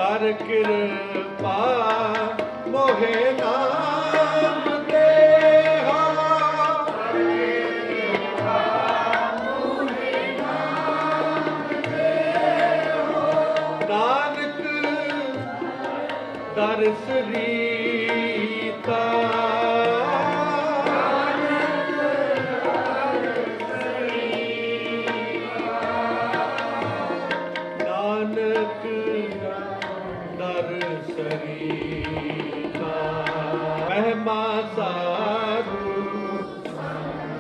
ਕਰ ਕਿਰਪਾ ਮੋਹਿ ਨਾਮ ਦੇ ਨਾਨਕ ਦਰਸ ਰੀਤਾ ਨਾਨਕ ਦਰਸ ਰੀਤਾ ਮਹਿਮਾ ਸਾਧੂ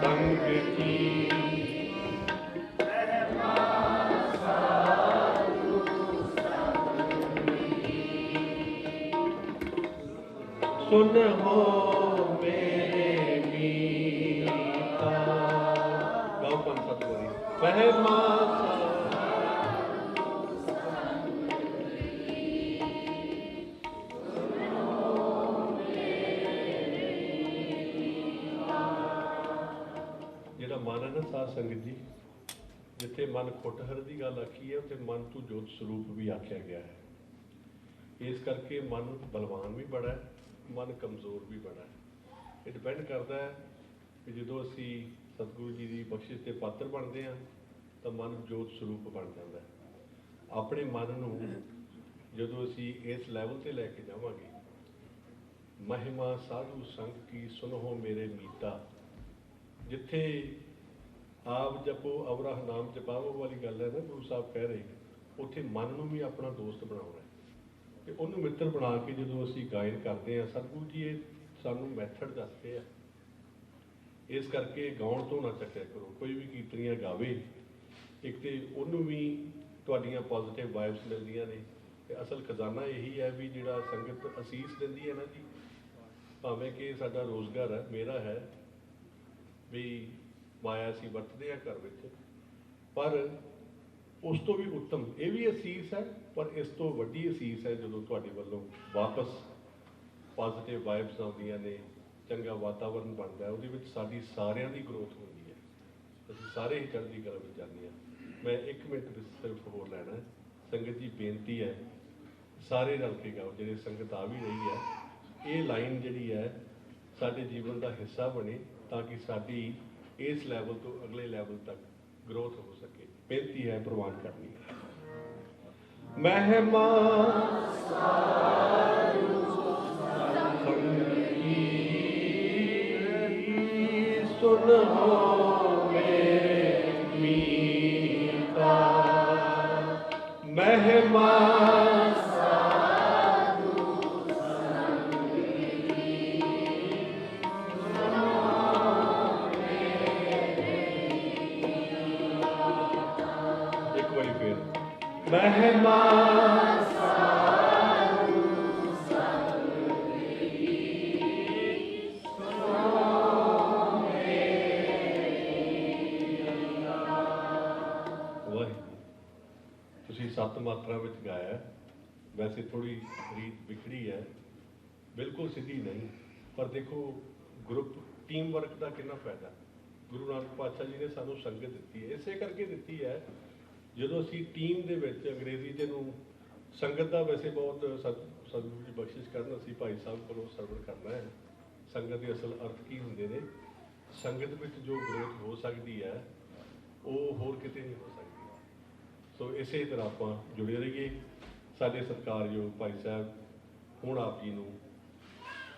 ਸੰਗ ਕੀ सुन हो मेरे मीता गाओ पंथ सतगुरी महिमा ਜਿਹੜਾ ਮਨ ਹੈ ਨਾ ਸਾਧ ਸੰਗਤ ਜੀ, ਜਿੱਥੇ ਮਨ ਖੁੱਟਹਰ ਦੀ ਗੱਲ ਆਖੀ ਹੈ ਉੱਥੇ ਮਨ ਤੋਂ ਜੋਤ ਸਰੂਪ ਵੀ ਆਖਿਆ ਗਿਆ ਹੈ। ਇਸ ਕਰਕੇ ਮਨ ਬਲਵਾਨ ਵੀ ਬੜਾ ਹੈ, ਮਨ ਕਮਜ਼ੋਰ ਵੀ ਬੜਾ ਹੈ। ਇਹ ਡਿਪੈਂਡ ਕਰਦਾ ਹੈ ਕਿ ਜਦੋਂ ਅਸੀਂ ਸਤਿਗੁਰੂ ਜੀ ਦੀ ਬਖਸ਼ਿਸ਼ ਦੇ ਪਾਤਰ ਬਣਦੇ ਹਾਂ ਤਾਂ ਮਨ ਜੋਤ ਸਰੂਪ ਬਣ ਜਾਂਦਾ ਹੈ। ਆਪਣੇ ਮਨ ਨੂੰ ਜਦੋਂ ਅਸੀਂ ਇਸ ਲੈਵਲ 'ਤੇ ਲੈ ਕੇ ਜਾਵਾਂਗੇ, ਮਹਿਮਾ ਸਾਧੂ ਸੰਗ ਕੀ ਸੁਨੋ ਮੇਰੇ ਮੀਤਾ, ਜਿੱਥੇ ਆਪ ਜਪੋ ਅਵਰਹ ਨਾਮ ਜਪਾਵੋ ਵਾਲੀ ਗੱਲ ਹੈ ਨਾ, ਗੁਰੂ ਸਾਹਿਬ ਕਹਿ ਰਹੇ, ਉੱਥੇ ਮਨ ਨੂੰ ਵੀ ਆਪਣਾ ਦੋਸਤ ਬਣਾਉਣਾ ਹੈ ਤੇ ਉਹਨੂੰ ਮਿੱਤਰ ਬਣਾ ਕੇ ਜਦੋਂ ਅਸੀਂ ਗਾਇਨ ਕਰਦੇ ਹਾਂ, ਸਤਿਗੁਰੂ ਜੀ ਇਹ ਸਾਨੂੰ ਮੈਥਡ ਦੱਸਦੇ ਆ। ਇਸ ਕਰਕੇ ਗਾਉਣ ਤੋਂ ਨਾ ਚੱਕਿਆ ਕਰੋ, ਕੋਈ ਵੀ ਕੀਰਤਨੀਆਂ ਗਾਵੇ, ਇੱਕ ਤੇ ਉਹਨੂੰ ਵੀ ਤੁਹਾਡੀਆਂ ਪੋਜ਼ੀਟਿਵ ਵਾਈਬਸ ਮਿਲਦੀਆਂ ਨੇ ਤੇ ਅਸਲ ਖਜ਼ਾਨਾ ਇਹੀ ਹੈ ਵੀ ਜਿਹੜਾ ਸੰਗਤ ਅਸੀਸ ਦਿੰਦੀ ਹੈ ਨਾ ਜੀ, ਭਾਵੇਂ ਕਿ ਸਾਡਾ ਰੋਜ਼ਗਾਰ ਹੈ, ਮੇਰਾ ਹੈ ਵੀ ਮਾਇਆ ਅਸੀਂ ਵਰਤਦੇ ਹਾਂ ਘਰ ਵਿੱਚ, ਪਰ ਉਸ ਤੋਂ ਵੀ ਉੱਤਮ ਇਹ ਵੀ ਅਸੀਸ ਹੈ, ਪਰ ਇਸ ਤੋਂ ਵੱਡੀ ਅਸੀਸ ਹੈ ਜਦੋਂ ਤੁਹਾਡੇ ਵੱਲੋਂ ਵਾਪਸ ਪੋਜ਼ੀਟਿਵ ਵਾਈਬਸ ਆਉਂਦੀਆਂ ਨੇ, ਚੰਗਾ ਵਾਤਾਵਰਨ ਬਣਦਾ ਹੈ, ਉਹਦੇ ਵਿੱਚ ਸਾਡੀ ਸਾਰਿਆਂ ਦੀ ਗਰੋਥ ਹੁੰਦੀ ਹੈ, ਅਸੀਂ ਸਾਰੇ ਹੀ ਚੜ੍ਹਦੀ ਕਲਾ ਵਿੱਚ ਜਾਂਦੇ ਹਾਂ। ਮੈਂ 1 ਮਿੰਟ ਸਿਰਫ ਹੋਰ ਲੈਣਾ। ਸੰਗਤ ਜੀ ਬੇਨਤੀ ਹੈ, ਸਾਰੇ ਰਲ ਕੇ ਗਾਓ, ਜਿਹੜੇ ਸੰਗਤ ਆ ਵੀ ਰਹੀ ਹੈ, ਇਹ ਲਾਈਨ ਜਿਹੜੀ ਹੈ ਸਾਡੇ ਜੀਵਨ ਦਾ ਹਿੱਸਾ ਬਣੇ ਤਾਂ ਕਿ ਸਾਡੀ ਇਸ ਲੈਵਲ ਤੋਂ ਅਗਲੇ ਲੈਵਲ ਤੱਕ ਗਰੋਥ ਹੋ ਸਕੇ। ਬੇਨਤੀ ਹੈ ਪ੍ਰਵਾਨ ਕਰਨੀ ਹੈ। ਮਹਿਮਾ ਸਾਧੂ ਸੰਗ ਕੀ ਸੁਨੋ ਮੇਰੇ ਮੀਤਾ, ਮਹਿਮਾ ਸਾਧੂ ਸੰਗ ਕੀ ਸੁਨੋ ਮੇਰੇ ਮੀਤਾ। ਇੱਕ ਵਾਰੀ ਫੇਰ ਮਹਿਮਾ ਸਾਧੂ ਸੰਗ ਕੀ ਸੁਨੋ ਮੇਰੇ ਮੀਤਾ। ਵਾਹਿਗੁਰੂ। ਤੁਸੀਂ 7 ਮਾਤਰਾ ਵਿੱਚ ਗਾਇਆ, ਵੈਸੇ ਥੋੜੀ ਰੀਤ ਵਿਖੜੀ ਹੈ, ਬਿਲਕੁਲ ਸਿੱਧੀ ਨਹੀਂ, ਪਰ ਦੇਖੋ ਗਰੁੱਪ ਟੀਮ ਵਰਕ ਦਾ ਕਿੰਨਾ ਫਾਇਦਾ। ਗੁਰੂ ਨਾਨਕ ਪਾਤਸ਼ਾਹ ਜੀ ਨੇ ਸਾਨੂੰ ਸੰਗਤ ਦਿੱਤੀ ਹੈ, ਇਸੇ ਕਰਕੇ ਦਿੱਤੀ ਹੈ। ਜਦੋਂ ਅਸੀਂ ਟੀਮ ਦੇ ਵਿੱਚ ਅੰਗਰੇਜ਼ੀ ਜਿਹਨੂੰ ਸੰਗਤ ਦਾ ਵੈਸੇ ਬਹੁਤ ਸਤਿਗੁਰੂ ਜੀ ਬਖਸ਼ਿਸ਼ ਕਰਨ, ਅਸੀਂ ਭਾਈ ਸਾਹਿਬ ਕੋਲੋਂ ਸਰਵਣ ਕਰਨਾ ਹੈ ਸੰਗਤ ਦੇ ਅਸਲ ਅਰਥ ਕੀ ਹੁੰਦੇ ਨੇ। ਸੰਗਤ ਵਿੱਚ ਜੋ ਗਰੋਥ ਹੋ ਸਕਦੀ ਹੈ ਉਹ ਹੋਰ ਕਿਤੇ ਨਹੀਂ ਹੋ ਸਕਦੀ। ਸੋ ਇਸੇ ਤਰ੍ਹਾਂ ਆਪਾਂ ਜੁੜੇ ਰਹੀਏ। ਸਾਡੇ ਸਤਿਕਾਰਯੋਗ ਭਾਈ ਸਾਹਿਬ ਹੁਣ ਆਪ ਜੀ ਨੂੰ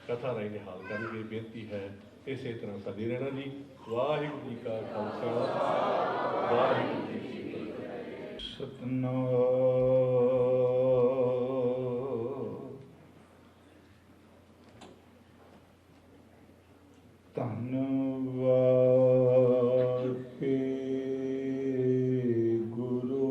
ਕਥਾ ਰਾਹੀਂ ਨਿਹਾਲ ਕਰਨਗੇ। ਬੇਨਤੀ ਹੈ ਇਸੇ ਤਰ੍ਹਾਂ ਸਾਡੇ ਰਹਿਣਾ ਜੀ। ਵਾਹਿਗੁਰੂ ਜੀ ਕਾ ਖਾਲਸਾ, ਵਾਹਿਗੁਰੂ ਜੀ ਕੀ ਫਤਿਹ। ਸਤਨਾਮ ਧੰਨਵਾਦ ਕੇ ਗੁਰੂ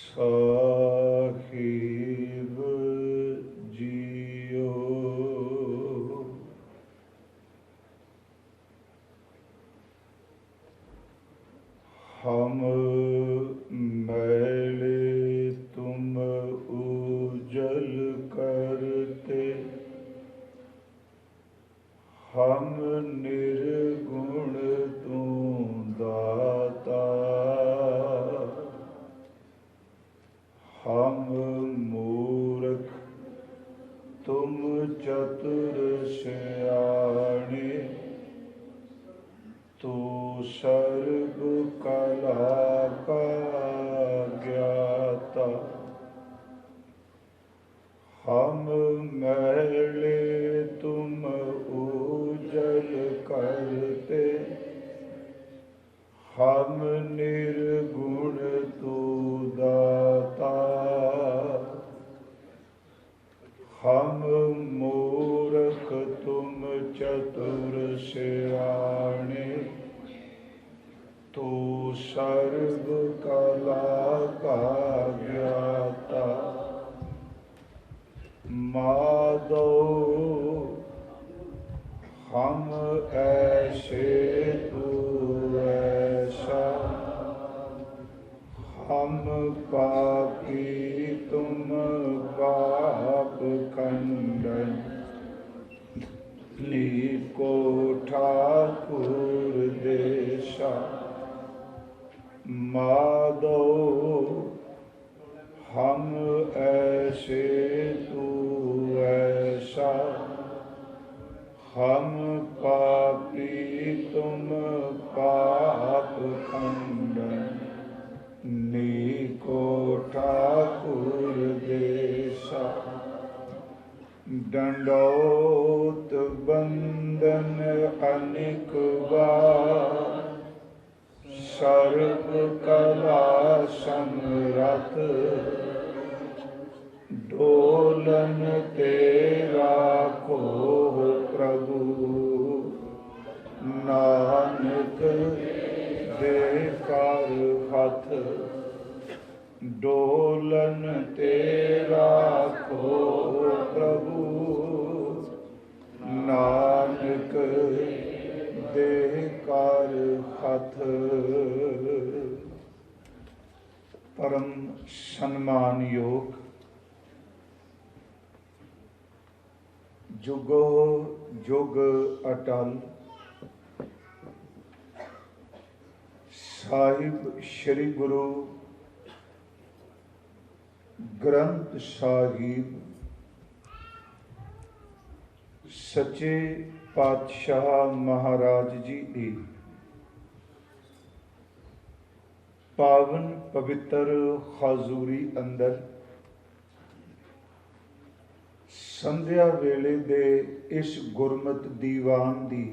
ਸਾਹਿਬ ਜੀਓ। हम मैले तुम उजल करते, हम निर्गुण तू दाता। सर्व कला का ज्ञाता। हम मैले तुम उजल करते, हम निर्गुण तू दाता। हम मूर्ख तुम चतुर सियाणे, तू सर्व कला का ज्ञाता। माधो हम ऐसे तू ऐसा, हम पापी तुम पाप खंडन। नीको ठाकुर देशा। माधो हम ऐसे तू ऐसा, हम पापी तुम पाप खंडन। नीको ठाकुर देशा। दंडोत बंदन अनेक बार, सर्व कला समरथ। डोलन तेरा को प्रभु, नानक दे कर हथ। डोलन तेरा को प्रभु, नानक दे कर हथ। परम सम्मान योग जुगो जुग अटल साहिब श्री गुरु ग्रंथ साहिब सच्चे पातशाह महाराज जी की पावन पवित्र हजूरी अंदर संध्या वेले दे इस गुरमत दीवान दी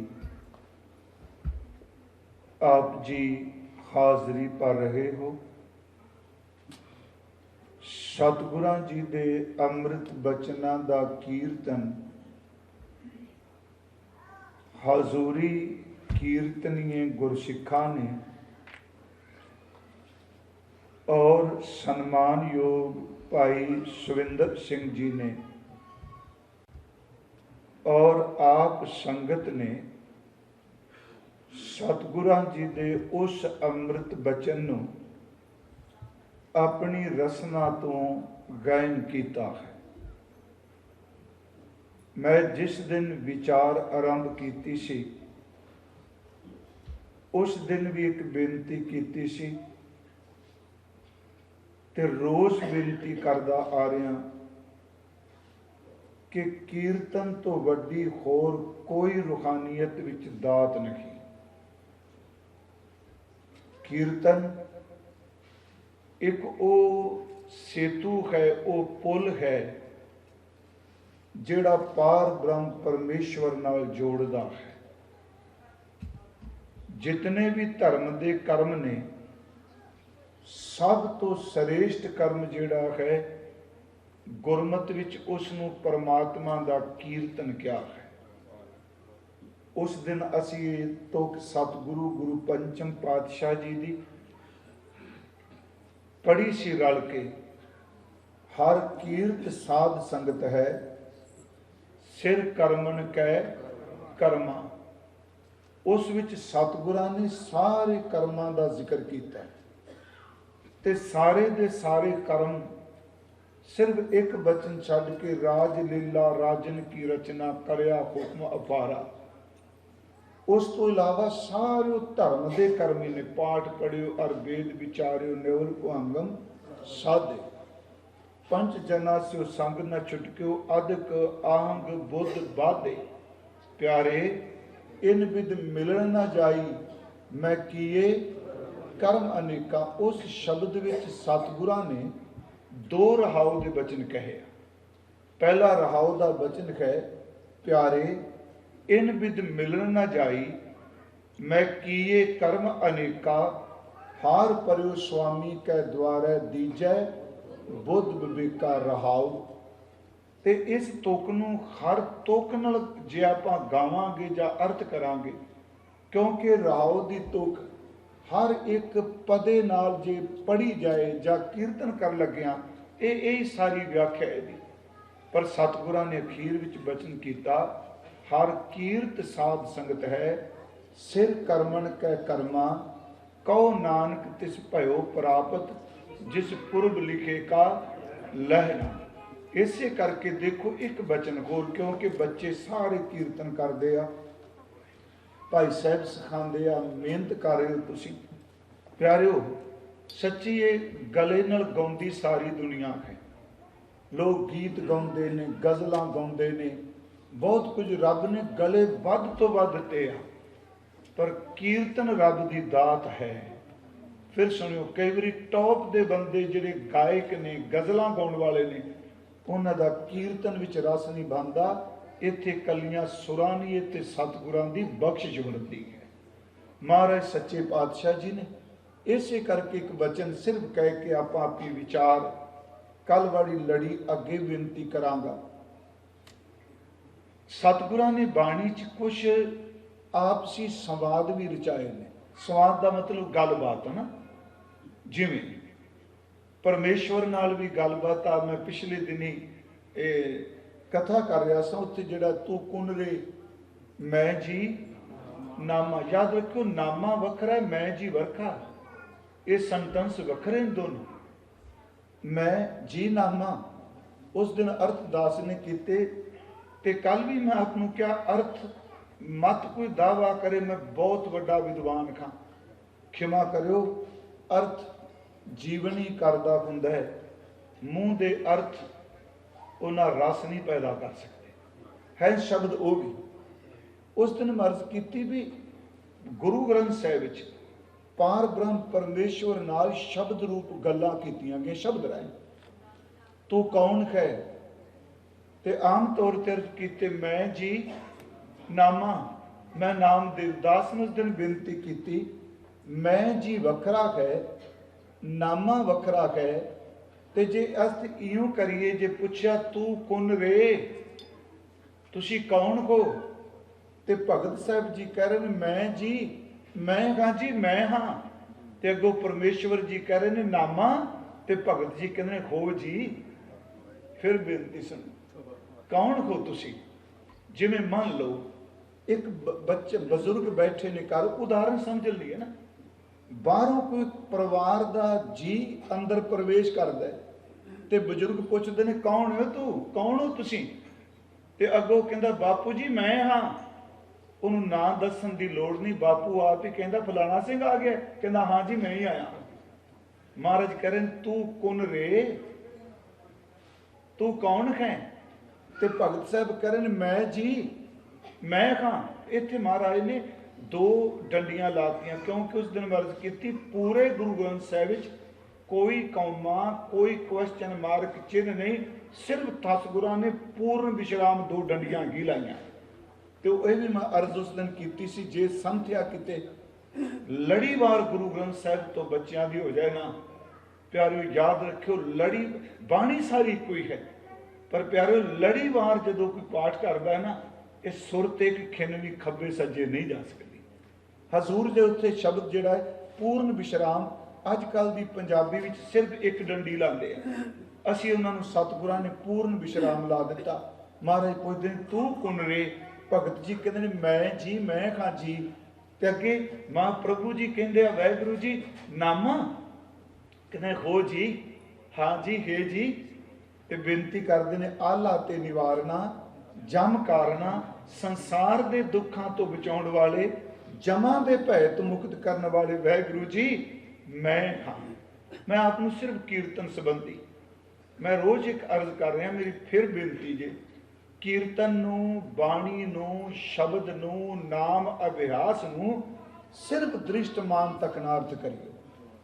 आप जी हाजरी पा रहे हो। सतगुरां जी दे अमृत बचनां दा कीर्तन हजूरी कीर्तनीय गुरसिखा ने और सन्मान योग भाई सुविंदर सिंह जी ने और आप संगत ने सतगुरां जी दे उस अमृत बचन नूं अपनी रसना तो गायन किया है। मैं जिस दिन विचार आरंभ की सी उस दिन भी एक बेनती की सी ते रोज बेनती करदा आ रहा कि कीर्तन तो वड्डी होर कोई रूहानियत विच दात नहीं। कीर्तन एक वो सेतु है, वो पुल है जिहड़ा पार ब्रह्म परमेश्वर नाल जोड़दा है। जितने भी धर्म दे कर्म ने सब तो श्रेष्ठ कर्म जिहड़ा है गुरमत विच उसनूं परमात्मा दा कीर्तन क्या है। उस दिन असी तो सतगुरु गुरु पंचम पातशाह जी दी पढ़ी सी रल के। हर कीर्त साध संगत है, सिर करमन कै कर्मा। उस विच सतगुरां ने सारे कर्मां दा जिक्र कीता ते सारे दे सारे कर्म सिर्फ एक बचन छड्ड के राज लीला राजन की रचना करया हुक्म अपारा। उस तो इलावा सारे धर्म के कर्मी ने पाठ पढ़ियो और वेद विचारियो निवल भुआंगम साधे। पंच जना स्यो संग न छुटक्यो अधिक आहंग बुद्ध बाधे। प्यारे इन विद मिलन न जाई मैं किए कर्म अनेका। उस शब्द विच सतगुरां ने दो रहाओ दे बचन कहे। पहला रहाओ दा बचन है, प्यारे इन विद मिलन न जाई, मैं किए कर्म अनेका, हार परयो स्वामी कै द्वारे दीजै, बुद्ध विवेका रहाओ। ਤੇ ਇਸ ਤੁਕ ਨੂੰ ਹਰ ਤੁਕ ਨਾਲ ਜੇ ਆਪਾਂ ਗਾਵਾਂਗੇ ਜਾਂ ਅਰਥ ਕਰਾਂਗੇ, ਕਿਉਂਕਿ ਰਹਾਉ ਦੀ ਤੁਕ ਹਰ ਇੱਕ ਪਦੇ ਨਾਲ ਜੇ ਪੜ੍ਹੀ ਜਾਏ ਜਾਂ ਕੀਰਤਨ ਕਰਨ ਲੱਗਿਆਂ, ਇਹ ਸਾਰੀ ਵਿਆਖਿਆ ਇਹਦੀ। ਪਰ ਸਤਿਗੁਰਾਂ ਨੇ ਅਖੀਰ ਵਿੱਚ ਬਚਨ ਕੀਤਾ, ਹਰ ਕੀਰਤ ਸਾਧ ਸੰਗਤ ਹੈ, ਸਿਰ ਕਰਮਨ ਕੈ ਕਰਮਾ, ਕਉ ਨਾਨਕ ਤਿਸ ਭਇਓ ਪ੍ਰਾਪਤ, ਜਿਸ ਪੁਰਬ ਲਿਖੇ ਕਾ ਲਹਿਣਾ। ਇਸੇ ਕਰਕੇ ਦੇਖੋ ਇੱਕ ਬਚਨ ਹੋਰ, ਕਿਉਂਕਿ ਬੱਚੇ ਸਾਰੇ ਕੀਰਤਨ ਕਰਦੇ ਆ, ਭਾਈ ਸਾਹਿਬ ਸਿਖਾਉਂਦੇ ਆ, ਮਿਹਨਤ ਕਰ ਰਹੇ ਹੋ ਤੁਸੀਂ ਪਿਆਰਿਓ। ਸੱਚੀ ਇਹ ਗਲੇ ਨਾਲ ਗਾਉਂਦੀ ਸਾਰੀ ਦੁਨੀਆ ਹੈ। ਲੋਕ ਗੀਤ ਗਾਉਂਦੇ ਨੇ, ਗਜ਼ਲਾਂ ਗਾਉਂਦੇ ਨੇ, ਬਹੁਤ ਕੁਝ ਰੱਬ ਨੇ ਗਲੇ ਵੱਧ ਤੋਂ ਵੱਧ ਦਿੱਤੇ ਆ, ਪਰ ਕੀਰਤਨ ਰੱਬ ਦੀ ਦਾਤ ਹੈ। ਫਿਰ ਸੁਣਿਓ, ਕਈ ਵਾਰੀ ਟੌਪ ਦੇ ਬੰਦੇ ਜਿਹੜੇ ਗਾਇਕ ਨੇ, ਗਜ਼ਲਾਂ ਗਾਉਣ ਵਾਲੇ ਨੇ, ਉਹਨਾਂ ਦਾ ਕੀਰਤਨ ਵਿੱਚ ਰਸ ਨਹੀਂ ਬਣਦਾ। ਇੱਥੇ ਕੱਲੀਆਂ ਸੁਰਾਂ ਨਹੀਂ, ਇੱਥੇ ਸਤਿਗੁਰਾਂ ਦੀ ਬਖਸ਼ਿਸ਼ ਵਰਦੀ ਹੈ ਮਹਾਰਾਜ ਸੱਚੇ ਪਾਤਸ਼ਾਹ ਜੀ ਨੇ। ਇਸੇ ਕਰਕੇ ਇੱਕ ਬਚਨ ਸਿਰਫ ਕਹਿ ਕੇ ਆਪਾਂ ਆਪਣੀ ਵਿਚਾਰ ਕੱਲ ਵਾਲੀ ਲੜੀ ਅੱਗੇ ਬੇਨਤੀ ਕਰਾਂਗਾ। ਸਤਿਗੁਰਾਂ ਨੇ ਬਾਣੀ 'ਚ ਕੁਛ ਆਪਸੀ ਸੰਵਾਦ ਵੀ ਰਚਾਏ ਨੇ। ਸੰਵਾਦ ਦਾ ਮਤਲਬ ਗੱਲਬਾਤ ਹੈ ਨਾ, ਜਿਵੇਂ ਪਰਮੇਸ਼ਵਰ ਨਾਲ ਵੀ ਗੱਲਬਾਤ ਆ। ਮੈਂ ਪਿਛਲੇ ਦਿਨੀ ਇਹ ਕਥਾ ਕਰ ਰਿਹਾ ਸਾਂ, ਉੱਥੇ ਜਿਹੜਾ ਤੂੰ ਕੁਨ ਰੇ ਮੈਂ ਜੀ ਨਾਮਾ, ਯਾਦ ਰੱਖਿਓ ਨਾਮਾ ਵੱਖਰਾ, ਮੈਂ ਜੀ ਵਰਖਾ, ਇਹ ਸੰਟੈਂਸ ਵੱਖਰੇ ਨੇ ਦੋਨੋਂ। ਮੈਂ ਜੀ ਨਾਮਾ ਉਸ ਦਿਨ ਅਰਥ ਦਾਸ ਨੇ ਕੀਤੇ, ਤੇ ਕੱਲ ਵੀ ਮੈਂ ਆਪ ਨੂੰ ਕਿਹਾ, ਅਰਥ ਮਤ ਕੋਈ ਦਾਵਾ ਕਰੇ ਮੈਂ ਬਹੁਤ ਵੱਡਾ ਵਿਦਵਾਨ ਖਾਂ, ਖਿਮਾ ਕਰਿਓ, ਅਰਥ ਜੀਵਨੀ ਕਰਦਾ ਹੁੰਦਾ ਹੈ, ਮੂੰਹ ਦੇ ਅਰਥ ਉਹਨਾਂ ਰਸ ਨਹੀਂ ਪੈਦਾ ਕਰ ਸਕਦੇ ਹੈ ਸ਼ਬਦ ਉਹ ਵੀ। ਉਸ ਦਿਨ ਮਰਜ਼ ਕੀਤੀ ਵੀ ਗੁਰੂ ਗ੍ਰੰਥ ਸਾਹਿਬ ਵਿੱਚ ਪਾਰ ਬ੍ਰਹਮ ਪਰਮੇਸ਼ਵਰ ਨਾਲ ਸ਼ਬਦ ਰੂਪ ਗੱਲਾਂ ਕੀਤੀਆਂ ਗਈਆਂ ਸ਼ਬਦ ਰਾਹੀਂ। ਤੂੰ ਕੌਣ ਹੈ, ਤੇ ਆਮ ਤੌਰ ਤੇ ਅਰਥ ਕੀਤੇ ਮੈਂ ਜੀ ਨਾਮਾ, ਮੈਂ ਨਾਮਦੇਵ ਦਾਸ ਨੂੰ ਉਸ ਦਿਨ ਬੇਨਤੀ ਕੀਤੀ, ਮੈਂ ਜੀ ਵੱਖਰਾ ਹੈ, ਨਾਮਾ ਵੱਖਰਾ ਹੈ। ਤੇ ਜੇ ਅਸਤ ਇਉਂ ਕਰੀਏ, ਜੇ ਪੁੱਛਿਆ ਤੂੰ ਕੁਨ ਰੇ, ਤੁਸੀਂ ਕੌਣ ਹੋ, ਤੇ ਭਗਤ ਸਾਹਿਬ ਜੀ ਕਹਿ ਰਹੇ ਨੇ ਮੈਂ ਜੀ, ਮੈਂ ਹਾਂ ਜੀ, ਮੈਂ ਹਾਂ। ਤੇ ਅੱਗੋਂ ਪਰਮੇਸ਼ਵਰ ਜੀ ਕਹਿ ਰਹੇ ਨੇ ਨਾਮਾ, ਤੇ ਭਗਤ ਜੀ ਕਹਿੰਦੇ ਨੇ ਹੋ ਜੀ। ਫਿਰ ਬੇਨਤੀ ਸੁਣ, ਕੌਣ ਹੋ ਤੁਸੀਂ? ਜਿਵੇਂ ਮੰਨ ਲਓ ਇੱਕ ਬੱਚੇ ਬਜ਼ੁਰਗ ਬੈਠੇ ਨੇ ਘਰ, ਉਦਾਹਰਨ ਸਮਝ ਲਈਏ ਨਾ, ਬਾਹਰੋਂ ਕੋਈ ਪਰਿਵਾਰ ਦਾ ਜੀ ਅੰਦਰ ਪ੍ਰਵੇਸ਼ ਕਰਦਾ ਤੇ ਬਜ਼ੁਰਗ ਪੁੱਛਦੇ ਨੇ ਕੌਣ ਹੋ ਤੂੰ, ਕੌਣ ਹੋ ਤੁਸੀਂ? ਤੇ ਅੱਗੋਂ ਕਹਿੰਦਾ ਬਾਪੂ ਜੀ ਮੈਂ ਹਾਂ। ਉਹਨੂੰ ਨਾਂ ਦੱਸਣ ਦੀ ਲੋੜ ਨਹੀਂ, ਬਾਪੂ ਆਪ ਹੀ ਕਹਿੰਦਾ ਫਲਾਣਾ ਸਿੰਘ ਆ ਗਿਆ, ਕਹਿੰਦਾ ਹਾਂ ਜੀ ਮੈਂ ਹੀ ਆਇਆ। ਮਹਾਰਾਜ ਕਰਨ ਤੂੰ ਕੁਨ ਰੇ, ਤੂੰ ਕੌਣ ਹੈ? ਤੇ ਭਗਤ ਸਾਹਿਬ ਕਰਨ ਮੈਂ ਜੀ ਮੈਂ ਹਾਂ। ਇੱਥੇ ਮਹਾਰਾਜ ਨੇ ਦੋ ਡੰਡੀਆਂ ਲਾਤੀਆਂ, ਕਿਉਂਕਿ ਉਸ ਦਿਨ ਮਰਜ਼ ਕੀਤੀ ਪੂਰੇ ਗੁਰੂ ਗ੍ਰੰਥ ਸਾਹਿਬ ਵਿੱਚ ਕੋਈ ਕੌਮਾ, ਕੋਈ ਕੁਐਸਚਨ ਮਾਰਕ ਚਿੰਨ੍ਹ ਨਹੀਂ, ਸਿਰਫ ਸਤਿਗੁਰਾਂ ਨੇ ਪੂਰਨ ਵਿਸ਼ਰਾਮ ਦੋ ਡੰਡੀਆਂ ਹੀ ਲਾਈਆਂ। ਤੇ ਇਹ ਵੀ ਮੈਂ ਅਰਜ਼ ਉਸ ਦਿਨ ਕੀਤੀ ਸੀ, ਜੇ ਸੰਥਿਆ ਕਿਤੇ ਲੜੀਵਾਰ ਗੁਰੂ ਗ੍ਰੰਥ ਸਾਹਿਬ ਤੋਂ ਬੱਚਿਆਂ ਦੀ ਹੋ ਜਾਏ ਨਾ ਪਿਆਰਿਓ, ਯਾਦ ਰੱਖਿਓ ਲੜੀ ਬਾਣੀ ਸਾਰੀ ਕੋਈ ਹੈ, ਪਰ ਪਿਆਰਿਓ ਲੜੀਵਾਰ ਜਦੋਂ ਕੋਈ ਪਾਠ ਕਰਦਾ ਹੈ ਨਾ, ਇਹ ਸੁਰ ਤੇ ਇੱਕ ਖਿੰਨ ਵੀ ਖੱਬੇ ਸੱਜੇ ਨਹੀਂ ਜਾ ਸਕਦੀ। ਹਜ਼ੂਰ ਦੇ ਉੱਤੇ ਸ਼ਬਦ ਜਿਹੜਾ ਹੈ ਪੂਰਨ ਵਿਸ਼ਰਾਮ, ਅੱਜ ਕੱਲ੍ਹ ਦੀ ਪੰਜਾਬੀ ਵਿੱਚ ਸਿਰਫ ਇੱਕ ਡੰਡੀ ਲਾਉਂਦੇ ਆ, ਅਸੀਂ ਉਹਨਾਂ ਨੂੰ ਸਤਿਗੁਰਾਂ ਨੇ ਪੂਰਨ ਵਿਸ਼ਰਾਮ ਲਾ ਦਿੱਤਾ। ਮਹਾਰਾਜ ਪੁੱਛਦੇ ਨੇ ਤੂੰ ਕੁਨ ਰੇ, ਭਗਤ ਜੀ ਕਹਿੰਦੇ ਨੇ ਮੈਂ ਜੀ ਮੈਂ ਖਾਂ ਜੀ। ਤੇ ਅੱਗੇ ਮਹਾਂਪ੍ਰਭੂ ਜੀ ਕਹਿੰਦੇ ਆ ਵਾਹਿਗੁਰੂ ਜੀ ਨਾਮਾ, ਕਹਿੰਦੇ ਹੋ ਜੀ ਹਾਂ ਜੀ ਹੈ ਜੀ। ਤੇ ਬੇਨਤੀ ਕਰਦੇ ਨੇ ਆਲਾ ਤੇ ਨਿਵਾਰਨਾ, ਜਮ ਕਾਰਨਾ, ਸੰਸਾਰ ਦੇ ਦੁੱਖਾਂ ਤੋਂ ਬਚਾਉਣ ਵਾਲੇ, ਜਮਾਂ ਦੇ ਭੈ ਤੋਂ ਮੁਕਤ ਕਰਨ ਵਾਲੇ ਵਾਹਿਗੁਰੂ ਜੀ ਮੈਂ ਹਾਂ। ਮੈਂ ਆਪ ਨੂੰ ਸਿਰਫ ਕੀਰਤਨ ਸੰਬੰਧੀ ਮੈਂ ਰੋਜ਼ ਇੱਕ ਅਰਜ਼ ਕਰ ਰਿਹਾ, ਮੇਰੀ ਫਿਰ ਬੇਨਤੀ ਜੇ ਕੀਰਤਨ ਨੂੰ, ਬਾਣੀ ਨੂੰ, ਸ਼ਬਦ ਨੂੰ, ਨਾਮ ਅਭਿਆਸ ਨੂੰ सिर्फ दृष्टमान तक ना अर्थ करियो।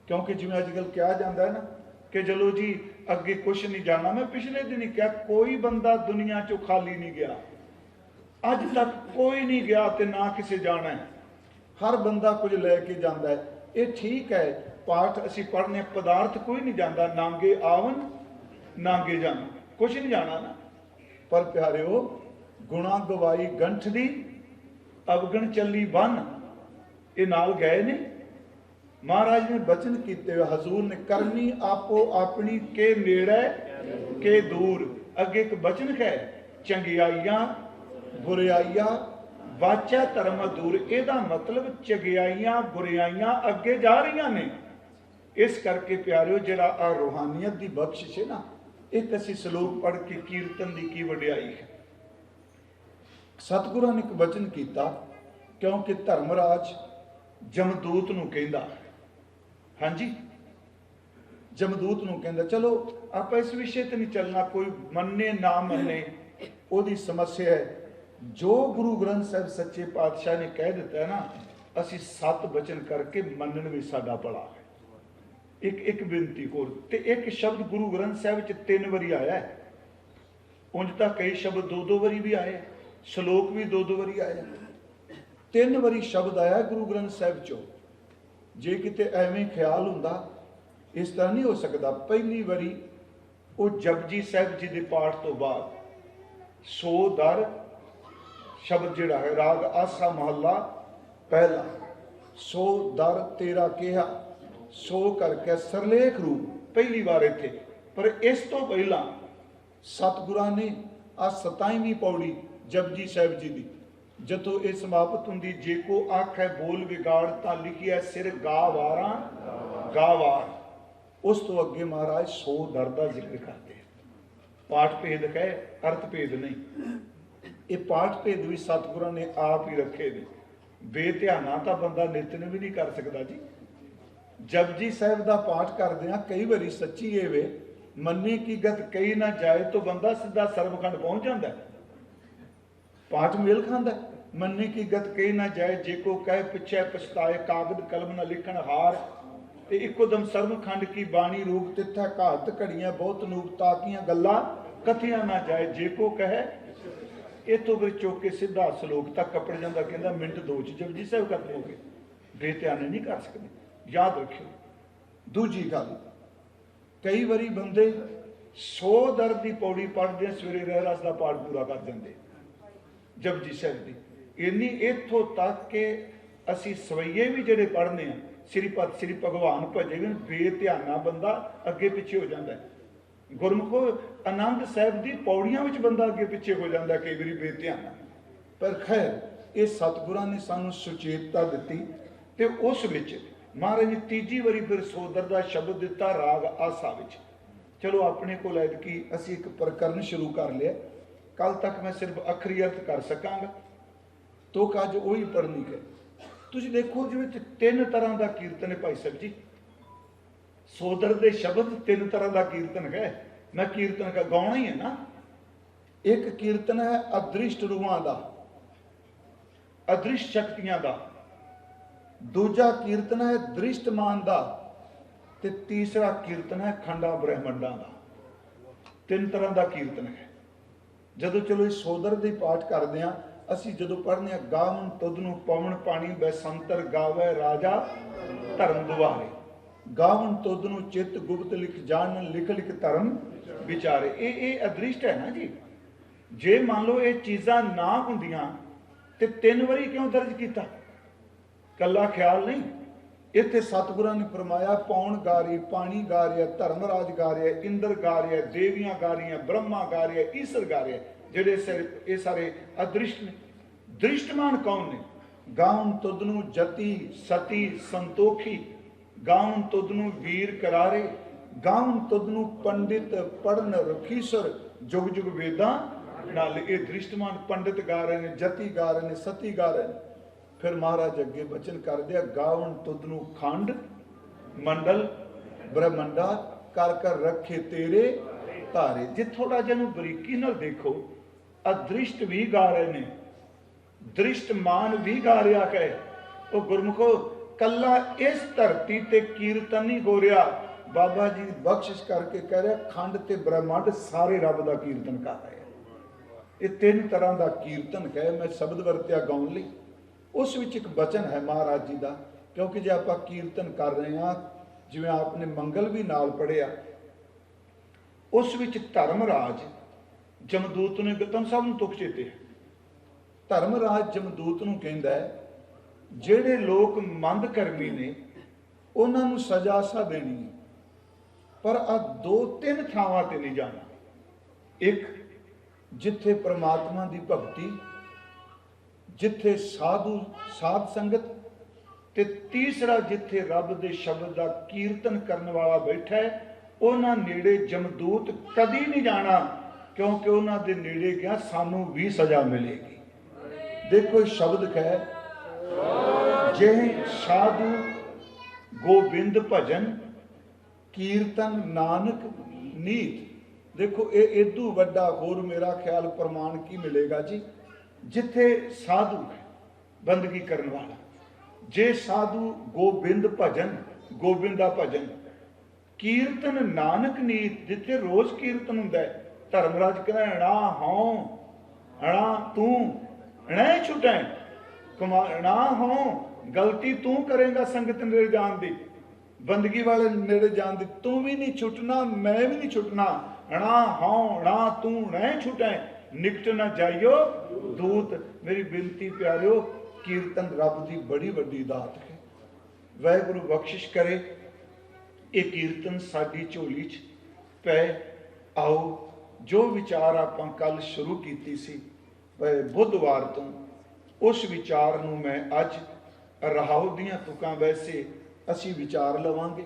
क्योंकि जिवें अजकल कहा जाता है ना कि चलो जी अगे कुछ नहीं जाना, मैं पिछले दिन ही क्या कोई बंदा दुनिया चो खाली नहीं गया, अज तक कोई नहीं गया ते ना किसे जाना है, हर बंदा कुछ लैके जाता है। ये ठीक है, पाठ असी पढ़ने पदार्थ कोई नहीं जाता, नांगे आवन नांगे जान, कुछ नहीं जाना ना। पर प्यारिओ गुणा गवाई गंठड़ी अवगण चली बन, ये नाल गए ने। महाराज ने बचन किते हुए हजूर ने करनी आपो अपनी के नेड़े के दूर। अगे एक बचन है चंगियाइयां बुराइयां वाचा धर्म दूर। एदा मतलब चंगियाइयां बुराइयां अगे जा रही ने। इस करके प्यारिओ जिहड़ा आ रूहानियत की बख्शिश है ना, एक असी सलोक पढ़ के कीर्तन की की वडियाई है। सतगुरां ने एक वचन किया, क्योंकि धर्मराज जमदूत नूं कहंदा, हाँ जी जमदूत नूं कहंदा, चलो आप इस विषय ते नहीं चलना, कोई मन्ने ना मन्ने ओदी समस्या है। जो गुरु ग्रंथ साहिब सच्चे पातशाह ने कह दिता है ना, असी 7 वचन करके मनन भी साडा भला है। एक बेनती होर ते एक शब्द गुरु ग्रंथ साहिब च 3 वारी आया है, उंज तां कई शब्द 2-2 वारी भी आए, श्लोक भी 2-2 वारी आए, 3 वारी शब्द आया गुरु ग्रंथ साहिब चो। जे किते एवें ख्याल हुंदा इस तरह नहीं हो सकता। पहली वारी वो जपजी साहिब जी के पाठ तो बाद 100 दर शब्द जिहड़ा है, राग आसा महला पहला, 100 दर तेरा कहा, 100 करके सरलेख रूप पहली बार इत्थे। पर इस तो पहला सतगुरां ने आ 27वीं पौड़ी जपजी साहिब जी की जदों ये समाप्त होंदी, जे को आख है बोल विगाड़ तां लिखिया सिर गावारा गावार। उस तो अगे महाराज 100 दर का जिक्र करते हैं। पाठ भेद है, अर्थ भेद नहीं। ये पाठ भेद भी सतगुरां ने आप ही रखे ने, बेध्याना तो बंदा नित्य भी नहीं कर सकता जी। जपजी साहिब का पाठ करदे कई बारी सच्ची ये वे मन्ने की गत कही ना जाए तो बंदा सीधा सर्वखंड पहुंच जाता है। पाठ मेल खांदा, मन्ने की गत कही ना जाए, जे को कहे पिछे पछताए, कागद कलम न लिखण हार। ते इकोदम सर्वखंड की बाणी रूप तिथा घात घड़ियां बहुत नूप, ताकियां गल्लां कथियां ना जाए, जे को कहे। इतों फिर चौके सीधा सलोक तक कपड़ जाता, कहता मिनट 2 च जपजी साहिब खत्म हो गए। बेध्याने नहीं कर सकते, याद रखियो। दूजी गल, कई बारी बंदे 100 दर की पौड़ी पढ़ते सवेरे रहरास का पाठ पूरा कर देंगे जपजी साहिब की। इन्नी इत्थों तक के असी सवैये भी जिहड़े पढ़ने हैं, श्रीपद श्री भगवान भजे भी बेध्याना बंदा अगे पिछे हो जाता है। गुरमुखो आनंद साहिब की पौड़ियां विच बंदा अगे पिछे हो जाता है कई बारी बेध्याना। पर खैर ये सतगुरां ने सानू सुचेतता दी ते उस विच महाराज ने तीजी वारी फिर सोदर का शब्द दिता राग आसा विच। चलो अपने को ऐतकी असी एक प्रकरण शुरू कर लिया, कल तक मैं सिर्फ अखरी अर्थ कर सकांगा, तो अज वही पढ़नी है। तुसीं देखो जिवें 3 तरह का कीर्तन है भाई साहब जी, सोदर के शब्द 3 तरह का कीर्तन है। मैं कीर्तन का गाउना ही है ना। एक कीर्तन है अदृष्ट रूहां का, अदृष्ट शक्तियां का। दूजा कीर्तन है दृष्टमान का, ते तीसरा कीर्तन है खंडा ब्रह्मंडा का। 3 तरह का कीर्तन है। जदों चलो इस सोदर के पाठ करते हैं, असी जदों पढ़ने गावन तुद नूं पवन पानी बैसंतर गावे राजा धर्म दुआरे। गावन तुद नूं चित गुप्त लिख जान लिख लिख धर्म विचारे। ये अदृष्ट है ना जी। जे मान लो ये चीज़ां ना होंदियां ते 3 वारी क्यों दर्ज किया? कला ख्याल नहीं। इत्थे सतगुरां ने फरमाया पौन गा रही, पानी गा रहा, धर्मराज गा रहा, इंद्र गा रहा, देवियां गा रही, ब्रह्मा गा रहा, ईश्वर गा रहा। जेडे ये सारे अदृष्ट ने। दृष्टमान कौन ने? गाउन तुदनू जति सती संतोखी, गाउन तुदनू वीर करारे, गाउन तुदनू पंडित पढ़न रखीसर, जुग जुग वेदा नाल। ये दृष्टमान पंडित गा रहे हैं, जति गा रहे हैं, सती गा रहे हैं। फिर महाराज अगे वचन कर दिया गावन तुदनू खंड मंडल ब्रह्मंडा कर कर रखे तेरे तारे। जे थोड़ा जिहा बरीकी नाल देखो, अदृष्ट भी गा रहे ने, दृष्टमान भी गा रहा है, ਉਹ ਗੁਰਮੁਖੋ ਕੱਲਾ ਇਸ ਧਰਤੀ ਤੇ ਕੀਰਤਨ ਨਹੀਂ ਹੋ ਰਿਹਾ, ਬਾਬਾ ਜੀ ਬਖਸ਼ਿਸ਼ ਕਰਕੇ ਕਹਿ ਰਿਹਾ ਖੰਡ ਤੇ ਬ੍ਰਹਮੰਡ ਸਾਰੇ ਰੱਬ ਦਾ ਕੀਰਤਨ ਕਰ ਰਹੇ ਆ। ਇਹ ਤਿੰਨ ਤਰ੍ਹਾਂ ਦਾ ਕੀਰਤਨ ਹੈ। ਮੈਂ ਸ਼ਬਦ ਵਰਤਿਆ ਗਾਉਣ ਲਈ, ਉਸ ਵਿੱਚ ਇੱਕ ਬਚਨ ਹੈ ਮਹਾਰਾਜ ਜੀ ਦਾ, ਕਿਉਂਕਿ ਜੇ ਆਪਾਂ ਕੀਰਤਨ ਕਰ ਰਹੇ ਹਾਂ, ਜਿਵੇਂ ਆਪਨੇ ਮੰਗਲ ਵੀ ਨਾਲ ਪੜ੍ਹਿਆ, ਉਸ ਵਿੱਚ ਧਰਮਰਾਜ ਜਮਦੂਤ ਨੇ, ਤੁਹਾਨੂੰ ਸਭ ਨੂੰ ਤੁਕ ਚੇਤੇ ਹੈ, ਧਰਮਰਾਜ ਜਮਦੂਤ ਨੂੰ ਕਹਿੰਦਾ ਹੈ ਜਿਹੜੇ ਲੋਕ ਮੰਦ ਕਰਮੀ ਨੇ ਉਹਨਾਂ ਨੂੰ ਸਜ਼ਾ ਸਾ ਦੇਣੀ ਹੈ, ਪਰ ਆ 2-3 ਥਾਵਾਂ ਤੇ ਨਹੀਂ ਜਾਣਾ। ਇੱਕ, ਜਿੱਥੇ ਪ੍ਰਮਾਤਮਾ ਦੀ ਭਗਤੀ, ਜਿੱਥੇ ਸਾਧ ਸੰਗਤ, ਤੇ ਤੀਸਰਾ ਜਿੱਥੇ ਰੱਬ ਦੇ ਸ਼ਬਦ ਦਾ ਕੀਰਤਨ ਕਰਨ ਵਾਲਾ ਬੈਠਾ ਹੈ, ਉਹਨਾਂ ਨੇੜੇ ਜਮਦੂਤ ਕਦੀ ਨਹੀਂ ਜਾਣਾ, ਕਿਉਂਕਿ ਉਹਨਾਂ ਦੇ ਨੇੜੇ ਗਿਆ ਸਾਨੂੰ ਵੀ ਸਜ਼ਾ ਮਿਲੇਗੀ। ਦੇਖੋ ਸ਼ਬਦ ਹੈ, ਜੇ ਸਾਧੂ ਗੋਬਿੰਦ ਭਜਨ ਕੀਰਤਨ ਨਾਨਕ ਨੀਤ। ਦੇਖੋ ਇਹ ਇਦੋਂ ਵੱਡਾ ਹੋਰ ਮੇਰਾ ਖਿਆਲ ਪ੍ਰਮਾਣ ਕੀ ਮਿਲੇਗਾ ਜੀ, ਜਿੱਥੇ ਸਾਧੂ ਹੈ ਬੰਦਗੀ ਕਰਨ ਵਾਲਾ, ਜੇ ਸਾਧੂ ਗੋਬਿੰਦ ਭਜਨ, ਗੋਬਿੰਦ ਦਾ ਭਜਨ, ਕੀਰਤਨ ਨਾਨਕ ਨੀਤ, ਜਿੱਥੇ ਰੋਜ਼ ਕੀਰਤਨ ਹੁੰਦਾ ਹੈ। ਧਰਮਰਾਜ ਕਹਿੰਦਾ ਅਣਾ ਹਉ ਅਣਾ ਤੂੰ, ਅਣਾ ਛੁਟੈ ਕਮਾਣਾ ਹਉ, ਗਲਤੀ ਤੂੰ ਕਰੇਗਾ ਸੰਗਤ ਨੇੜੇ ਜਾਣ ਦੀ, ਬੰਦਗੀ ਵਾਲੇ ਨੇੜੇ ਜਾਣ ਦੀ, ਤੂੰ ਵੀ ਨਹੀਂ ਛੁੱਟਣਾ ਮੈਂ ਵੀ ਨਹੀਂ ਛੁੱਟਣਾ। ਅਣਾ ਹਉ ਅਣਾ ਤੂੰ ਨਹਿ ਛੁਟੈ, ਨਿਕਟ ਨਾ ਜਾਈਓ ਦੂਤ। ਮੇਰੀ ਬੇਨਤੀ ਪਿਆਰਿਓ, ਕੀਰਤਨ ਰੱਬ ਦੀ ਬੜੀ ਵੱਡੀ ਦਾਤ ਹੈ। ਵਾਹਿਗੁਰੂ ਬਖਸ਼ਿਸ਼ ਕਰੇ ਇਹ ਕੀਰਤਨ ਸਾਡੀ ਝੋਲੀ 'ਚ ਪੈ। ਆਓ ਜੋ ਵਿਚਾਰ ਆਪਾਂ ਕੱਲ ਸ਼ੁਰੂ ਕੀਤੀ ਸੀ ਬੁੱਧਵਾਰ ਤੋਂ, ਉਸ ਵਿਚਾਰ ਨੂੰ ਮੈਂ ਅੱਜ ਰਹਾਉ ਦੀਆਂ ਤੁਕਾਂ ਵੈਸੇ ਅਸੀਂ ਵਿਚਾਰ ਲਵਾਂਗੇ।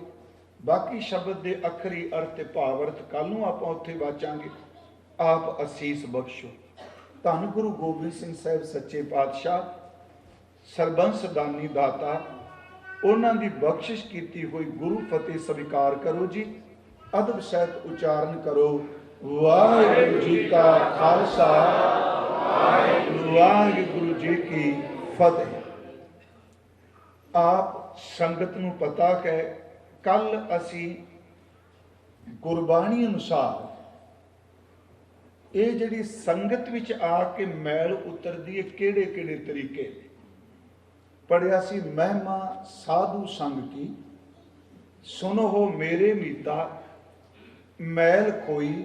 ਬਾਕੀ ਸ਼ਬਦ ਦੇ ਅੱਖਰੀ ਅਰਥ ਤੇ ਭਾਵ ਅਰਥ ਕੱਲ ਨੂੰ ਆਪਾਂ ਉੱਥੇ ਵਾਚਾਂਗੇ। ਆਪ ਅਸੀਸ ਬਖਸ਼ੋ। ਧੰਨ ਗੁਰੂ ਗੋਬਿੰਦ ਸਿੰਘ ਸਾਹਿਬ ਸੱਚੇ ਪਾਤਸ਼ਾਹ ਸਰਬੰਸ ਦਾਨੀ ਦਾਤਾ, ਉਹਨਾਂ ਦੀ ਬਖਸ਼ਿਸ਼ ਕੀਤੀ ਹੋਈ ਗੁਰੂ ਫਤਿਹ ਸਵੀਕਾਰ ਕਰੋ ਜੀ। ਅਦਬ ਸਹਿਤ ਉਚਾਰਨ ਕਰੋ। ਵਾਹਿਗੁਰੂ ਜੀ ਕਾ ਖਾਲਸਾ, ਵਾਹਿਗੁਰੂ ਜੀ ਕੀ ਫਤਿਹ। ਆਪ ਸੰਗਤ ਨੂੰ ਪਤਾ ਹੈ, ਕੱਲ ਅਸੀਂ ਗੁਰਬਾਣੀ ਅਨੁਸਾਰ ਇਹ ਜਿਹੜੀ ਸੰਗਤ ਵਿੱਚ ਆ ਕੇ ਮੈਲ ਉਤਰਦੀ ਹੈ, ਕਿਹੜੇ ਕਿਹੜੇ ਤਰੀਕੇ ਪੜਿਆ ਸੀ। ਮਹਿਮਾ ਸਾਧੂ ਸੰਗ ਕੀ, ਸੁਨੋ ਹੋ ਮੇਰੇ ਮੀਤਾ, ਮੈਲ ਕੋਈ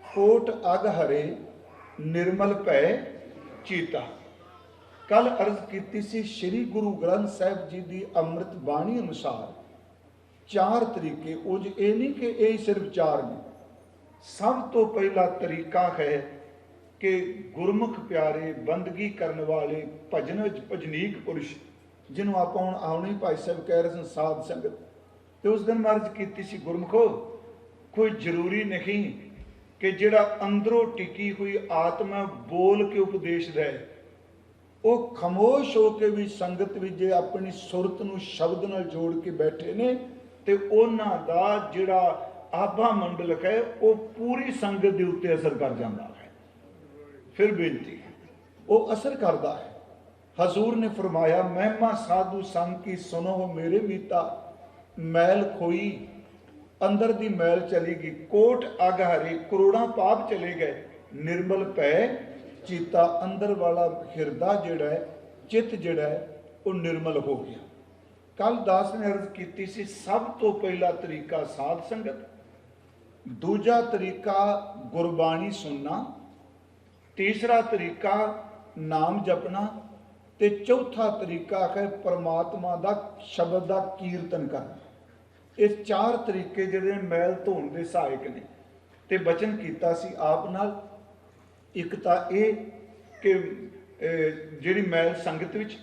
ਕੋਟ ਅਗ ਹਰੇ, ਨਿਰਮਲ ਭੈ ਚੀਤਾ। ਕੱਲ ਅਰਜ਼ ਕੀਤੀ ਸੀ ਸ੍ਰੀ ਗੁਰੂ ਗ੍ਰੰਥ ਸਾਹਿਬ ਜੀ ਦੀ ਅੰਮ੍ਰਿਤ ਬਾਣੀ ਅਨੁਸਾਰ 4 ਤਰੀਕੇ। ਉਹ ਇਹ ਨਹੀਂ ਕਿ ਇਹ ਸਿਰਫ 4 ਨੇ। ਸਭ ਤੋਂ ਪਹਿਲਾ ਤਰੀਕਾ ਹੈ ਕਿ ਗੁਰਮੁਖ ਪਿਆਰੇ, ਬੰਦਗੀ ਕਰਨ ਵਾਲੇ, ਭਜਨ ਵਿੱਚ ਭਜਨੀਕ ਪੁਰਸ਼, ਜਿਹਨੂੰ ਆਪਾਂ ਹੁਣ ਆਉਣੀ ਭਾਈ ਸਾਹਿਬ ਕਹਿ ਰਹੇ ਸਨ ਸਾਧ ਸੰਗਤ, ਤੇ ਉਸ ਦਿਨ ਮੈਂ ਅਰਜ਼ ਕੀਤੀ ਸੀ ਗੁਰਮੁਖੋ, ਕੋਈ ਜ਼ਰੂਰੀ ਨਹੀਂ ਕਿ ਜਿਹੜਾ ਅੰਦਰੋਂ ਟਿਕੀ ਹੋਈ ਆਤਮਾ ਬੋਲ ਕੇ ਉਪਦੇਸ਼ ਦੇ, ਉਹ ਖਾਮੋਸ਼ ਹੋ ਕੇ ਵੀ ਸੰਗਤ ਵਿੱਚ ਜੇ ਆਪਣੀ ਸੁਰਤ ਨੂੰ ਸ਼ਬਦ ਨਾਲ ਜੋੜ ਕੇ ਬੈਠੇ ਨੇ, ਤੇ ਉਹਨਾਂ ਦਾ ਜਿਹੜਾ ਆਭਾ ਮੰਡਲ ਹੈ ਉਹ ਪੂਰੀ ਸੰਗਤ ਦੇ ਉੱਤੇ ਅਸਰ ਕਰ ਜਾਂਦਾ ਹੈ। ਫਿਰ ਬੇਨਤੀ, ਉਹ ਅਸਰ ਕਰਦਾ ਹੈ। ਹਜ਼ੂਰ ਨੇ ਫਰਮਾਇਆ, ਮਹਿਮਾ ਸਾਧੂ ਸੰਗ ਕੀ ਸੁਨੋ ਮੇਰੇ ਮੀਤਾ, ਮੈਲ ਖੋਈ, ਅੰਦਰ ਦੀ ਮੈਲ ਚਲੀ ਗਈ, ਕੋਟ ਅਗ ਹਰੇ, ਕਰੋੜਾਂ ਪਾਪ ਚਲੇ ਗਏ, ਨਿਰਮਲ ਭੈ ਚੀਤਾ, ਅੰਦਰ ਵਾਲਾ ਹਿਰਦਾ ਜਿਹੜਾ ਹੈ, ਚਿੱਤ ਜਿਹੜਾ ਹੈ, ਉਹ ਨਿਰਮਲ ਹੋ ਗਿਆ। ਕੱਲ ਦਾਸ ਨੇ ਅਰਜ਼ ਕੀਤੀ ਸੀ, ਸਭ ਤੋਂ ਪਹਿਲਾ ਤਰੀਕਾ ਸਾਧ ਸੰਗਤ, ਦੂਜਾ ਤਰੀਕਾ ਗੁਰਬਾਣੀ ਸੁਣਨਾ, ਤੀਸਰਾ ਤਰੀਕਾ ਨਾਮ ਜਪਣਾ, ਤੇ ਚੌਥਾ ਤਰੀਕਾ ਹੈ ਪਰਮਾਤਮਾ ਦਾ ਸ਼ਬਦ ਦਾ ਕੀਰਤਨ ਕਰਨਾ। ਇਹ 4 ਤਰੀਕੇ ਜਿਹੜੇ ਮੈਲ ਧੋਣ ਦੇ ਸਹਾਇਕ ਨੇ। ਤੇ ਬਚਨ ਕੀਤਾ ਸੀ ਆਪ ਨਾਲ, ਇੱਕ ਤਾਂ ਇਹ ਕਿ ਜਿਹੜੀ ਮੈਲ ਸੰਗਤ ਵਿੱਚ,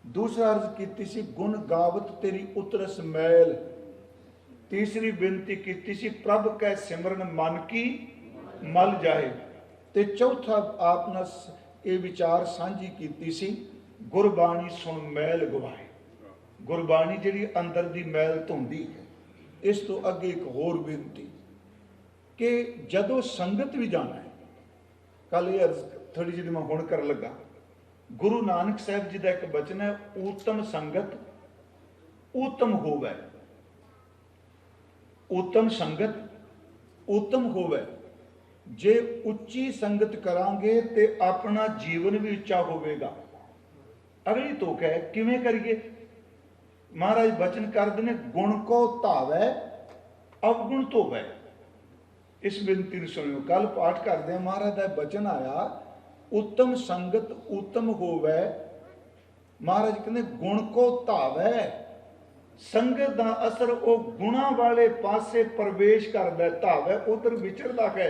ਦੂਸਰਾ ਅਰਜ਼ ਕੀਤੀ ਸੀ ਗੁਣ ਗਾਵਤ ਤੇਰੀ ਉਤਰਸ ਮੈਲ, ਤੀਸਰੀ ਬੇਨਤੀ ਕੀਤੀ ਸੀ ਪ੍ਰਭ ਕੈ ਸਿਮਰਨ ਮਨ ਕੀ ਮਲ ਜਾਏ, ਤੇ ਚੌਥਾ ਆਪ ਨਾਲ ਇਹ ਵਿਚਾਰ ਸਾਂਝੀ ਕੀਤੀ ਸੀ ਗੁਰਬਾਣੀ ਸੁਣ ਮੈਲ ਗਵਾਏ। ਗੁਰਬਾਣੀ ਜਿਹੜੀ ਅੰਦਰ ਦੀ ਮੈਲ ਧੋਂਦੀ ਹੈ। ਇਸ ਤੋਂ ਅੱਗੇ ਇੱਕ ਹੋਰ ਬੇਨਤੀ ਕਿ ਜਦੋਂ ਸੰਗਤ ਵੀ ਜਾਣਾ ਹੈ, ਕੱਲ ਇਹ ਅਰਜ਼ ਥੋੜੀ ਜਿਹੀ ਮੈਂ ਹੁਣ ਕਰਨ ਲੱਗਾ, गुरु नानक साहब जी का एक बचन है, उत्तम संगत उत्तम होवे। उत्तम संगत उत्तम होवे। जे उच्ची संगत करांगे ते अपना जीवन भी उच्चा होवेगा। अगली तुक है, किवें करिए? महाराज बचन करते ने, गुण को धावै अवगुण धोवै। इस बेनती ਨੂੰ सुनियो। कल पाठ करते महाराज का बचन आया, उत्तम संगत उत्तम होवै। महाराज कहते गुण को धावै। संगत का असर वो गुणा वाले पासे प्रवेश करता, धावै उधर विचरदा है।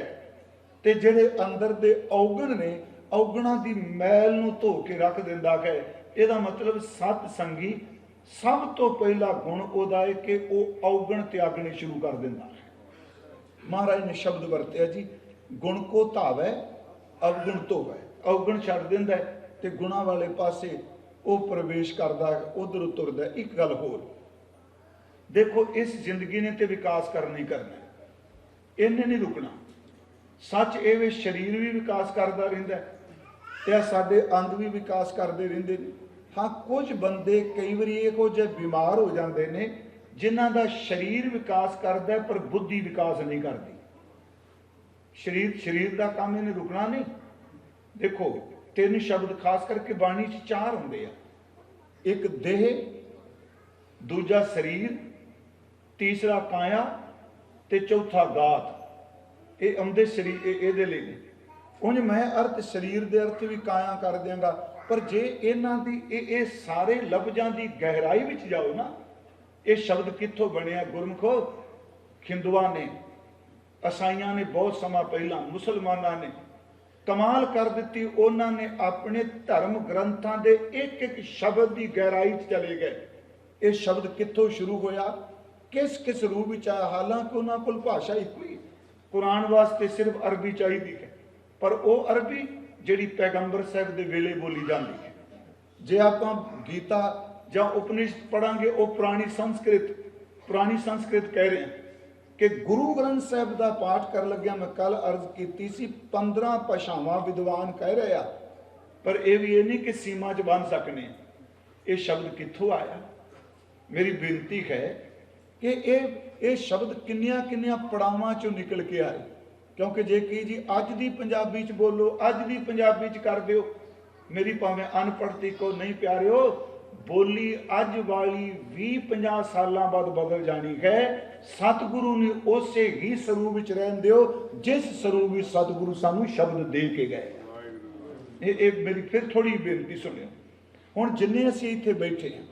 ते जिहड़े अंदर दे अवगुण ने, अवगुणा की मैल नूं धो के रख दिंदा है। ਇਹਦਾ मतलब सत संगी सब तो पहला गुण ਉਹਦਾ है कि वह अवगुण त्यागने शुरू कर दिंदा है। महाराज ने शब्द वरत्या जी, गुण को धावै अवगुण धोवै। अवगुण छड्ड दिंदा है ते गुणा वाले पासे वो प्रवेश करदा, उधर तुरदा। एक गल होर देखो, इस जिंदगी ने तो विकास करना ही करना, इन्हें नहीं रुकना। सच ये वे शरीर भी विकास करता रहिंदा ते साडे अंग भी विकास करते रहिंदे ने। हाँ, कुछ बंदे कई बार इहो जिहे बीमार हो जाते हैं जिन्हां दा शरीर विकास करता है पर बुद्धि विकास नहीं करती। शरीर का काम इन्हें रुकना नहीं। देखो, 3 शब्द खास करके बाणी च 4 होंदे आ। एक देह, दूजा शरीर, तीसरा काया ते चौथा गात। ये आउंदे शरीर इहदे लई ने। उंज मैं अर्थ शरीर के अर्थ भी काया कर देंगा, पर जे इन्हां दी ये सारे लफ्जां की गहराई विच जाओ ना, ये शब्द कित्थों बनिया? गुरमुखो, हिंदुआं ने, ईसाइयां ने बहुत समा पहला, मुसलमानां ने कमाल कर दी। उन्होंने अपने धर्म ग्रंथां दे एक एक शब्द की गहराई चले गए। ये शब्द कित्थों शुरू होया, किस किस रूप में आया? हालांकि उन्होंने कोल भाषा एक ही, कुरान वास्ते सिर्फ अरबी चाहिए है, पर वो अरबी जिहड़ी पैगंबर साहब के वेले बोली जाती है। जे आप गीता या उपनिषद पढ़ांगे, वो पुरानी संस्कृत कह रहे हैं कि गुरु ग्रंथ साहब का पाठ कर लग्या। मैं कल अर्ज की सी, 15 भाषावां विद्वान कह रहे हैं, पर यह भी ये नहीं कि सीमा च बन सकने। ये शब्द कित्थों आया? मेरी बेनती है कि ये शब्द किन्नियां किन्नियां पड़ावां चों निकल के आए। क्योंकि जे कि जी अज दी पंजाबी च बोलो, अज दी पंजाबी च कर दिओ, मेरी भावें अनपढ़ती को नहीं प्यारिओ, बोली अज वाली 20-50 सालों बाद बदल जानी है। सतगुरु ने उस ही स्वरूप विच रहन दिओ जिस स्वरूप विच सतगुरु सानू शब्द दे के गए। ये मेरी फिर थोड़ी बेनती सुनियो। हुण जिन्ने असीं इत्थे बैठे हैं,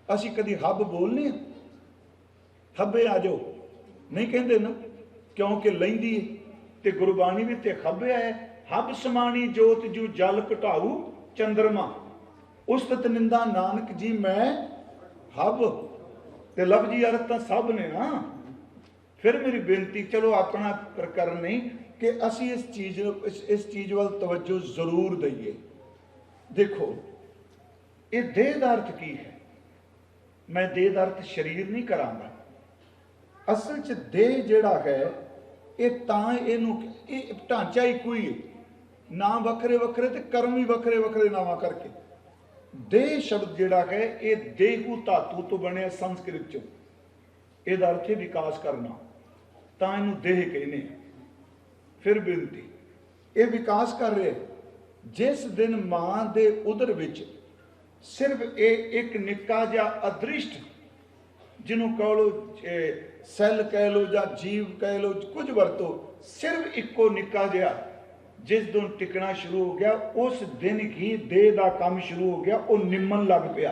असीं कदी हब बोलने हब्बे आ जाओ नहीं कहते ना, क्योंकि लैंदी ते गुरबाणी भी ते खब्बे है। हब समानी जोत जू जल घटाऊ चंद्रमा, उस्तत निंदा नानक जी मैं हब। ते लफ्जी अर्थ तो सब ने ना। फिर मेरी बेनती, चलो अपना प्रकरण नहीं कि असी इस चीज़ वाल तवज्जो जरूर दईए। देखो, ये देह का अर्थ की है? मैं देह का अर्थ शरीर नहीं करांगा। असल च देह जिहड़ा है ये तां इहनूं ढांचा इक्को ही है, ना वखरे वखरे ते कर्म भी वखरे वखरे नावां करके। देह शब्द जिहड़ा है ये देहू धातु तो बने संस्कृत चों। इहदा अर्थ है विकास करना, तां इहनूं देह कहने। फिर बेनती, ये विकास कर रहे जिस दिन मां दे उदर विच सिर्फ एक निक्का जिहा अदृष्ट, जिन्हों कह लो सैल कह लो या जीव कह लो, कुछ वरतो, सिर्फ इको निक्का जिहा जिस दिन टिकना शुरू हो गया, उस दिन ही देह का काम शुरू हो गया। वो निमन लग पिया।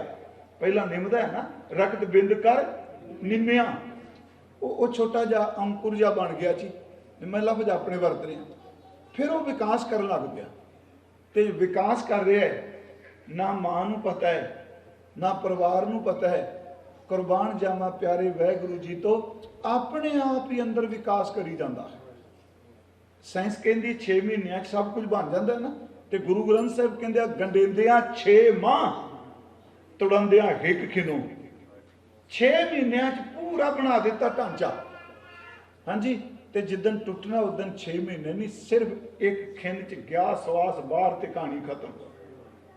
पहला निमदा है ना, रक्त बिंद कर निम्या, वो छोटा जा अंकुर जा बन गया जी। मैं लफ्ज अपने वरत रहा। फिर वो विकास कर लग पिया, तो विकास कर रहा है। ना मां नूं पता है, ना परिवार नूं पता है। कुर्बान जावा प्यारे वाहिगुरू जी तो अपने आप ही अंदर विकास करी जाता है। साइंस कहती 6 महीनों सब कुछ बन जाता है ना, तो गुरु ग्रंथ साहब कहते गंडेंदियां 6 माह तुड़ंदियां हिक खिनों। 6 महीनों पूरा बना दिता ढांचा। हाँ जी, तो जिदन टुटना उस दिन 6 महीने नहीं, सिर्फ एक खिन च गया श्वास बाहर तो कहानी खत्म।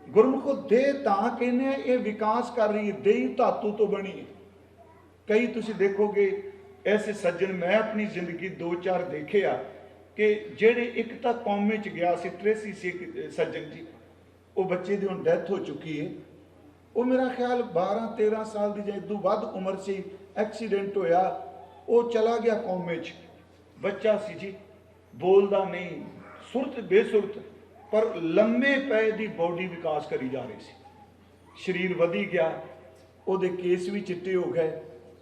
ਗੁਰਮੁਖੋ ਦੇਹ ਤਾਂ ਕਹਿੰਦੇ ਆ, ਇਹ ਵਿਕਾਸ ਕਰ ਰਹੀ ਹੈ, ਦੇਹੀ ਧਾਤੂ ਤੋਂ ਬਣੀ ਹੈ। ਕਈ ਤੁਸੀਂ ਦੇਖੋਗੇ ਐਸੇ ਸੱਜਣ, ਮੈਂ ਆਪਣੀ ਜ਼ਿੰਦਗੀ 2-4 ਦੇਖੇ ਆ ਕਿ ਜਿਹੜੇ ਇੱਕ ਤਾਂ ਕੌਮੇ ਚ ਗਿਆ ਸੀ, ਟ੍ਰੇਸੀ ਸੀ ਇੱਕ ਸੱਜਣ ਜੀ, ਉਹ ਬੱਚੇ ਦੀ ਹੁਣ ਡੈਥ ਹੋ ਚੁੱਕੀ ਹੈ। ਉਹ ਮੇਰਾ ਖਿਆਲ 12-13 ਸਾਲ ਦੀ ਜਾਂ ਇਦੋਂ ਵੱਧ ਉਮਰ ਸੀ, ਐਕਸੀਡੈਂਟ ਹੋਇਆ, ਉਹ ਚਲਾ ਗਿਆ ਕੌਮੇ ਚ। ਬੱਚਾ ਸੀ ਜੀ, ਬੋਲਦਾ ਨਹੀਂ, ਸੁਰਤ ਬੇਸੁਰਤ, ਪਰ ਲੰਮੇ ਪੈ ਦੀ ਬੋਡੀ ਵਿਕਾਸ ਕਰੀ ਜਾ ਰਹੀ ਸੀ। ਸਰੀਰ ਵਧੀ ਗਿਆ, ਉਹਦੇ ਕੇਸ ਵੀ ਚਿੱਟੇ ਹੋ ਗਏ।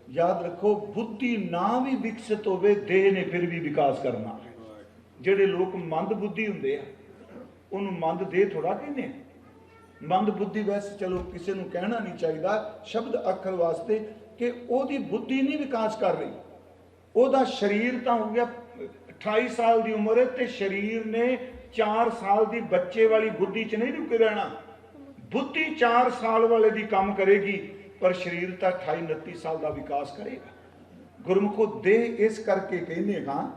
ਯਾਦ ਰੱਖੋ, ਬੁੱਧੀ ਨਾ ਵੀ ਵਿਕਸਿਤ ਹੋਵੇ, ਦੇਹ ਨੇ ਫਿਰ ਵੀ ਵਿਕਾਸ ਕਰਨਾ ਹੈ। ਜਿਹੜੇ ਲੋਕ ਮੰਦ ਬੁੱਧੀ ਹੁੰਦੇ ਆ, ਉਹਨੂੰ ਮੰਦ ਦੇਹ ਥੋੜਾ ਕਹਿੰਦੇ ਆ। ਮੰਦ ਬੁੱਧੀ ਵੈਸੇ ਚਲੋ ਕਿਸੇ ਨੂੰ ਕਹਿਣਾ ਨਹੀਂ ਚਾਹੀਦਾ ਸ਼ਬਦ ਅੱਖਰ ਵਾਸਤੇ, ਕਿ ਉਹਦੀ ਬੁੱਧੀ ਨਹੀਂ ਵਿਕਾਸ ਕਰ ਰਹੀ। ਉਹਦਾ ਸਰੀਰ ਤਾਂ ਹੋ ਗਿਆ 28 ਸਾਲ ਦੀ ਉਮਰ ਹੈ, ਤੇ ਸਰੀਰ ਨੇ 4 ਸਾਲ ਦੀ ਬੱਚੇ ਵਾਲੀ ਬੁੱਧੀ ਚ ਨਹੀਂ ਰੁਕੇ ਰਹਿਣਾ। ਬੁੱਧੀ 4 ਸਾਲ ਵਾਲੇ ਦੀ ਕੰਮ ਕਰੇਗੀ, ਪਰ ਸਰੀਰ ਤਾਂ 28-29 ਸਾਲ ਦਾ ਵਿਕਾਸ ਕਰੇਗਾ। ਗੁਰਮੁਖੋ ਦੇਹ ਇਸ ਕਰਕੇ ਕਹਿੰਦੇ ਹਾਂ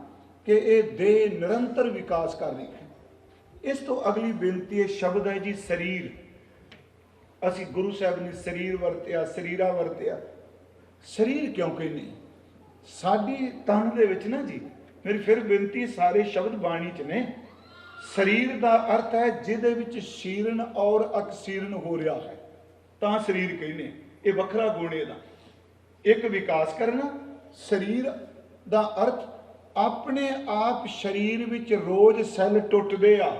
ਕਿ ਇਹ ਦੇਹ ਨਿਰੰਤਰ ਵਿਕਾਸ ਕਰ ਰਹੀ ਹੈ। ਇਸ ਤੋਂ ਅਗਲੀ ਬੇਨਤੀ ਹੈ, ਸ਼ਬਦ ਹੈ ਜੀ ਸਰੀਰ। ਅਸੀਂ ਗੁਰੂ ਸਾਹਿਬ ਨੇ ਸਰੀਰ ਵਰਤਿਆ, ਸਰੀਰਾ ਵਰਤਿਆ। ਸਰੀਰ ਕਿਉਂ ਕਹਿੰਦੇ? ਸਾਡੀ ਤਨ ਦੇ ਵਿੱਚ ਨਾ ਜੀ, ਮੇਰੀ ਫਿਰ ਬੇਨਤੀ, ਸਾਰੇ ਸ਼ਬਦ ਬਾਣੀ ਚ ਨੇ। ਸਰੀਰ ਦਾ ਅਰਥ ਹੈ ਜਿਹਦੇ ਵਿੱਚ ਸ਼ੀਰਨ ਔਰ ਅਕਸੀਰਨ ਹੋ ਰਿਹਾ ਹੈ, ਤਾਂ ਸਰੀਰ ਕਹਿੰਦੇ। ਇਹ ਵੱਖਰਾ ਗੁਣ ਇਹਦਾ। ਇੱਕ ਵਿਕਾਸ ਕਰਨਾ। ਸਰੀਰ ਦਾ ਅਰਥ ਆਪਣੇ ਆਪ ਸਰੀਰ ਵਿੱਚ ਰੋਜ਼ ਸੈੱਲ ਟੁੱਟਦੇ ਆ,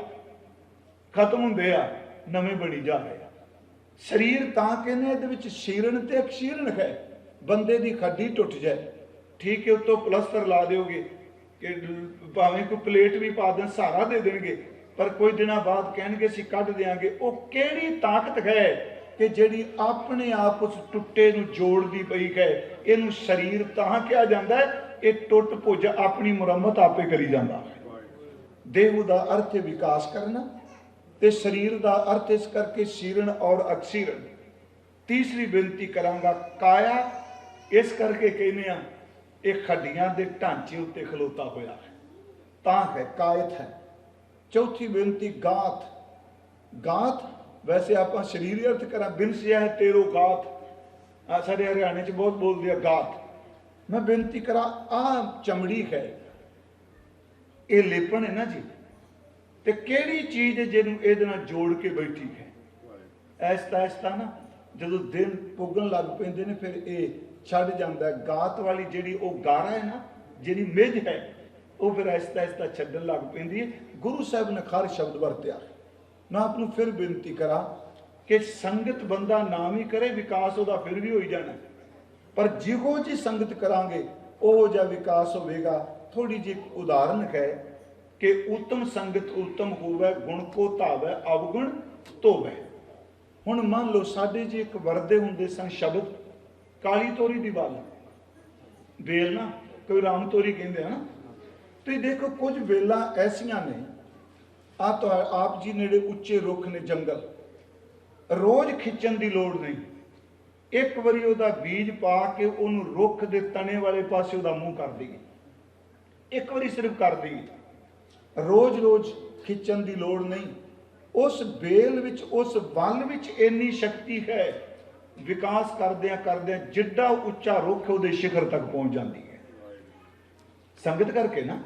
ਖਤਮ ਹੁੰਦੇ ਆ, ਨਵੇਂ ਬਣੀ ਜਾ ਰਹੇ ਆ। ਸਰੀਰ ਤਾਂ ਕਹਿੰਦੇ ਇਹਦੇ ਵਿੱਚ ਸ਼ੀਰਨ ਤੇ ਅਕਸ਼ੀਰਨ ਹੈ। ਬੰਦੇ ਦੀ ਹੱਡੀ ਟੁੱਟ ਜਾਏ, ਠੀਕ ਹੈ, ਉੱਤੋਂ ਪਲਸਤਰ ਲਾ ਦਿਓਗੇ, ਕਿ ਭਾਵੇਂ ਕੋਈ ਪਲੇਟ ਵੀ ਪਾ ਦੇਣ, ਸਹਾਰਾ ਦੇ ਦੇਣਗੇ, ਪਰ ਕੁਝ ਦਿਨਾਂ ਬਾਅਦ ਕਹਿਣਗੇ ਅਸੀਂ ਕੱਢ ਦਿਆਂਗੇ। ਉਹ ਕਿਹੜੀ ਤਾਕਤ ਹੈ ਕਿ ਜਿਹੜੀ ਆਪਣੇ ਆਪ ਉਸ ਟੁੱਟੇ ਨੂੰ ਜੋੜਦੀ ਪਈ ਹੈ? ਇਹਨੂੰ ਸਰੀਰ ਤਾਂ ਕਿਹਾ ਜਾਂਦਾ ਹੈ। ਇਹ ਟੁੱਟ ਭੁੱਜ ਆਪਣੀ ਮੁਰੰਮਤ ਆਪੇ ਕਰੀ ਜਾਂਦਾ। ਦੇਹ ਦਾ ਅਰਥ ਹੈ ਵਿਕਾਸ ਕਰਨਾ, ਤੇ ਸਰੀਰ ਦਾ ਅਰਥ ਇਸ ਕਰਕੇ ਸ਼ੀਰਨ ਔਰ ਅਕਸੀਰਨ। ਤੀਸਰੀ ਬੇਨਤੀ ਕਰਾਂਗਾ, ਕਾਇਆ ਇਸ ਕਰਕੇ ਕਹਿੰਦੇ ਆ, ਇਹ ਹੱਡੀਆਂ ਦੇ ਢਾਂਚੇ ਉੱਤੇ ਖਲੋਤਾ ਹੋਇਆ ਹੈ, ਤਾਂ ਹੈ ਕਾਇਤ ਹੈ। ਚੌਥੀ ਬੇਨਤੀ, ਗਾਤ। ਗਾਤ ਵੈਸੇ ਆਪਾਂ ਸਰੀਰ ਅਰਥ ਕਰਾਂ, ਬਿਨਸਿਆ ਹੈ ਤੇਰੋ ਗਾਤ। ਸਾਡੇ ਹਰਿਆਣੇ ਚ ਬਹੁਤ ਬੋਲਦੇ ਆ ਗਾਤ। ਮੈਂ ਬੇਨਤੀ ਕਰਾਂ, ਆਹ ਚਮੜੀ ਹੈ, ਇਹ ਲੇਪਣ ਹੈ ਨਾ ਜੀ, ਤੇ ਕਿਹੜੀ ਚੀਜ਼ ਹੈ ਜਿਹਨੂੰ ਇਹਦੇ ਨਾਲ ਜੋੜ ਕੇ ਬੈਠੀ ਹੈ? ਐਸਤਾ ਐਸਤਾ ਨਾ ਜਦੋਂ ਦਿਨ ਪੁੱਗਣ ਲੱਗ ਪੈਂਦੇ ਨੇ, ਫਿਰ ਇਹ ਛੱਡ ਜਾਂਦਾ। ਗਾਤ ਵਾਲੀ ਜਿਹੜੀ ਉਹ ਗਾਰਾ ਹੈ ਨਾ, ਜਿਹੜੀ ਮਿੱਝ ਹੈ, ਉਹ ਫਿਰ ਐਸਤਾ ਐਸਤਾ ਛੱਡਣ ਲੱਗ ਪੈਂਦੀ ਹੈ। ਗੁਰੂ ਸਾਹਿਬ ਨੇ ਖਰ ਸ਼ਬਦ ਵਰਤਿਆ। ਮੈਂ ਆਪ ਨੂੰ ਫਿਰ ਬੇਨਤੀ ਕਰਾਂ ਕਿ ਸੰਗਤ ਬੰਦਾ ਨਾ ਵੀ ਕਰੇ, ਵਿਕਾਸ ਉਹਦਾ ਫਿਰ ਵੀ ਹੋਈ ਜਾਣਾ, ਪਰ ਜਿਹੋ ਜੀ ਸੰਗਤ ਕਰਾਂਗੇ ਉਹ ਜਿਹਾ ਵਿਕਾਸ ਹੋਵੇਗਾ। ਥੋੜੀ ਜਿਹੀ ਉਦਾਹਰਨ ਹੈ ਕਿ ਉੱਤਮ ਸੰਗਤ ਉੱਤਮ ਹੋਵੇ, ਗੁਣ ਕੋ ਧਾਵੈ, ਅਵਗੁਣ ਧੋਵੈ। ਹੁਣ ਮੰਨ ਲਓ ਸਾਡੇ ਜੀ ਇੱਕ ਵਰਦੇ ਹੁੰਦੇ ਸਨ ਸ਼ਬਦ, ਕਾਲੀ ਤੋਰੀ ਦੀ ਵੱਲ, ਵੇਲ ਨਾ, ਕੋਈ ਰਾਮ ਤੋਰੀ ਕਹਿੰਦੇ ਆ ਨਾ। ਤੁਸੀਂ ਦੇਖੋ ਕੁਝ ਵੇਲਾਂ ਐਸੀਆਂ ਨੇ, ਆਪ ਜੀ ਨੇੜੇ ਉੱਚੇ ਰੁੱਖ ਨੇ, ਜੰਗਲ, ਰੋਜ਼ ਖਿੱਚਣ ਦੀ ਲੋੜ ਨਹੀਂ। ਇੱਕ ਵਾਰੀ ਉਹਦਾ ਬੀਜ ਪਾ ਕੇ ਉਹਨੂੰ ਰੁੱਖ ਦੇ ਤਣੇ ਵਾਲੇ ਪਾਸੇ ਉਹਦਾ ਮੂੰਹ ਕਰ ਦਈਏ, ਇੱਕ ਵਾਰੀ ਸਿਰਫ ਕਰ ਦਈਏ, ਰੋਜ਼ ਰੋਜ਼ ਖਿੱਚਣ ਦੀ ਲੋੜ ਨਹੀਂ। ਉਸ ਬੇਲ ਵਿੱਚ, ਉਸ ਵੱਲ ਵਿੱਚ ਇੰਨੀ ਸ਼ਕਤੀ ਹੈ, ਵਿਕਾਸ ਕਰਦਿਆਂ ਕਰਦਿਆਂ ਜਿੱਡਾ ਉੱਚਾ ਰੁੱਖ ਉਹਦੇ ਸਿਖਰ ਤੱਕ ਪਹੁੰਚ ਜਾਂਦੀ ਹੈ। ਸੰਗਤ ਕਰਕੇ ਨਾ,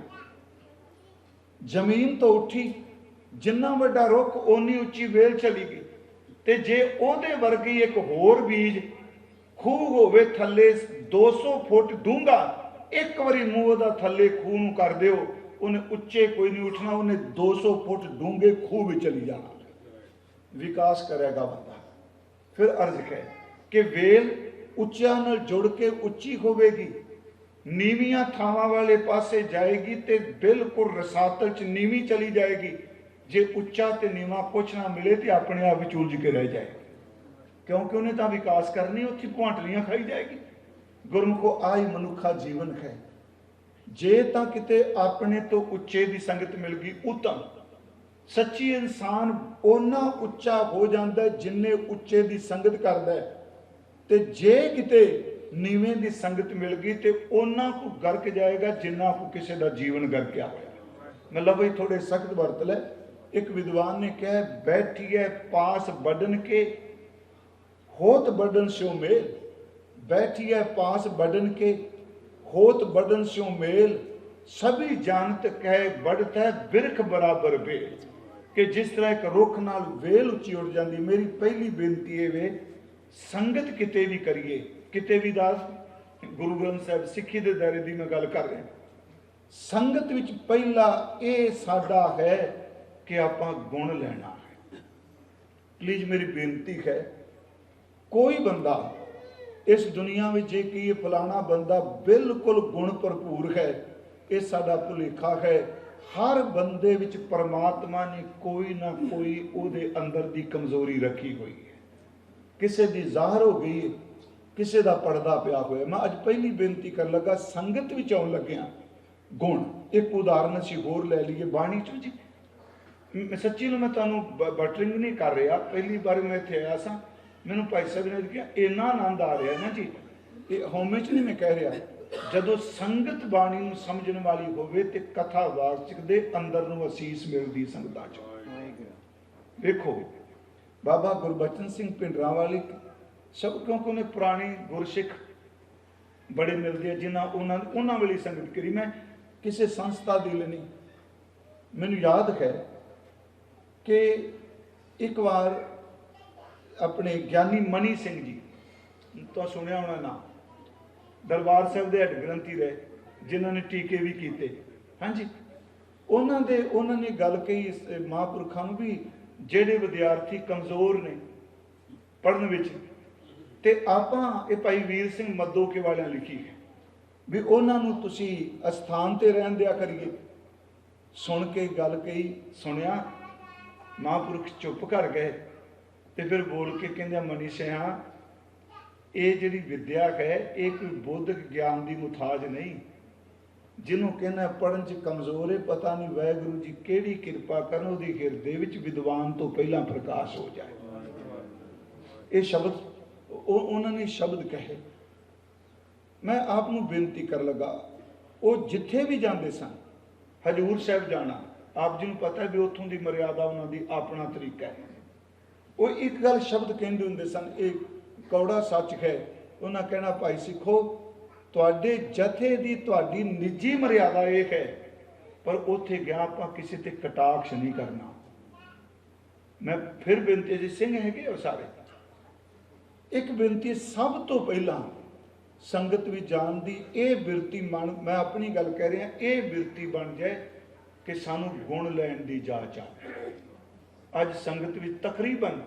ਜ਼ਮੀਨ ਤੋਂ ਉੱਠੀ, ਜਿੰਨਾ ਵੱਡਾ ਰੁੱਖ ਓਨੀ ਉੱਚੀ ਵੇਲ ਚਲੀ ਗਈ। ਤੇ ਜੇ ਉਹਦੇ ਵਰਗੀ ਇੱਕ ਹੋਰ ਬੀਜ ਖੂਹ ਹੋਵੇ ਥੱਲੇ 200 ਫੁੱਟ ਡੂੰਘਾ, ਇੱਕ ਵਾਰੀ ਮੂੰਹ ਉਹਦਾ ਥੱਲੇ ਖੂਹ ਨੂੰ ਕਰ ਦਿਓ, ਉਹਨੇ ਉੱਚੇ ਕੋਈ ਨਹੀਂ ਉੱਠਣਾ, ਉਹਨੇ 200 ਫੁੱਟ ਡੂੰਘੇ ਖੂਹ ਵਿੱਚ ਚਲੀ ਜਾਣਾ। ਵਿਕਾਸ ਕਰੇਗਾ ਬੰਦਾ। ਫਿਰ ਅਰਜ਼ ਹੈ ਕਿ ਵੇਲ ਉੱਚਿਆਂ ਨਾਲ ਜੁੜ ਕੇ ਉੱਚੀ ਹੋਵੇਗੀ, ਨੀਵੀਆਂ ਥਾਵਾਂ ਵਾਲੇ ਪਾਸੇ ਜਾਏਗੀ ਤੇ ਬਿਲਕੁਲ ਰਸਾਤਲ ਚ ਨੀਵੀਂ ਚਲੀ ਜਾਏਗੀ। ਜੇ ਉੱਚਾ ਤੇ ਨੀਵਾਂ ਕੁਛ ਨਾ ਮਿਲੇ ਤੇ ਆਪਣੇ ਆਪ ਵਿੱਚ ਉਲਝ ਕੇ ਰਹਿ ਜਾਏ, ਕਿਉਂਕਿ ਉਹਨੇ ਤਾਂ ਵਿਕਾਸ ਕਰਨੀ, ਉੱਥੇ ਭਾਂਟਲੀਆਂ ਖਾਈ ਜਾਏਗੀ। ਗੁਰਮੁਖੋ ਆਹੀ ਮਨੁੱਖਾ ਜੀਵਨ ਹੈ। ਜੇ ਤਾਂ ਕਿਤੇ ਆਪਣੇ ਤੋਂ ਉੱਚੇ ਦੀ ਸੰਗਤ ਮਿਲ ਗਈ, ਉਤਮ ਸੱਚੀ ਇਨਸਾਨ ਓਨਾ ਉੱਚਾ ਹੋ ਜਾਂਦਾ ਜਿੰਨੇ ਉੱਚੇ ਦੀ ਸੰਗਤ ਕਰਦਾ ਹੈ, ਤੇ ਜੇ ਕਿਤੇ ਨੀਵੇਂ ਦੀ ਸੰਗਤ ਮਿਲ ਗਈ ਤੇ ਉਹਨਾਂ ਕੋ ਗਰਕ ਜਾਏਗਾ ਜਿੰਨਾ ਕੋ ਕਿਸੇ ਦਾ ਜੀਵਨ ਗਰਕਿਆ ਹੋਇਆ। ਮਤਲਬ ਬਈ ਥੋੜੇ ਸਖਤ ਵਰਤ ਲੈ, एक विद्वान ने कहा, बैठिए पास बडन के होत बडन स्यो मेल। बैठिए पास बडन के होत बडन स्यो मेल, सभी जानत कहे बढ़ता है बिरख बराबर बेल। कि जिस तरह एक रुख नाल वेल उची उड़ जाती। मेरी पहली बेनती है वे संगत किते भी करिए, किते भी दास गुरु ग्रंथ साहब सिੱਖੀ ਦੇ ਦਾਇਰੇ ਦੀ ਮੈਂ ਗੱਲ ਕਰ ਰਿਹਾ। संगत विच पहला ये साडा है कि आपां गुण लेना है। प्लीज मेरी बेनती है, कोई बंदा इस दुनिया में जे कि ये फलाना बंदा बिल्कुल गुण भरपूर है, ये साडा भुलेखा है। हर बंदे विच परमात्मा ने कोई ना कोई उहदे अंदर दी कमजोरी रखी हुई है। किसी दी ज़ाहिर हो गई है, किसी दा पर्दा पिया होया। मैं अज पहली बेनती कर लगा, संगत विच आउण लग्या गुण। एक उदाहरण असीं होर लै लईए बाणी चों जी। सच्ची ਨੂੰ मैं ਤੁਹਾਨੂੰ बटरिंग नहीं कर रहा। पहली बार मैं इत्थे आया सां, मैनूं भाई साहब ने कहा इन्ना आनंद आ रहा ना जी, ये होमे च नहीं मैं कह रहा। जदों संगत बाणी नूं समझण वाली होवे ते कथा वाचक दे अंदर नूं असीस मिलदी संगतां चों। देखो बाबा गुरबचन सिंह भिंडरां वाली सब, क्योंकि उन्हें पुराने गुरसिख बड़े मिलते हैं जिन्हें उन्होंने वाली संगत करी। मैं किसी संस्था दी नहीं, मैनूं याद है कि एक बार अपने ज्ञानी मनी सिंह जी तो सुनिया होना नाम, दरबार साहब के हेड ग्रंथी रहे, जिन्होंने टीके भी किए। हाँ जी, उन्होंने गल कही महापुरखों भी, जेडे विद्यार्थी कमज़ोर ने पढ़न विच, ते आपां ये भाई वीर सिंह मद्दोके वालियां लिखी है भी उन्होंने तुसी अस्थान ते रहन दिया करिए। सुन के गल कही, सुनिया, महापुरुष चुप कर गए ते फिर बोल के कहंदे, मनी सिंहा ये जिहड़ी विद्या है ये कोई बौद्धिक ज्ञान की मुथाज नहीं। जिन्हों कहना पढ़न च कमज़ोर है, पता नहीं वाहिगुरू जी केड़ी किरपा करन उहदे हिरदे विच विद्वान तो पहला प्रकाश हो जाए। ये शब्द उन्होंने शब्द कहे। मैं आप नूं बेनती कर लगा, वो जिथे भी जाते सन, हजूर साहब जाना, आप जी नूं पता है भी उत्थों की मर्यादा उन्होंने अपना तरीका है। वो एक गल शब्द कहते होंदे सन, एक कौड़ा सच है। उन्हें कहना, भाई सिखो तुहाडे जथे दी तुहाडी निजी मर्यादा ये है, पर उत्थे गया आपां किसी ते कटाक्ष नहीं करना। मैं फिर बेनती जी सिंह है और सारे एक बेनती, सब तो पहला संगत भी जान दी ये बिरती मन, मैं अपनी गल कह रहा, ये बिरती बन जाए कि सानू गुण लैण दी जाच आए। अज संगत भी तकरीबन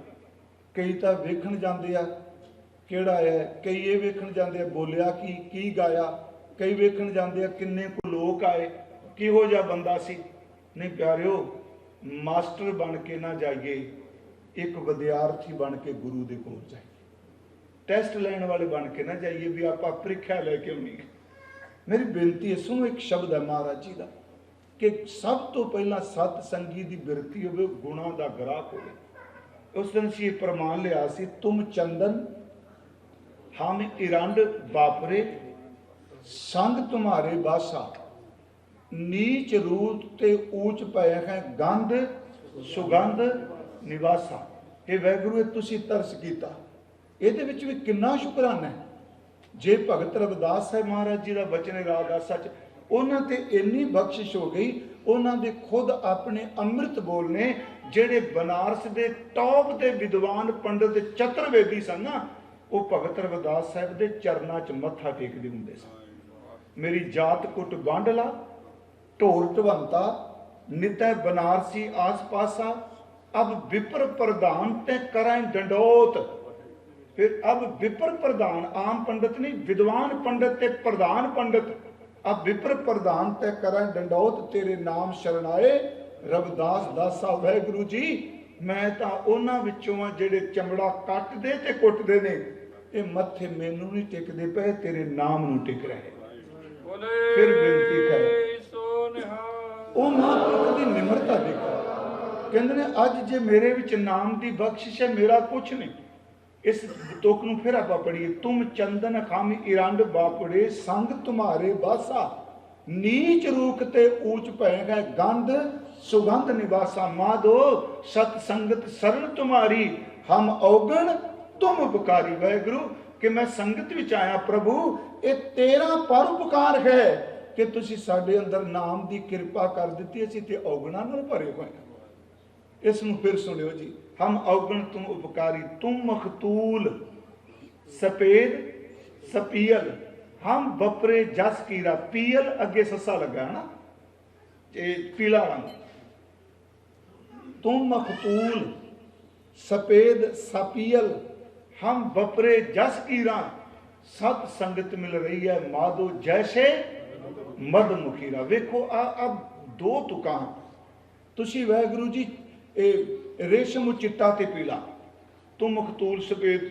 कई तो वेखण जाते आ किहड़ा है, कई ये वेखण जाते बोलिया की गाया, कई वेखण जाते किन्ने को लोग आए, किहो जिहा बंदा सी। नहीं प्यारिओ, मास्टर बन के ना जाइए, एक विद्यार्थी बन के गुरु दे कोल जाइए। टेस्ट लैण वाले बन के ना जाइए भी आप परीक्षा लैके आनी है। मेरी बेनती है, सुनो एक शब्द है महाराज जी का कि सब तो पहला सतसंगी की बिरती हो, गुणा का ग्राहक हो। उस दिन से प्रमाण लिया सी, तुम चंदन हम इरंड बापरे, संग तुम्हारे बासा, नीच रूप ते ऊंच पै है, गंध सुगंध निवासा। ये वाहिगुरू तुसी तरस कीता, ਇਹਦੇ ਵਿੱਚ ਵੀ ਕਿੰਨਾ ਸ਼ੁਕਰਾਨਾ ਹੈ। ਜੇ ਭਗਤ ਰਵਿਦਾਸ ਸਾਹਿਬ ਮਹਾਰਾਜ ਜੀ ਦਾ ਬਚਨ ਰਾਗਾਸਾ ਚ ਉਹਨਾਂ ਤੇ ਇੰਨੀ ਬਖਸ਼ਿਸ਼ ਹੋ ਗਈ, ਉਹਨਾਂ ਦੇ ਖੁਦ ਆਪਣੇ ਅੰਮ੍ਰਿਤ ਬੋਲਨੇ, ਜਿਹੜੇ ਬਨਾਰਸ ਦੇ ਟੌਪ ਦੇ ਵਿਦਵਾਨ ਪੰਡਤ ਚਤੁਰਵੇਦੀ ਸਨ ਨਾ, ਉਹ ਭਗਤ ਰਵਿਦਾਸ ਸਾਹਿਬ ਦੇ ਚਰਨਾਂ 'ਚ ਮੱਥਾ ਟੇਕਦੇ ਹੁੰਦੇ ਸਨ। ਮੇਰੀ ਜਾਤ ਕੁੱਟ ਬਾਂਡਲਾ, ਢੋਰ ਢਵੰਤਾ, ਨਿਤੈ ਬਨਾਰਸੀ ਆਸ ਪਾਸਾ, अब विप्र प्रधान ते कराएं डंडोत। फिर अब विप्र प्रधान, आम पंडित नहीं, विद्वान पंडित ते प्रधान पंडित, अब विप्र प्रधान ते कराएं डंडोत, तेरे नाम शरणाए रविदास दासा। वाहिगुरू जी मैं तां उन्हां विचों आ जिहड़े चमड़ा कटदे ते कुटदे ने, ये मत्थे मैनू नहीं टिकदे पे, तेरे नाम नूं टिक रहे। फिर बेनती करे ओ महापुरुख दी निमरता देखो, कहते ने अज जे मेरे विच नाम की बख्शिश है, मेरा कुछ नहीं। इस तुक नूं फिर आप पढ़िए, तुम चंदन खाम इरंड बापड़े, संग तुम्हारे बासा, नीच रूख ते ऊंच पै गए, गंध सुगंध निवासा माधो सतसंगत शरण तुम्हारी हम औगण तुम उपकारी। वाहिगुरु कि मैं संगत विच आया प्रभु, ये तेरा परोपकार है कि तुसी साडे अंदर नाम की कृपा कर दी, असीं ते औगणा नाल भरे होए हां। इस नूं फिर सुनियो जी, हम औगण तुम उपकारी, तुम मखतूल सफेद सपीयल, हम बपरे जस कीरा। पीयल अगे ससा लगा है ना, पीला रंग। तुम मखतूल सफेद सपीयल, हम बपरे जस कीरा। सत संगत मिल रही है माधो जैसे मद मुखीरा। वेखो अब दो तुकां तुसी वाहिगुरु जी, रेशम चिट्टा ते पीला, तुम मखतूल सफेद,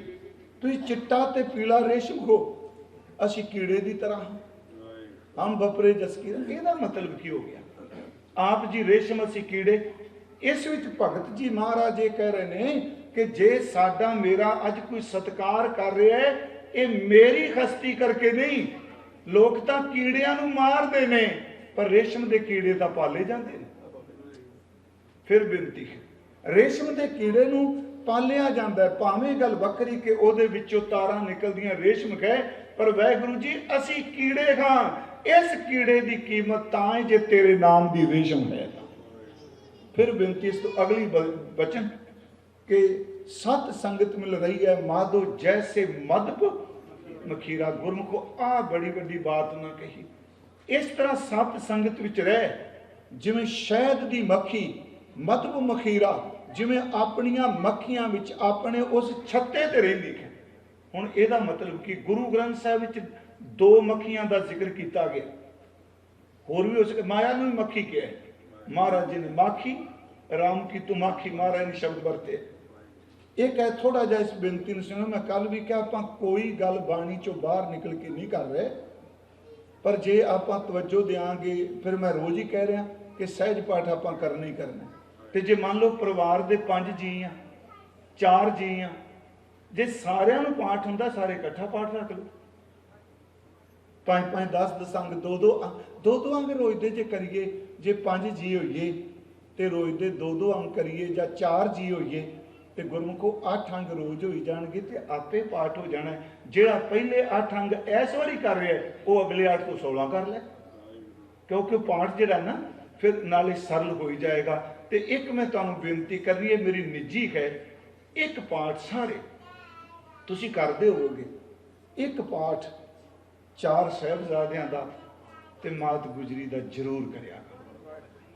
तुसी चिट्टा ते पीला रेशम हो, असी कीड़े की तरह हम बपरे जस कीरा। ਇਹਦਾ मतलब की हो गया? आप जी रेशम, असी कीड़े। इस विच भगत जी महाराज ये कह रहे हैं कि जे साडा मेरा अज कोई सत्कार कर रहा है, ये मेरी खस्ती करके नहीं। लोग तो कीड़ियां नूं मारदे ने, पर रेशम के कीड़े तो पाले जाते हैं। फिर बेनती है, रेशम के कीड़े नूं पालिया जाता है, भावें गल वक्री कि उहदे विचों तारां निकलदियां रेशम है, पर वाहिगुरु जी असी कीड़े हां। इस कीड़े की कीमत तां है जे तेरे नाम की रेशम है। फिर बेनती इस तो अगली वचन कि सत संगत मिल रही है माधो जैसे मदप मखीरा। गुरमुखो आ बड़ी बड़ी बात ना कही। इस तरह सत संगत विच रह, जिवें शहद की मक्खी मदप मखीरा, जिवें अपनियां मक्खियां विच अपने उस छत्ते ते रहिंदी है। हुण इहदा मतलब कि गुरु ग्रंथ साहिब विच दो मक्खियां का जिक्र किया गया, होर भी उस माया नूं मक्खी कहा है। महाराज जी ने माखी, राम की तू माखी, महाराज ने शब्द वरते। एक है थोड़ा जिहा इस बेनती नूं सुणो। मैं कल भी कहा आपां कोई गल बाणी चों बाहर निकल के नहीं कर रहे, पर जे आपां तवज्जो देंगे, फिर मैं रोज़ ही कह रहा कि सहज पाठ आपां करना ही करना। तो जे मान लो परिवार के 5 जी आ, 4 जी आ, जे सारिਆਂ ਨੂੰ पाठ ਹੁੰਦਾ, सारे इकट्ठा पाठ रख लो। 5-5 10 अंग 2-2 अंग रोज दे जे करिए, जे 5 जी होइए तो रोज दे 2-2 अंग करिए, या 4 जी होइए तो गुरमुखो 8 अंग रोज हो जाएंगे, तो आपे पाठ हो जाना है। जो पहले 8 अंग इस बारी कर रहा है, वो अगले 8 तो 16 कर ले, क्योंकि पाठ जो ना फिर नाले सरल हो ही जाएगा। तो एक मैं तुहानूं बेनती करनी है, मेरी निजी है, एक पाठ सारे तुसी करते होवोगे। एक पाठ 4 साहिबजादियां दा ते मात गुजरी दा जरूर करिया।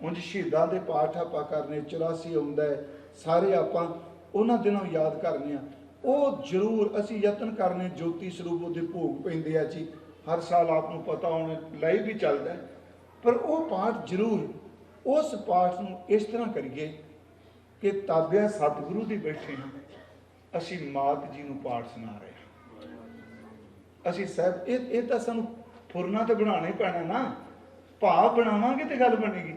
उंज शहीदां दे पाठ आपां करने, 84 आउंदा है, सारे आपां उन्हां दिनों याद करने। वो जरूर असी यतन करने, ज्योति स्वरूप उहदे भोग पैंदे आ जी, हर साल आपनूं पता होना लाइव भी चलता है, पर वो पाठ जरूर उस पाठ नूं इस तरह करिए कि ताबिया सतगुरु दी बैठे हैं, असी मात जी नूं पाठ सुना रहे हैं। असी साहब ये तो सानूं फुरना तो बनाना ही पैना ना, भाव बनावांगे तो गल बनेगी।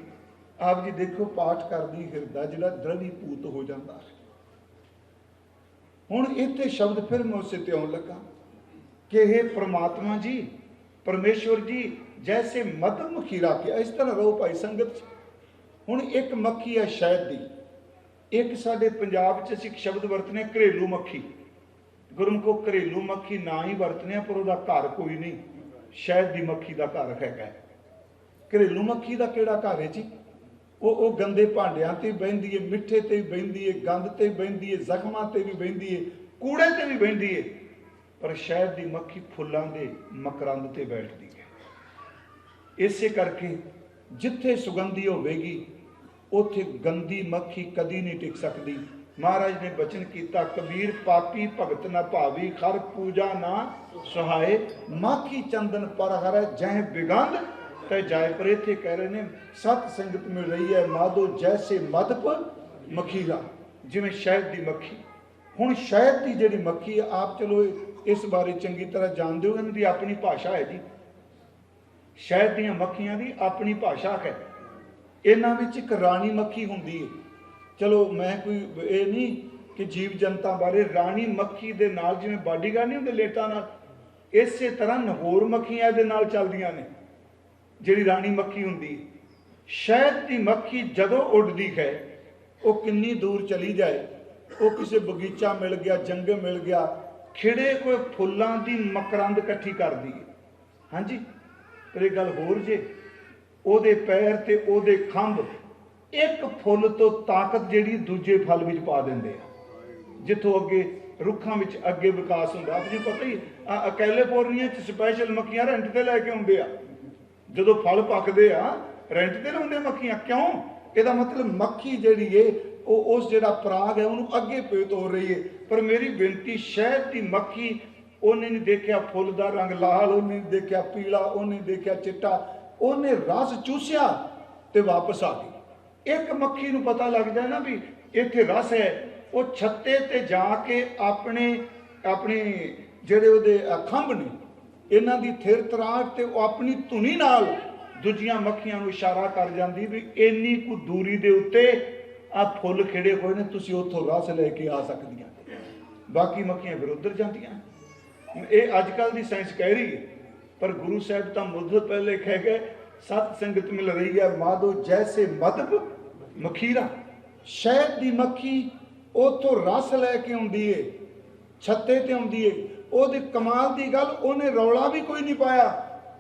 आप जी देखो पाठ करदी हिरदा जिहड़ा द्रवीभूत हो जाता है। हुण इत्थे शब्द फिर मैं उसे ते आउण लगा कि हे परमात्मा जी, परमेश्वर जी, जैसे मद मखीरा किया, इस तरह रहो भाई संगत। हुण एक मक्खी है शहद दी, एक साडे पंजाब च असीं शब्द वरतने घरेलू मक्खी। गुरमुखो घरेलू मक्खी ना ही वरतने, पर उहदा घर कोई नहीं, शहद दी मक्खी दा घर हैगा। घरेलू मक्खी दा किहड़ा घर है जी? वो गंदे भांडियां ते बहिंदी है, मिठे ते भी बहिंदी है, गंद ते भी बहिंदी है, जख्मां ते भी बहिंदी है, कूड़े ते भी बहिंदी है। पर शहद दी मक्खी फुल्लां दे मकरंद ते बैठदी है। इसे करके जिथे सुगंधी होवेगी उथे गंदी मक्खी कदी नहीं टिक सकती। महाराज ने बचन किया, कबीर पापी भगत न भावी, खर पूजा ना सुहाए, माखी चंदन पर हर जह बिगंध ते जाए। पर इत्थे कह रहे ने सत संगत मिल रही है माधो जैसे मदप मखीरा, जिवें शहद की मक्खी। हुण शहद की जिहड़ी मक्खी है, आप चलो इस बारे चंगी तरह जानते हो, इनकी अपनी भाषा है जी। शहद दीयां मक्खियां दी अपनी भाषा है। इन्हां विच एक राणी मक्खी हुंदी है। चलो मैं कोई ये नहीं कि जीव जनता बारे, राणी मक्खी दे नाल जिवें बाडीगार्ड नहीं हुंदे लेटां नाल, इसे तरह नहोर मक्खियां दे नाल चलदियां ने। जिहड़ी राणी मक्खी हुंदी है, शहद की मक्खी जदों उड़दी है वो किन्नी दूर चली जाए, वो किसी बगीचा मिल गया, जंगल मिल गया, खिड़े कोई फुलों की मकरंद इकट्ठी कर दी है। हाँ जी, पर एक गल होर जे, ओदे पैर ते ओदे खंभ एक फुल तो ताकत जिहड़ी दूजे फल विच पा दिंदे आ, जिथों अगे रुखां विच अगे विकास हुंदा। आप जी पता ही कैलीफोर्निया च स्पैशल मक्खियां रेंट ते लैके आउंदे आ, जदों फल पकदे आ रेंट ते लाउंदे मक्खियां। क्यों? ਇਹਦਾ मतलब मक्खी ਜਿਹੜੀ है वो उस ਜਿਹੜਾ पराग है उन्होंने अगे पे ਤੋਰ रही है। पर मेरी बेनती, शहद की मक्खी ਉਹਨੇ नहीं देखा फुल का रंग लाल, ਉਹਨੇ नहीं देखा पीला, ਉਹਨੇ नहीं देखा चिट्टा, ਉਹਨੇ रस चूसिया ते वापस आ गई। एक मक्खी ਨੂੰ पता लग जाए ना भी ਇੱਥੇ रस है, वो छत्ते ते जाके अपने अपने ਜਿਹੜੇ ਉਹਦੇ ਖੰਭ ਨੇ ਇਹਨਾਂ ਦੀ थिर तराट ते ਉਹ अपनी ਧੁਨੀ ਨਾਲ दूजिया मक्खियां ਨੂੰ इशारा कर जाती भी इन्नी कु दूरी दे उत्ते आ फुल खिड़े होए ने, तुसी उत्थों रस लैके आ सकदियां। बाकी मक्खियां फिर उधर जांदियां। ये अजकल की साइंस कह रही है, पर गुरु साहब तो मुद्दत पहले कह गए, सत संगत मिल रही है माधो जैसे मधुप मखीरा। शहद की मक्खी उत्थों रस लैके आउंदी है, छत्ते ते आउंदी है। ओहदी कमाल की गल, उन्हें रौला भी कोई नहीं पाया,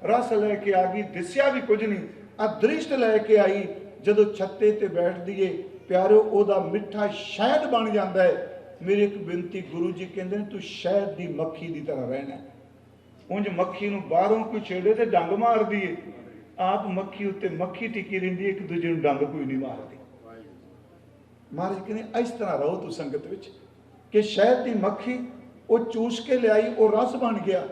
रस लैके आ गई, दिस्या भी कुछ नहीं, अदृष्ट लैके आई। जदों छत्ते ते बैठदी है प्यारो, ओदा मिठा शहद बन जाता है। मेरी एक बेनती, गुरु जी कहते हैं तू शहद की मक्खी की तरह रहना। उंज मक्खी नूं बाहरों कोई छेड़े तो डंग मार दी है, आप मक्खी उत्ते मक्खी टिकी रहिंदी है, एक दूजे नूं डंग कोई नहीं मारती। महाराज कहते इस तरह रहो तू संगत विच कि शहद की मक्खी वो चूस के लियाई, वो रस बन गया।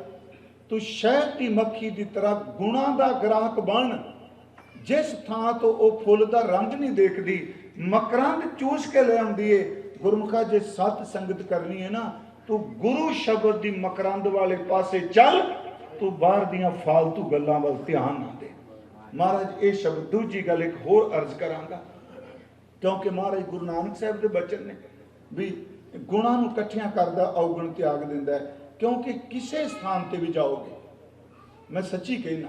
तू शहद की मक्खी की तरह गुणा का ग्राहक बन। जिस थां तो वह फुल का रंग नहीं देखती, मकरंद चूस के ले आती है। गुरमुखा जे सत संगत करनी है ना, तू गुरु शब्द की मकरंद वाले पासे चल, तू बाहर दियां फालतू गल्लां वल ध्यान ना दे। महाराज ये शब्द दूजी गल एक होर अर्ज करांगा, क्योंकि महाराज गुरु नानक साहब के बचन ने भी गुणा नूं इकट्ठियां करदा, अवगुण त्याग दिंदा है। क्योंकि किसी स्थान पर भी जाओगे, मैं सच्ची कहना,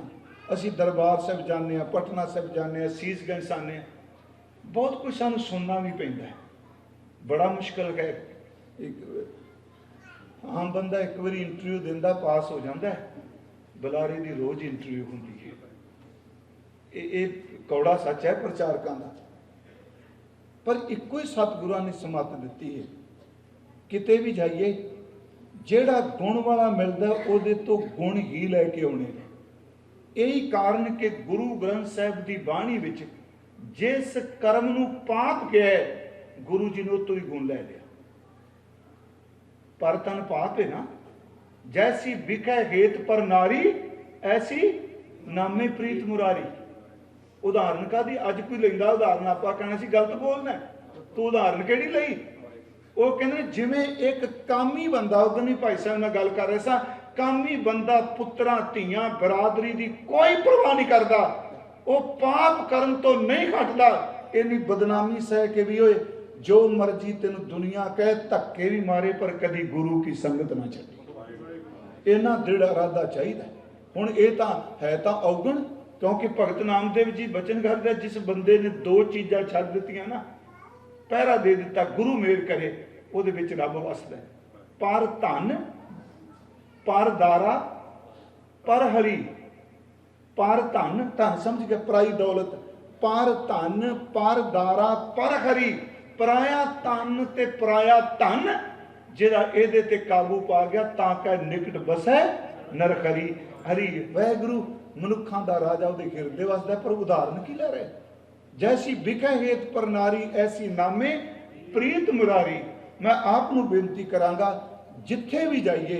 असी दरबार साहब जाने, पटना साहब जाने, सीसगंज जाने, बहुत कुछ सानू सुनना भी पैंदा है, बड़ा मुश्किल है। एक आम बंदा एक बार इंटरव्यू देंदा पास हो जाता है, बुलारे की रोज़ इंटरव्यू होंदी है। ये कौड़ा सच है प्रचारकों का, पर एको ही सतगुरां ने समत दी है, किते भी जाइए ਜਿਹੜਾ गुण वाला मिलता ਉਹਦੇ ਤੋਂ गुण ही लैके आने। यही कारण कि गुरु ग्रंथ साहब की बाणी विच जिस कर्म नूं पाप किया है, गुरु जी ने उस तो ही गुण लै लिया। पर तन पाप है ना, जैसी विकै हेत पर नारी ऐसी नामे प्रीत मुरारी। उदाहरण का दी अज कोई लेंदा उदाहरण, आप कहना सी गलत बोलना, तू उदाहरण केड़ी लई? वो कहते जिमें एक कामी बंदा, उधर नहीं भाई साहब मैं गल कर रहा सा, कामी बंदा पुत्रा धियां बरादरी की कोई परवाह नहीं करता, वो पाप करन तो नहीं हटता, इन्नी बदनामी सह के भी होए, जो मर्जी तेन दुनिया कहे, धक्के भी मारे, पर कभी गुरु की संगत ना छड्डी। इन्ना दृढ़ इरादा चाहिए। हुण ये तां है तां अवगुण, क्योंकि भगत नामदेव जी बचन करते, जिस बंदे ने दो चीज़ां छड्ड दित्तियां ना, पहरा दे दिता, गुरु मेहर करे, ਉਹਦੇ ਵਿੱਚ ਰੱਬ ਵਸਦਾ। ਪਰ ਧਨ ਪਰ ਦਾਰਾ ਪਰ ਹਰੀ। ਪਰ ਧਨ, ਧਨ ਸਮਝ ਕੇ ਪਰਾਈ ਦੌਲਤ, ਪਰ ਧਨ ਪਰ ਦਾਰਾ ਪਰ ਹਰੀ। ਪਰਾਇਆ ਧਨ ਤੇ ਪਰਾਇਆ ਧਨ ਜਿਹੜਾ ਇਹਦੇ ਤੇ ਕਾਬੂ ਪਾ ਗਿਆ, ਤਾਂ ਕਿ ਨਿਕਟ ਬਸੈ ਨਰਖਰੀ। ਹਰੀ ਵਾਹਿਗੁਰੂ ਮਨੁੱਖਾਂ ਦਾ ਰਾਜਾ ਉਹਦੇ ਹਿਰਦੇ ਵਸਦਾ। ਪਰ ਉਦਾਹਰਨ ਕੀ ਲੈ ਰਹੇ? जैसी बिकै हेत पर नारी ऐसी नामे प्रीत मुरारी। मैं आपनू बेनती करांगा, जिथे भी जाइए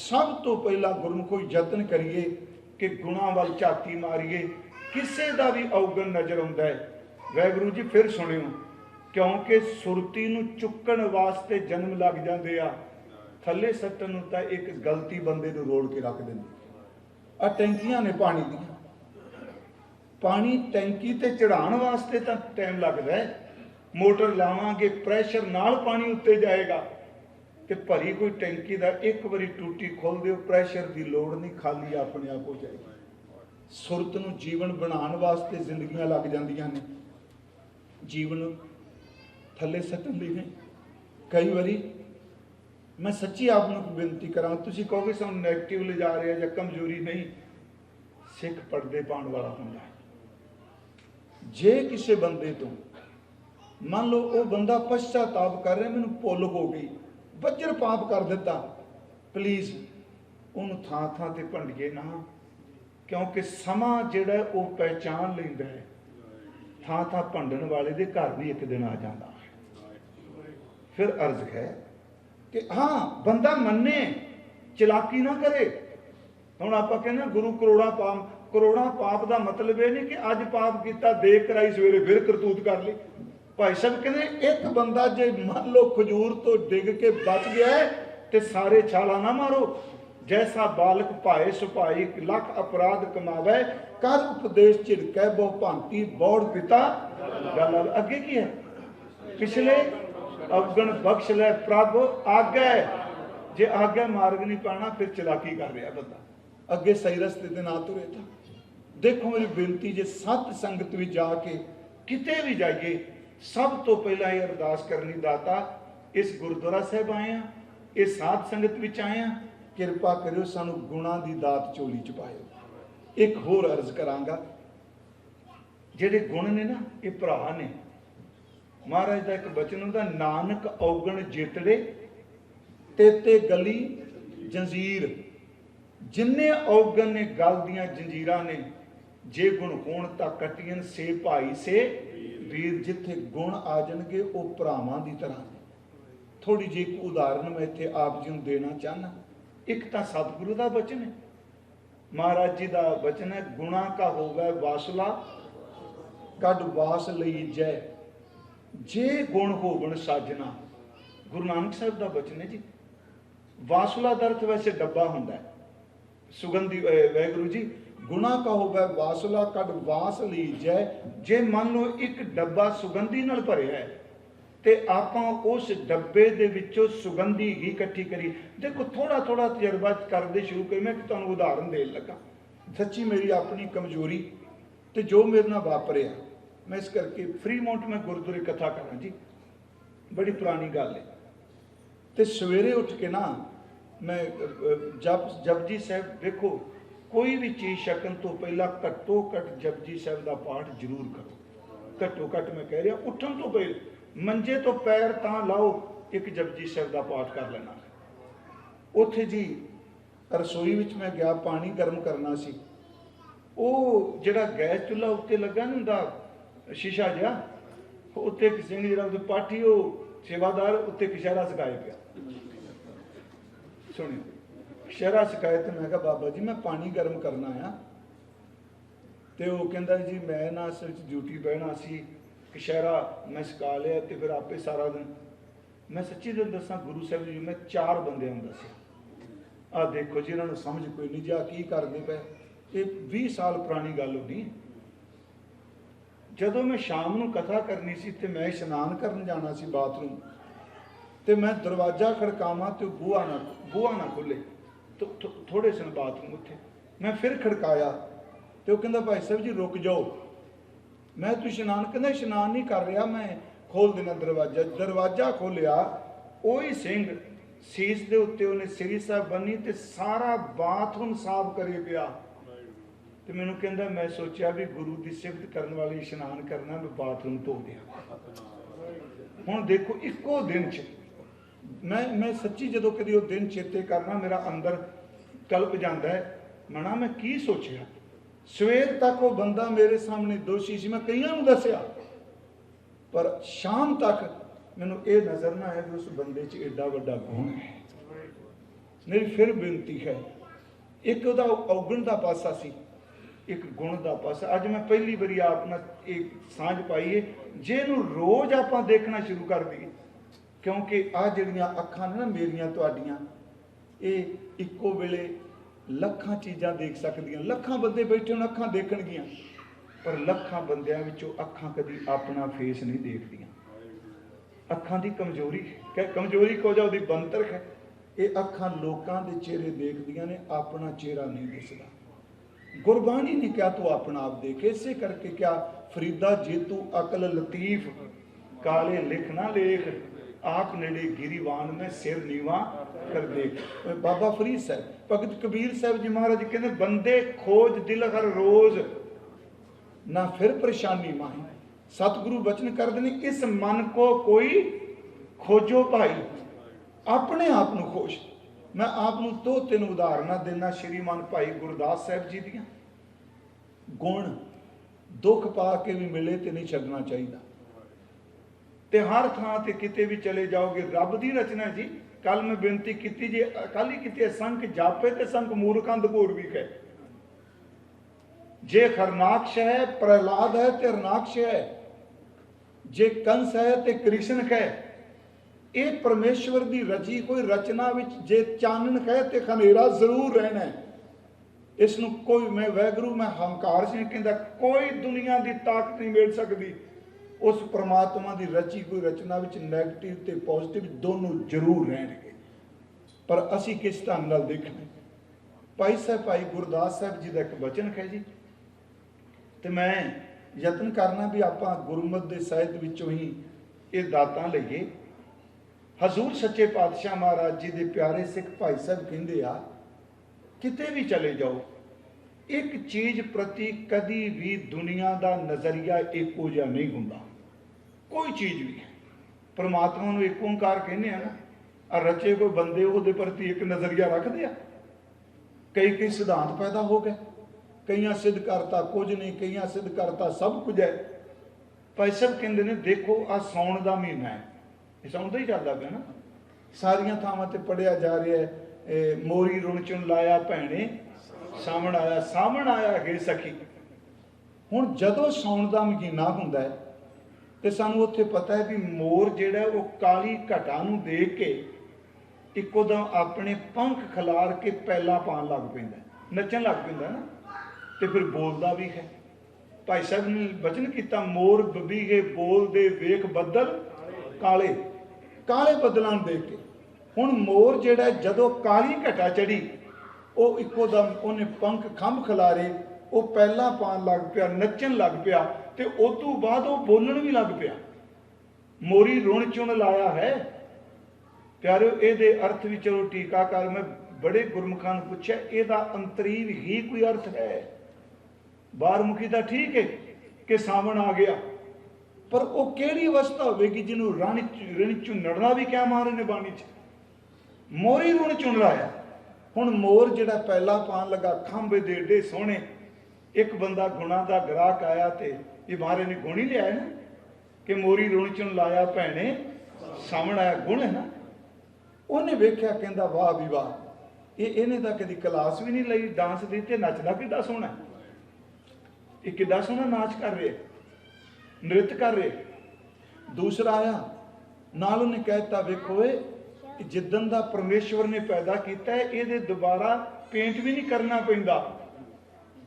सब तो पहला गुरमुखो यतन करिए कि गुणा वाल झाती मारिए, किसी का भी अवगुण नज़र आता है। वाहिगुरू जी फिर सुनियो, क्योंकि सुरती नू चुकण वास्ते जन्म लग जाते आ, थले सट्टन नू तां एक गलती बंदे नू रोड़ के रख देंदी। आ टैंकियां ने पानी दी, पानी टैंकी ते चढ़ाने वास्ते तो टाइम लगता है, मोटर लावांगे प्रैशर नाल पानी उत्ते जाएगा, तो भरी कोई टैंकी का एक बारी टूटी खोल दो, प्रैशर की लोड़ नहीं, खाली अपने आप हो जाएगी। ਸੁਰਤ ਨੂੰ ਜੀਵਨ ਬਣਾਉਣ ਵਾਸਤੇ ਜ਼ਿੰਦਗੀਆਂ ਲੱਗ ਜਾਂਦੀਆਂ ਨੇ, ਜੀਵਨ ਥੱਲੇ ਸੱਟਣ ਲਈ ਨਹੀਂ। ਕਈ ਵਾਰੀ ਮੈਂ ਸੱਚੀ ਆਪ ਨੂੰ ਬੇਨਤੀ ਕਰਾਂ, ਤੁਸੀਂ ਕਹੋਗੇ ਸਾਨੂੰ ਨੈਗੇਟਿਵ ਲਿਜਾ ਰਿਹਾ ਜਾਂ ਕਮਜ਼ੋਰੀ, ਨਹੀਂ। ਸਿੱਖ ਪਰਦੇ ਪਾਉਣ ਵਾਲਾ ਹੁੰਦਾ ਹੈ। ਜੇ ਕਿਸੇ ਬੰਦੇ ਤੋਂ ਮੰਨ ਲਓ ਉਹ ਬੰਦਾ ਪਛਤਾਤਾਪ ਕਰ ਰਿਹਾ, ਮੈਨੂੰ ਭੁੱਲ ਹੋ ਗਈ, ਵੱਜਰ ਪਾਪ ਕਰ ਦਿੱਤਾ, ਪਲੀਜ਼ ਉਹਨੂੰ ਥਾਂ ਥਾਂ ਤੇ ਭੰਡੀਏ ਨਾ, ਕਿਉਂਕਿ ਸਮਾਂ ਜਿਹੜਾ ਉਹ ਪਹਿਚਾਨ ਲੈਂਦਾ ਹੈ। ਥਾਂ ਥਾਂ ਭੰਡਣ ਵਾਲੇ ਦੇ ਘਰ ਵੀ ਇੱਕ ਦਿਨ ਆ ਜਾਂਦਾ ਹੈ। ਫਿਰ ਅਰਜ਼ ਹੈ ਕਿ ਹਾਂ ਬੰਦਾ ਮੰਨੇ, ਚਲਾਕੀ ਨਾ ਕਰੇ। ਹੁਣ ਆਪਾਂ ਕਹਿੰਦੇ ਗੁਰੂ ਕਰੋੜਾਂ ਪਾਪ ਦਾ ਮਤਲਬ ਇਹ ਨਹੀਂ ਕਿ ਅੱਜ ਪਾਪ ਕੀਤਾ, ਦੇਖ ਕਰਾਈ, ਸਵੇਰੇ ਫਿਰ ਕਰਤੂਤ ਕਰ ਲਈ। ਭਾਈ ਸਾਹਿਬ ਕਹਿੰਦੇ ਇੱਕ ਬੰਦਾ ਜੇ ਮੰਨ ਲਓ ਖਜੂਰ ਤੋਂ ਡਿੱਗ ਕੇ ਬਚ ਗਿਆ ਹੈ ਤੇ ਸਾਰੇ ਛਾਲਾ ਨਾ ਮਾਰੋ। ਜੈਸਾ ਬਾਲਕ ਭਾਏ ਸੁਭਾਈ, ਲੱਖ ਅਪਰਾਧ ਕਮਾਵੇ, ਕਰ ਉਪਦੇਸ਼ ਝਿੜਕੈ ਬਹੁ ਭਾਂਤੀ, ਬੌੜ ਪਿਤਾ ਗੱਲ। ਅੱਗੇ ਕੀ ਹੈ? ਪਿਛਲੇ ਅਵਗਣ ਬਖਸ਼ ਲੈ ਪ੍ਰਭ ਆਗੈ। ਜੇ ਆਗਿਆ ਮਾਰਗ ਨਹੀਂ ਪਾਣਾ ਫਿਰ ਚਲਾਕੀ ਕਰ ਰਿਹਾ ਬੰਦਾ, ਅੱਗੇ ਸਹੀ ਰਸਤੇ ਤੇ ਨਾ ਤੁਰੇ। ਤਾਂ ਦੇਖੋ ਮੇਰੀ ਬੇਨਤੀ, ਜੇ ਸਤ ਸੰਗਤ ਵਿੱਚ ਜਾ ਕੇ ਕਿਤੇ ਵੀ ਜਾਈਏ, ਸਭ ਤੋਂ ਪਹਿਲਾਂ ਇਹ ਅਰਦਾਸ ਕਰਨੀ, ਦਾਤਾ ਇਸ ਗੁਰਦੁਆਰਾ ਸਾਹਿਬ ਆਏ ਆ, ਇਹ ਸਾਧ ਸੰਗਤ ਵਿੱਚ ਆਏ ਆ, ਕਿਰਪਾ ਕਰਿਓ ਸਾਨੂੰ ਗੁਣਾਂ ਦੀ ਦਾਤ ਝੋਲੀ ਚ ਪਾਇਓ। ਇੱਕ ਹੋਰ ਅਰਜ਼ ਕਰਾਂਗਾ, ਜਿਹੜੇ ਗੁਣ ਨੇ ਨਾ ਇਹ ਭਰਾ ਨੇ। ਮਹਾਰਾਜ ਦਾ ਇੱਕ ਬਚਨ ਹੁੰਦਾ, ਨਾਨਕ ਔਗਣ ਜਿਤੜੇ ਤੇਤੇ ਗਲੀ ਜੰਜੀਰ। ਜਿੰਨੇ ਔਗਣ ਨੇ ਗਲ ਦੀਆਂ ਜੰਜੀਰਾਂ ਨੇ, ਜੇ ਗੁਣ ਹੋਣ ਤਾਂ ਕਟੀਆਂ ਸੇ ਭਾਈ ਸੇ ਵੀਰ। ਜਿੱਥੇ ਗੁਣ ਆ ਜਾਣਗੇ ਉਹ ਭਰਾਵਾਂ ਦੀ ਤਰ੍ਹਾਂ ਨੇ। ਥੋੜੀ ਜਿਹੀ ਇੱਕ ਉਦਾਹਰਨ ਮੈਂ ਇੱਥੇ ਆਪ ਜੀ ਨੂੰ ਦੇਣਾ ਚਾਹਨਾ। ਇੱਕ ਤਾਂ ਸਤਿਗੁਰੂ ਦਾ ਬਚਨ ਹੈ, ਮਹਾਰਾਜ ਜੀ ਦਾ ਬਚਨ ਹੈ, ਗੁਣਾ ਕਾ ਹੋਵੇ ਵਾਸਲਾ ਕੱਢ ਵਾਸ ਲਈ ਜੈ। ਜੇ ਗੁਣ ਹੋਵਣ ਸਾਜਣਾ, ਗੁਰੂ ਨਾਨਕ ਸਾਹਿਬ ਦਾ ਬਚਨ ਹੈ ਜੀ। ਵਾਸਲਾ ਦਾ ਅਰਥ ਵੈਸੇ ਡੱਬਾ ਹੁੰਦਾ ਹੈ, ਸੁਗੰਧੀ। ਵਾਹਿਗੁਰੂ ਜੀ, ਗੁਣਾ ਕਾ ਹੋਵੇ ਵਾਸਲਾ ਕੱਢ ਵਾਸ ਲਈ ਜੈ। ਜੇ ਮੰਨ ਲਓ ਇੱਕ ਡੱਬਾ ਸੁਗੰਧੀ ਨਾਲ ਭਰਿਆ ਹੈ ਤੇ ਆਪਾਂ ਉਸ ਡੱਬੇ ਦੇ ਵਿੱਚੋਂ ਸੁਗੰਧੀ ਹੀ ਇਕੱਠੀ ਕਰੀ। ਦੇਖੋ ਥੋੜਾ ਥੋੜਾ ਤਜਰਬਾ ਕਰਦੇ ਸ਼ੁਰੂ ਕਰੀ। ਮੈਂ ਤੁਹਾਨੂੰ ਉਦਾਹਰਨ ਦੇਣ ਲੱਗਾ, ਸੱਚੀ ਮੇਰੀ ਆਪਣੀ ਕਮਜ਼ੋਰੀ ਤੇ ਜੋ ਮੇਰੇ ਨਾਲ ਵਾਪਰਿਆ, ਮੈਂ ਇਸ ਕਰਕੇ ਫਰੀਮੌਂਟ ਮੈਂ ਗੁਰਦੁਆਰੇ ਕਥਾ ਕਰਾਂ ਜੀ, ਬੜੀ ਪੁਰਾਣੀ ਗੱਲ ਹੈ। ਤੇ ਸਵੇਰੇ ਉੱਠ ਕੇ ਨਾ ਮੈਂ ਜਪਜੀ ਸਾਹਿਬ, ਦੇਖੋ ਕੋਈ ਵੀ ਚੀਜ਼ ਛਕਣ ਤੋਂ ਪਹਿਲਾਂ ਘੱਟੋ ਘੱਟ ਜਪਜੀ ਸਾਹਿਬ ਦਾ ਪਾਠ ਜ਼ਰੂਰ ਕਰੋ। ਘੱਟੋ ਘੱਟ ਮੈਂ ਕਹਿ ਰਿਹਾ, ਉੱਠਣ ਤੋਂ ਪਹਿਲਾਂ ਮੰਜੇ ਤੋਂ ਪੈਰ ਤਾਂ ਲਾਓ, ਇੱਕ ਜਪਜੀ ਸਾਹਿਬ ਦਾ ਪਾਠ ਕਰ ਲੈਣਾ। ਉੱਥੇ ਜੀ ਰਸੋਈ ਵਿੱਚ ਮੈਂ ਗਿਆ, ਪਾਣੀ ਗਰਮ ਕਰਨਾ ਸੀ। ਉਹ ਜਿਹੜਾ ਗੈਸ ਚੁੱਲ੍ਹਾ ਉੱਤੇ ਲੱਗਾ ਨਹੀਂ ਹੁੰਦਾ ਸ਼ੀਸ਼ਾ ਜਿਹਾ, ਉੱਤੇ ਇੱਕ ਸਿੰਘ ਜਿਹੜਾ ਉਹਦੇ ਪਾਠੀ, ਉਹ ਸੇਵਾਦਾਰ ਉੱਤੇ ਕਸ਼ਹਿਰਾ ਸਿਖਾਏ ਪਿਆ। ਸੁਣਿਓ, ਕਸ਼ਹਿਰਾ ਸਿਖਾਏ ਤੇ ਮੈਂ ਕਿਹਾ ਬਾਬਾ ਜੀ ਮੈਂ ਪਾਣੀ ਗਰਮ ਕਰਨਾ ਆ। ਤੇ ਉਹ ਕਹਿੰਦਾ ਜੀ ਮੈਂ ਨਾ ਅਸਲ 'ਚ ਡਿਊਟੀ ਬਹਿਣਾ ਸੀ, ਕਸ਼ਹਿਰਾ ਮੈਂ ਸਿਖਾ ਲਿਆ ਤੇ ਫਿਰ ਆਪੇ ਸਾਰਾ ਦਿਨ। ਮੈਂ ਸੱਚੀ ਦਿਨ ਦੱਸਾਂ ਗੁਰੂ ਸਾਹਿਬ ਜੀ, ਮੈਂ 4 ਬੰਦਿਆਂ ਨੂੰ ਦੱਸਿਆ, ਆਹ ਦੇਖੋ ਜੀ ਇਹਨਾਂ ਨੂੰ ਸਮਝ ਕੋਈ ਨਹੀਂ, ਜਾ ਕੀ ਕਰਦੇ ਪਏ। ਇਹ 20 ਸਾਲ ਪੁਰਾਣੀ ਗੱਲ ਹੋਣੀ। ਜਦੋਂ ਮੈਂ ਸ਼ਾਮ ਨੂੰ ਕਥਾ ਕਰਨੀ ਸੀ ਤੇ ਮੈਂ ਇਸ਼ਨਾਨ ਕਰਨ ਜਾਣਾ ਸੀ ਬਾਥਰੂਮ, ਤੇ ਮੈਂ ਦਰਵਾਜ਼ਾ ਖੜਕਾਵਾਂ ਤੇ ਬੂਹਾ ਨਾ ਖੁੱਲੇ। ਥੋੜੇ ਸਨ ਬਾਥਰੂਮ ਉੱਥੇ, ਮੈਂ ਫਿਰ ਖੜਕਾਇਆ ਤੇ ਉਹ ਕਹਿੰਦਾ ਭਾਈ ਸਾਹਿਬ ਜੀ ਰੁਕ ਜਾਓ। ਮੈਂ ਤੂੰ ਇਸ਼ਨਾਨ, ਕਹਿੰਦਾ ਇਸ਼ਨਾਨ ਨਹੀਂ ਕਰ ਰਿਹਾ, ਮੈਂ ਖੋਲ ਦੇਣਾ ਦਰਵਾਜ਼ਾ। ਦਰਵਾਜ਼ਾ ਖੋਲਿਆ, ਉਹੀ ਸਿੰਘ ਸੀਸ ਦੇ ਉੱਤੇ ਉਹਨੇ ਸ੍ਰੀ ਸਾਹਿਬ ਬੰਨੀ ਤੇ ਸਾਰਾ ਬਾਥਰੂਮ ਸਾਫ਼ ਕਰੇ ਪਿਆ। ਤੇ ਮੈਨੂੰ ਕਹਿੰਦਾ ਮੈਂ ਸੋਚਿਆ ਵੀ ਗੁਰੂ ਦੀ ਸਿਫਤ ਕਰਨ ਵਾਲੀ ਇਸ਼ਨਾਨ ਕਰਨਾ, ਮੈਂ ਬਾਥਰੂਮ ਧੋ ਦਿਆਂ। ਹੁਣ ਦੇਖੋ ਇੱਕੋ ਦਿਨ 'ਚ ਮੈਂ ਸੱਚੀ ਜਦੋਂ ਕਦੀ ਉਹ ਦਿਨ ਚੇਤੇ ਕਰਨਾ, ਮੇਰਾ ਅੰਦਰ ਕਲਪ ਜਾਂਦਾ ਹੈ, ਮਣਾ ਮੈਂ ਕੀ ਸੋਚਿਆ। ਸਵੇਰ ਤੱਕ ਉਹ ਬੰਦਾ ਮੇਰੇ ਸਾਹਮਣੇ ਦੋਸ਼ੀ ਸੀ, ਮੈਂ ਕਈਆਂ ਨੂੰ ਦੱਸਿਆ, ਪਰ ਸ਼ਾਮ ਤੱਕ ਮੈਨੂੰ ਇਹ ਨਜ਼ਰ ਨਾ ਆਇਆ ਕਿ ਉਸ ਬੰਦੇ 'ਚ ਐਡਾ ਵੱਡਾ ਗੁਣ ਹੈ। ਮੇਰੀ ਫਿਰ ਬੇਨਤੀ ਹੈ, ਇੱਕ ਉਹਦਾ ਔਗਣ ਦਾ ਪਾਸਾ ਸੀ, ਇੱਕ ਗੁਣ ਦਾ ਪਾਸਾ। ਅੱਜ ਮੈਂ ਪਹਿਲੀ ਵਾਰੀ ਆਪ ਨਾਲ ਇਹ ਸਾਂਝ ਪਾਈ ਹੈ, ਜੇ ਇਹਨੂੰ ਰੋਜ਼ ਆਪਾਂ ਦੇਖਣਾ ਸ਼ੁਰੂ ਕਰ ਦਈਏ, ਕਿਉਂਕਿ ਆਹ ਜਿਹੜੀਆਂ ਅੱਖਾਂ ਨੇ ਨਾ ਮੇਰੀਆਂ ਤੁਹਾਡੀਆਂ, ਇਹ ਇੱਕੋ ਵੇਲੇ ਲੱਖਾਂ ਚੀਜ਼ਾਂ ਦੇਖ ਸਕਦੀਆਂ। ਲੱਖਾਂ ਬੰਦੇ ਬੈਠੇ ਹੋਣ, ਅੱਖਾਂ ਦੇਖਣਗੀਆਂ, ਪਰ ਲੱਖਾਂ ਬੰਦਿਆਂ ਵਿੱਚੋਂ ਅੱਖਾਂ ਕਦੀ ਆਪਣਾ ਫੇਸ ਨਹੀਂ ਦੇਖਦੀਆਂ। ਅੱਖਾਂ ਦੀ ਕਮਜ਼ੋਰੀ ਕੋ ਜਾ ਉਹਦੀ ਬੰਤਰ ਹੈ। ਇਹ ਅੱਖਾਂ ਲੋਕਾਂ ਦੇ ਚਿਹਰੇ ਦੇਖਦੀਆਂ ਨੇ, ਆਪਣਾ ਚਿਹਰਾ ਨਹੀਂ ਦਿਸਦਾ। गुरबाणी ने क्या तू अपना आप देख, इसे करके क्या फरीदा जे तू अकल लतीफ काले लिख ना लेख, आप नेड़े गिरीवान में सिर नीवा कर देख। बाबा फरीद साहब, भगत कबीर साहब जी महाराज कहते बंदे खोज दिल हर रोज ना फिर परेशानी माही। सतगुरु वचन कर देने इस मन को कोई खोजो भाई, अपने आप ਨੂੰ खोज। मैं आप ਨੂੰ दो तीन उदाहरण देना श्रीमान भाई गुरदास साहब जी दियां। गुण दुख पा के भी मिले तो नहीं छड्डना चाहिए, ते हर थां ते किते भी चले जाओगे रब दी रचना जी। कल मैं बेनती की जे कल ही किते संख जापे ते संख मूर्खां दगोर भी है। जे हरनाक्ष है प्रहलाद है ते हरनाक्ष है, जे कंस है ते कृष्ण है। ये परमेश्वर की रची कोई रचना विच जे चानन है तो खनेरा जरूर रहना है। इसनों कोई मैं वैगुरु मैं हंकार से नहीं कहता, कोई दुनिया की ताकत नहीं मिल सकती। उस परमात्मा की रची कोई रचना विच नैगेटिव ते पॉजिटिव दोनों जरूर रहणगे, पर असी किस ढंग नाल देखना। भाई साहब भाई गुरदास साहब जी का एक वचन है जी, तो मैं यत्न करना भी आपां गुरमत के साहित्य विचों ही ये दातां लईए। हजूर सच्चे पातशाह महाराज जी के प्यारे सिख भाई साहब कहते आ, किते भी चले जाओ एक चीज़ प्रति कदी भी दुनिया का नज़रिया एको जिहा नहीं हुंदा। कोई चीज़ भी परमात्मा नूं एक ओंकार कहने ना, आ रचे कोई बंदे उहदे प्रति एक नज़रिया रखते आ। कई कई सिद्धांत पैदा हो गए, कईयां सिद्ध करता कुछ नहीं, कईयां सिद्ध करता सब कुछ है। भाई साहब कहते हैं देखो आ सौण का महीना है, सौण का ही चलता पाया ना, सारिया थावां ते पढ़िया जा रहा है मोरी रुण चुन लाया भैणे सावण आया, सावण आया है सखी। हुण जदों सौण का महीना हुंदा है तो सानूं उत्थे पता है भी मोर जिहड़ा वो काली घटा नूं देख के इकोदम अपने पंख खिलार के पैला पान लग पैंदा, नचन लग पैंदा ना, तो फिर बोलदा भी है। भाई साहब ने वचन किया मोर बबीगे बोल दे वेख बदल काले, काले बदलों देख के। हुण मोर जिहड़ा जदों काली घटा चढ़ी वो इकोदम उन्हें पंख खंभ खिलारे, वो पहला पान लग पिया, नचन लग पिया, तो उस तो बाद वो बोलन भी लग पिया। मोरी रुण चुन लाया है प्यारे, ये अर्थ भी चलो टीकाकार मैं बड़े गुरमुखां नूं पुछया इहदा अंतरीव ही कोई अर्थ है। बारमुखी का ठीक है कि सावण आ गया, पर वो केड़ी अवस्था होगी जिन्हों रण चुनना भी क्या मारे ने बाणी च। मोरी रुण चुन लाया। हुण मोर जिहड़ा पहला पान लगा खंभे दे एडे सोहणे, एक बंदा गुणा का ग्राहक आया तो ये महारे ने गुण ही लिया है ना कि मोरी रुण चुन लाया भैणे सावण आया, गुण है ना। उन्हें वेख्या कहंदा वाह भी वाह, ये इन्हें तो कभी क्लास भी नहीं लई डांस दी ते नचदा किड्डा सोहना, ये किड्डा सोहना नाच कर रहे नृत्य कर रहे। दूसरा आया नाल उन्हें कहता वेखो जिदन का परमेश्वर ने पैदा किया है ये दोबारा पेंट भी नहीं करना पैंदा,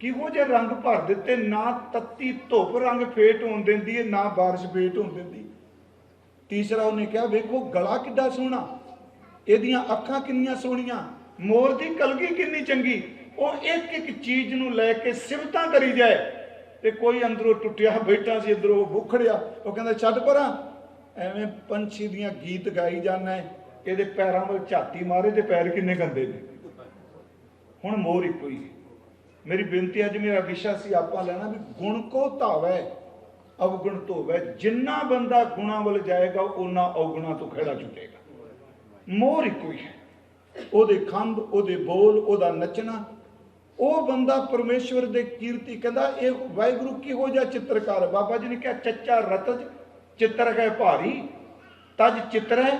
किहो जे रंग भर दिते, ना तत्ती धुप रंग फेट होन देंदी है ना बारिश फेट होन देंदी। तीसरा उन्हें कहा वेखो गला किड्डा सोहना, इहदियां अखां किन्नियां सोहणियां, मोर दी कलगी किन्नी चंगी। वो एक एक चीज़ नूं लैके सिफतां करी जाए तो कोई अंदरों टुटिया बैठा सी अंदरों बुखड़िया, वो कहंदा छड्ड परां एवें पंछी दियां गीत गाई जाना है, ये पैरों में झाती मारे तो पैर किन्ने गंदे ने। हुण मोर इको ही। मेरी बेनती अज मेरा विशा सी आपां लेना भी गुण को धावै अवगुण धोवै। जिन्ना बंदा गुणा वाल जाएगा उन्ना अवगुणा तो खड़ा छुटेगा। मोर इको ही है, ओदे खंभ ओदे बोल ओदा नचना। वो बंदा परमेश्वर दे कीर्ति कहंदा ये वाहिगुरू किहो जिहा चित्रकार। बाबा जी ने कहा चच्चा रतज चित्र है भारी, तज चित्र है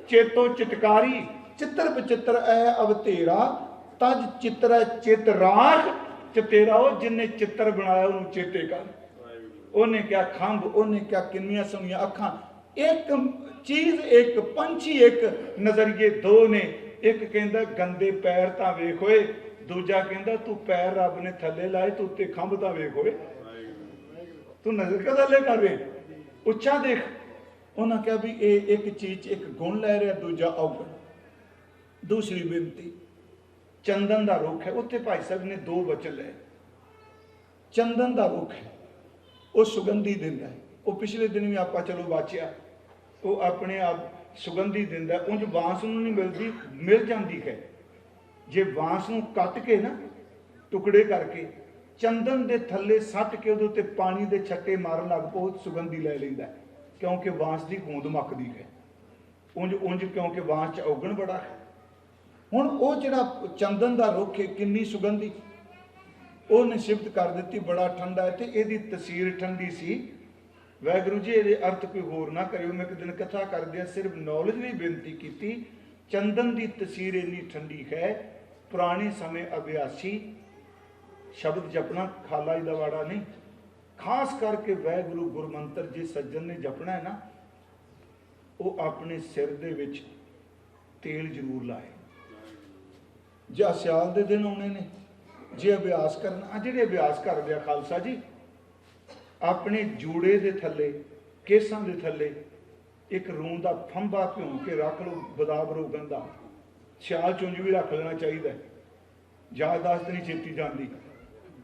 चेतो चितकारी, चित्र बचित्र है अवतेरा, तज चित्र है चित राख चितेरा। जिन्हें चित्र बनाया उन्होंने चेते कर। उन्हें क्या खंभ, उन्हें क्या किन्नियां सोहणियां अखां, एक चीज एक पंछी एक नजरिए दो ने। एक कहंदा गंदे पैर तां वेख होए, दूजा कहंदा तू पैर रब ने थले लाए तू उत्ते खंभ तां वेख होए, तू नजर कदा ले कर रहे उच्चा देख। उन्हें कहा भी ये एक चीज एक गुण लै रहा दूजा अवगुण। दूसरी बेनती चंदन का रुख है, उत्थे भाई साहब ने दो वचन लए। ਚੰਦਨ ਦਾ ਰੁੱਖ ਹੈ, ਉਹ ਸੁਗੰਧੀ ਦਿੰਦਾ ਹੈ। ਉਹ ਪਿਛਲੇ ਦਿਨ ਵੀ ਆਪਾਂ ਚਲੋ ਵਾਚਿਆ, ਉਹ ਆਪਣੇ ਆਪ ਸੁਗੰਧੀ ਦਿੰਦਾ। ਉਂਝ ਬਾਂਸ ਨੂੰ ਨਹੀਂ ਮਿਲਦੀ, ਮਿਲ ਜਾਂਦੀ ਹੈ। ਜੇ ਬਾਂਸ ਨੂੰ ਕੱਟ ਕੇ ਨਾ ਟੁਕੜੇ ਕਰਕੇ ਚੰਦਨ ਦੇ ਥੱਲੇ ਸੱਟ ਕੇ ਉਹਦੇ ਉੱਤੇ ਪਾਣੀ ਦੇ ਛੱਟੇ ਮਾਰਨ ਲੱਗ ਪਓ, ਸੁਗੰਧੀ ਲੈ ਲੈਂਦਾ, ਕਿਉਂਕਿ ਬਾਂਸ ਦੀ ਗੂੰਦ ਮੱਕਦੀ ਹੈ। ਉਂਝ ਕਿਉਂਕਿ ਬਾਂਸ 'ਚ ਔਗਣ ਬੜਾ ਹੈ। ਹੁਣ ਉਹ ਜਿਹੜਾ ਚੰਦਨ ਦਾ ਰੁੱਖ ਹੈ, ਕਿੰਨੀ ਸੁਗੰਧੀ, ਉਹਨੇ ਸਿਫਤ ਕਰ ਦਿੱਤੀ, ਬੜਾ ਠੰਡਾ ਹੈ ਤੇ ਇਹਦੀ ਤਸੀਰ ਠੰਡੀ ਸੀ। ਵਾਹਿਗੁਰੂ ਜੀ ਇਹਦੇ ਅਰਥ ਕੋਈ ਹੋਰ ਨਾ ਕਰਿਓ, ਮੈਂ ਇੱਕ ਦਿਨ ਕਥਾ ਕਰਦਿਆਂ ਸਿਰਫ ਨੌਲੇਜ ਲਈ ਬੇਨਤੀ ਕੀਤੀ। ਚੰਦਨ ਦੀ ਤਸੀਰ ਇੰਨੀ ਠੰਡੀ ਹੈ, ਪੁਰਾਣੇ ਸਮੇਂ ਅਭਿਆਸੀ ਸ਼ਬਦ ਜਪਣਾ, ਖਾਲਾ ਜੀ ਦਾ ਵਾੜਾ ਨਹੀਂ, ਖਾਸ ਕਰਕੇ ਵਾਹਿਗੁਰੂ ਗੁਰਮੰਤਰ ਜੇ ਸੱਜਣ ਨੇ ਜਪਣਾ ਹੈ ਨਾ, ਉਹ ਆਪਣੇ ਸਿਰ ਦੇ ਵਿੱਚ ਤੇਲ ਜ਼ਰੂਰ ਲਾਏ। ਜਾਂ ਸਿਆਲ ਦੇ ਦਿਨ ਆਉਣੇ ਨੇ, ਜੇ ਅਭਿਆਸ ਕਰਨਾ, ਜਿਹੜੇ ਅਭਿਆਸ ਕਰਦੇ ਆ ਖਾਲਸਾ ਜੀ, ਆਪਣੇ ਜੂੜੇ ਦੇ ਥੱਲੇ, ਕੇਸਾਂ ਦੇ ਥੱਲੇ ਇੱਕ ਰੂੰ ਦਾ ਫੰਬਾ ਭਿਉਂ ਕੇ ਰੱਖ ਲਓ, ਬਦਾਮ ਰੋਗਨ ਦਾ। ਸਿਆਲ ਚੁੰਝ ਵੀ ਰੱਖ ਲੈਣਾ ਚਾਹੀਦਾ, ਯਾਦਦਾਸ਼ਤ ਨਹੀਂ ਛੇਤੀ ਜਾਂਦੀ।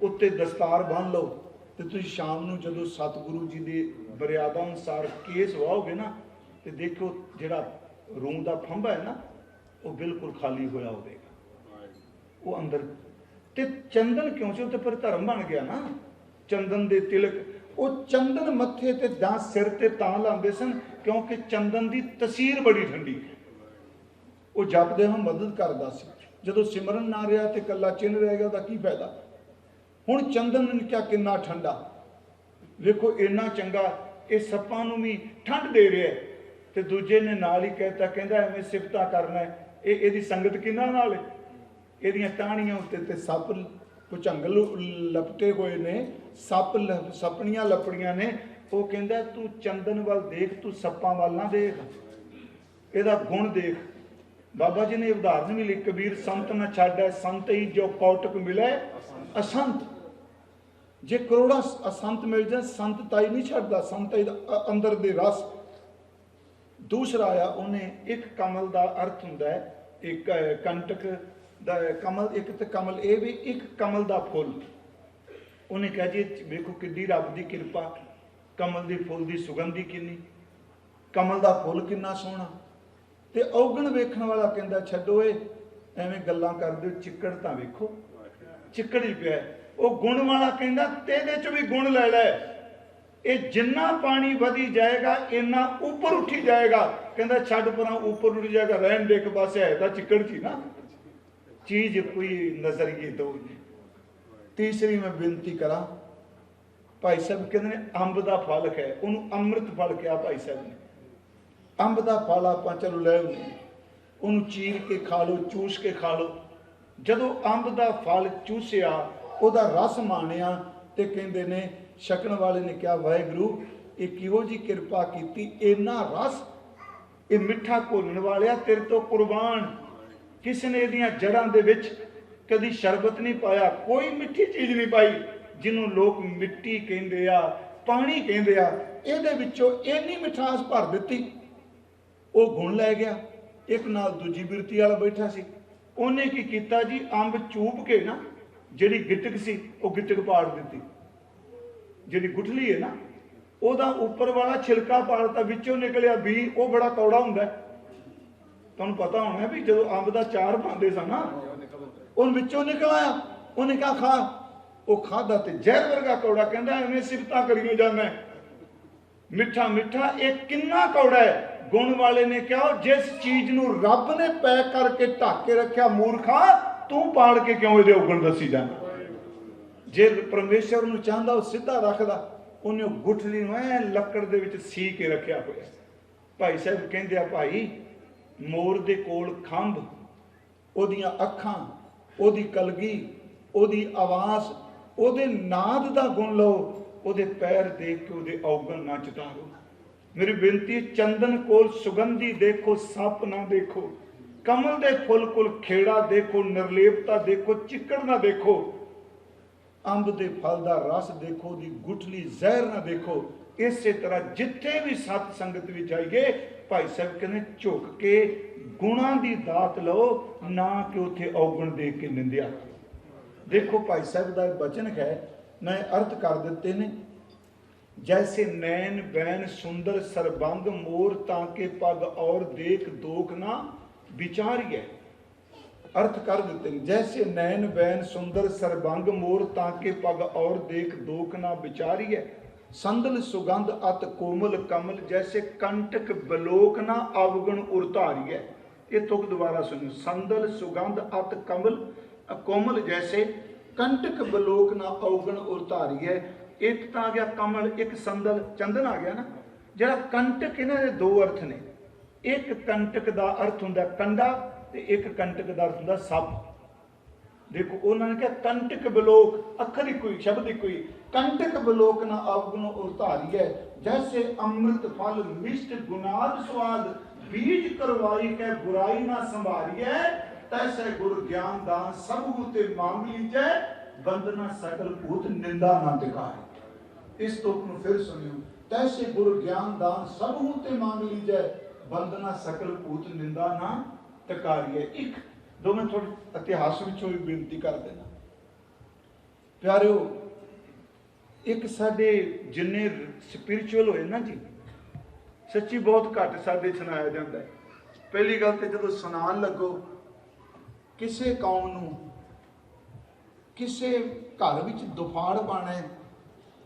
ਉੱਤੇ ਦਸਤਾਰ ਬੰਨ੍ਹ ਲਓ ਤੇ ਤੁਸੀਂ ਸ਼ਾਮ ਨੂੰ ਜਦੋਂ ਸਤਿਗੁਰੂ ਜੀ ਦੇ ਮਰਿਆਦਾ ਅਨੁਸਾਰ ਕੇਸ ਵਾਹੋਗੇ ਨਾ, ਤੇ ਦੇਖੋ ਜਿਹੜਾ ਰੂੰ ਦਾ ਫੰਬਾ ਹੈ ਨਾ, ਉਹ ਬਿਲਕੁਲ ਖਾਲੀ ਹੋਇਆ ਹੋਵੇਗਾ, ਉਹ ਅੰਦਰ। ਤੇ ਚੰਦਨ ਕਿਉਂ ਸੀ? ਉਹ ਤੇ ਫਿਰ ਧਰਮ ਬਣ ਗਿਆ ਨਾ, ਚੰਦਨ ਦੇ ਤਿਲਕ। ਉਹ ਚੰਦਨ ਮੱਥੇ ਤੇ ਜਾਂ ਸਿਰ ਤੇ ਤਾਂ ਲਾਉਂਦੇ ਸਨ ਕਿਉਂਕਿ ਚੰਦਨ ਦੀ ਤਸੀਰ ਬੜੀ ਠੰਡੀ ਹੈ, ਉਹ ਜਪਦੇ ਹਾਂ ਮਦਦ ਕਰਦਾ ਸੀ। ਜਦੋਂ ਸਿਮਰਨ ਨਾ ਰਿਹਾ ਤੇ ਕੱਲਾ ਚਿੰਨ ਰਹਿ ਗਿਆ, ਉਹਦਾ ਕੀ ਫਾਇਦਾ? ਹੁਣ ਚੰਦਨ ਨੇ ਕਿਹਾ ਕਿੰਨਾ ਠੰਡਾ, ਵੇਖੋ ਇੰਨਾ ਚੰਗਾ, ਇਹ ਸੱਪਾਂ ਨੂੰ ਵੀ ਠੰਡ ਦੇ ਰਿਹਾ। ਤੇ ਦੂਜੇ ਨੇ ਨਾਲ ਹੀ ਕਹਿਤਾ, ਕਹਿੰਦਾ ਐਵੇਂ ਸਿਫਤਾਂ ਕਰਨਾ, ਇਹਦੀ ਸੰਗਤ ਕਿਹਨਾਂ ਨਾਲ ਹੈ? ਇਹਦੀਆਂ ਟਾਹਣੀਆਂ ਉੱਤੇ ਤੇ ਸੱਪ ਭੁਚੰਗਲ ਲਪਟੇ ਹੋਏ ਨੇ, ਸੱਪਣੀਆਂ ਲਪੜੀਆਂ ਨੇ। ਉਹ ਕਹਿੰਦਾ ਤੂੰ ਚੰਦਨ ਵੱਲ ਦੇਖ, ਤੂੰ ਸੱਪਾਂ ਵੱਲ ਨਾ ਦੇਖ, ਇਹਦਾ ਗੁਣ ਦੇਖ। ਬਾਬਾ ਜੀ ਨੇ ਉਦਾਹਰਨ ਵੀ ਲਈ, ਕਬੀਰ ਸੰਤ ਨਾ ਛੱਡੈ ਸੰਤ ਹੀ ਜੋ ਕੌਟਕ ਮਿਲੇ ਅਸੰਤ। ਜੇ ਕਰੋੜਾਂ ਅਸੰਤ ਮਿਲ ਜਾਣ, ਸੰਤ ਤਾਈ ਨਹੀਂ ਛੱਡਦਾ, ਸੰਤ ਦਾ ਅੰਦਰ ਦੇ ਰਸ। ਦੂਸਰਾ ਆ, ਉਹਨੇ ਇੱਕ ਕਮਲ ਦਾ ਅਰਥ ਹੁੰਦਾ ਹੈ, ਇੱਕ ਕੰਟਕ ਦਾ ਕਮਲ, ਇੱਕ ਤੇ ਕਮਲ ਇਹ ਵੀ ਇੱਕ ਕਮਲ ਦਾ ਫੁੱਲ। ਉਹਨੇ ਕਿਹਾ ਜੀ ਵੇਖੋ ਕਿੱਡੀ ਰੱਬ ਦੀ ਕਿਰਪਾ, ਕਮਲ ਦੇ ਫੁੱਲ ਦੀ ਸੁਗੰਧੀ ਕਿੰਨੀ, ਕਮਲ ਦਾ ਫੁੱਲ ਕਿੰਨਾ ਸੋਹਣਾ। ਤੇ ਔਗਣ ਵੇਖਣ ਵਾਲਾ ਕਹਿੰਦਾ ਛੱਡੋ ਇਹ ਐਵੇਂ ਗੱਲਾਂ ਕਰਦੇ ਹੋ, ਚਿੱਕੜ ਤਾਂ ਵੇਖੋ, ਚਿੱਕੜ ਹੀ ਪਿਆ। ਉਹ ਗੁਣ ਵਾਲਾ ਕਹਿੰਦਾ ਤੇਰੇ ਚ ਵੀ ਗੁਣ ਲੈ ਲੈ, ਇਹ ਜਿੰਨਾ ਪਾਣੀ ਵਧੀ ਜਾਏਗਾ ਇੰਨਾ ਉੱਪਰ ਉੱਠੀ ਜਾਏਗਾ। ਕਹਿੰਦਾ ਛੱਡ ਪਰਾਂ, ਉੱਪਰ ਉੱਠ ਜਾਏਗਾ, ਰਹਿਣ ਦੇ ਇੱਕ ਪਾਸੇ, ਹੈ ਤਾਂ ਚਿੱਕੜ ਸੀ ਨਾ, ਚੀਜ਼ ਕੋਈ ਨਜ਼ਰੀਏ ਤੋਂ। ਤੀਸਰੀ ਮੈਂ ਬੇਨਤੀ ਕਰਾਂ, ਭਾਈ ਸਾਹਿਬ ਕਹਿੰਦੇ ਨੇ ਅੰਬ ਦਾ ਫਲ ਹੈ, ਉਹਨੂੰ ਅੰਮ੍ਰਿਤ ਫਲ ਕਿਹਾ ਭਾਈ ਸਾਹਿਬ ਨੇ। ਅੰਬ ਦਾ ਫਲ ਆਪਾਂ ਚਲੋ ਲੈ ਆਉਂਦੇ, ਉਹਨੂੰ ਚੀਰ ਕੇ ਖਾ ਲਓ, ਚੂਸ ਕੇ ਖਾ ਲਓ। ਜਦੋਂ ਅੰਬ ਦਾ ਫਲ ਚੂਸਿਆ, ਉਹਦਾ ਰਸ ਮਾਣਿਆ, ਤੇ ਕਹਿੰਦੇ ਨੇ ਛਕਣ ਵਾਲੇ ਨੇ ਕਿਹਾ ਵਾਹਿਗੁਰੂ ਇਹ ਕਿਹੋ ਜੀ ਕਿਰਪਾ ਕੀਤੀ, ਇੰਨਾ ਰਸ, ਇਹ ਮਿੱਠਾ ਘੋਲਣ ਵਾਲਿਆ ਤੇਰੇ ਤੋਂ ਕੁਰਬਾਨ। ਕਿਸੇ ਨੇ ਇਹਦੀਆਂ ਜੜ੍ਹਾਂ ਦੇ ਵਿੱਚ ਕਦੀ ਸ਼ਰਬਤ ਨਹੀਂ ਪਾਇਆ, ਕੋਈ ਮਿੱਠੀ ਚੀਜ਼ ਨਹੀਂ ਪਾਈ, ਜਿਹਨੂੰ ਲੋਕ ਮਿੱਟੀ ਕਹਿੰਦੇ ਆ, ਪਾਣੀ ਕਹਿੰਦੇ ਆ, ਇਹਦੇ ਵਿੱਚੋਂ ਇੰਨੀ ਮਿਠਾਸ ਭਰ ਦਿੱਤੀ। ਉਹ ਗੁਣ ਲੈ ਗਿਆ। ਇੱਕ ਨਾਲ ਦੂਜੀ ਬਿਰਤੀ ਵਾਲਾ ਬੈਠਾ ਸੀ, ਉਹਨੇ ਕੀ ਕੀਤਾ ਜੀ, ਅੰਬ ਚੂਪ ਕੇ ਨਾ ਜਿਹੜੀ ਗਿੱਟਕ ਸੀ ਉਹ ਗਿੱਟਕ ਪਾੜ ਦਿੱਤੀ, ਜਿਹੜੀ ਗੁਠਲੀ ਹੈ ਨਾ ਉਹਦਾ ਉੱਪਰ ਵਾਲਾ ਛਿਲਕਾ ਪਾੜਤਾ, ਵਿੱਚੋਂ ਨਿਕਲਿਆ ਬੀ, ਉਹ ਬੜਾ ਕੌੜਾ ਹੁੰਦਾ। ਤੁਹਾਨੂੰ ਪਤਾ ਹੋਣਾ ਵੀ ਜਦੋਂ ਅੰਬ ਦਾ ਚਾਰ ਪਾਉਂਦੇ ਸਨ ਨਾ, ਉਹ ਵਿੱਚੋਂ ਨਿਕਲ ਆਇਆ। ਉਹਨੇ ਕਿਹਾ ਖਾ, ਉਹ ਖਾਧਾ ਤੇ ਜ਼ਹਿਰ ਵਰਗਾ ਕੌੜਾ। ਕਹਿੰਦਾ ਐਵੇਂ ਸਿਫਤਾਂ ਕਰੀਓ ਜਾਂਦਾ, ਮਿੱਠਾ ਮਿੱਠਾ, ਇਹ ਕਿੰਨਾ ਕੌੜਾ ਹੈ। ਗੁਣ ਵਾਲੇ ਨੇ ਕਿਹਾ ਜਿਸ ਚੀਜ਼ ਨੂੰ ਰੱਬ ਨੇ ਪੈਕ ਕਰਕੇ ਢੱਕ ਕੇ ਰੱਖਿਆ, ਮੂਰਖਾ ਤੂੰ ਪਾੜ ਕੇ ਕਿਉਂ ਇਹਦੇ ਉਗਣ ਦੱਸੀ ਜਾਂਦਾ? ਜੇ ਪਰਮੇਸ਼ਰ ਨੂੰ ਚਾਹੁੰਦਾ ਉਹ ਸਿੱਧਾ ਰੱਖਦਾ, ਉਹਨੇ ਉਹ ਗੁਠਲੀ ਨੂੰ ਐ ਲੱਕੜ ਦੇ ਵਿੱਚ ਸੀ ਕੇ ਰੱਖਿਆ ਹੋਇਆ। ਭਾਈ ਸਾਹਿਬ ਕਹਿੰਦੇ ਆ, ਭਾਈ ਮੋਰ ਦੇ ਕੋਲ ਖੰਭ, ਉਹਦੀਆਂ ਅੱਖਾਂ, ਉਹਦੀ ਕਲਗੀ, ਉਹਦੀ ਆਵਾਜ਼, ਉਹਦੇ ਨਾਦ ਦਾ ਗੁਣ ਲਓ, ਉਹਦੇ ਪੈਰ ਦੇਖ ਕੇ ਉਹਦੇ ਔਗਣ ਨਾ ਚਿਤਾਰੋ। ਮੇਰੀ ਬੇਨਤੀ, ਚੰਦਨ ਕੋਲ ਸੁਗੰਧੀ ਦੇਖੋ, ਸੱਪ ਨਾ ਦੇਖੋ। ਕਮਲ ਦੇ ਫੁੱਲ ਕੋਲ ਖੇੜਾ ਦੇਖੋ, ਨਿਰਲੇਪਤਾ ਦੇਖੋ, ਚਿੱਕੜ ਨਾ ਦੇਖੋ। ਅੰਬ ਦੇ ਫਲ ਦਾ ਰਸ ਦੇਖੋ, ਦੀ ਗੁਠਲੀ ਜ਼ਹਿਰ ਨਾ ਦੇਖੋ। ਇਸੇ ਤਰ੍ਹਾਂ ਜਿੱਥੇ ਵੀ ਸਤ ਸੰਗਤ ਵਿੱਚ ਜਾਈਏ, ਭਾਈ ਸਾਹਿਬ ਕਹਿੰਦੇ ਝੁਕ ਕੇ ਗੁਣਾਂ ਦੀ ਦਾਤ ਲਓ, ਨਾ ਕਿ ਉੱਥੇ ਔਗਣ ਦੇਖ ਕੇ ਨਿੰਦਿਆ। ਦੇਖੋ ਭਾਈ ਸਾਹਿਬ ਦਾ ਬਚਨ ਹੈ, मैं अर्थ कर दिते ने। जैसे नैन बैन सुंदर सरबंग मोर ताके पग और देख दोख ना विचारिए। अर्थ कर देते हैं, जैसे नैन बैन सुंदर सरबंग मोर ताके पग और देख दोख ना विचारिए। संदल सुगंध अत कोमल कमल जैसे कंटक बलोक ना अवगुण उरतारिए। ये तुक दोबारा सुनो। संदल सुगंध अत कमल कोमल जैसे कंटक बलोक ना अवगुण उरतारिए। एक तो आ गया कमल, एक संदल, चंदन आ गया ना। जरा कंटक इन्हां दे दो अर्थ ने। एक कंटक का अर्थ हुंदा कंडा ते एक कंटक का अर्थ हुंदा सप। देखो उन्होंने कहा कंटक बलोक, अखर ही कोई शब्द ही कोई। कंटक बलोक ना अवगुण उतारी है। जैसे अमृत फल मिष्ट गुनाद स्वाद बीज करवाई के बुराई ना संभारी है। तैसे गुर ज्ञान दान सब हुते मांग लीजै बंदना सकल भूत निंदा ना दिखाए। इस तुक को फिर सुनियो। तैसे गुर ज्ञान दान सब हुते मांग लीजै बंदना सकल भूत निंदा ना तकारिए। एक दो मैं थोड़ी इतिहास विचों भी बेनती कर देना प्यारिओ। एक साडे जिन्ने स्पिरिचुअल होए ना जी, सच्ची बहुत घट साडे सुनाया जाता है। पहली गल तो जो सुनान लगो किसी कौम नूं, किसी घर विच दुफाड़ पाना है,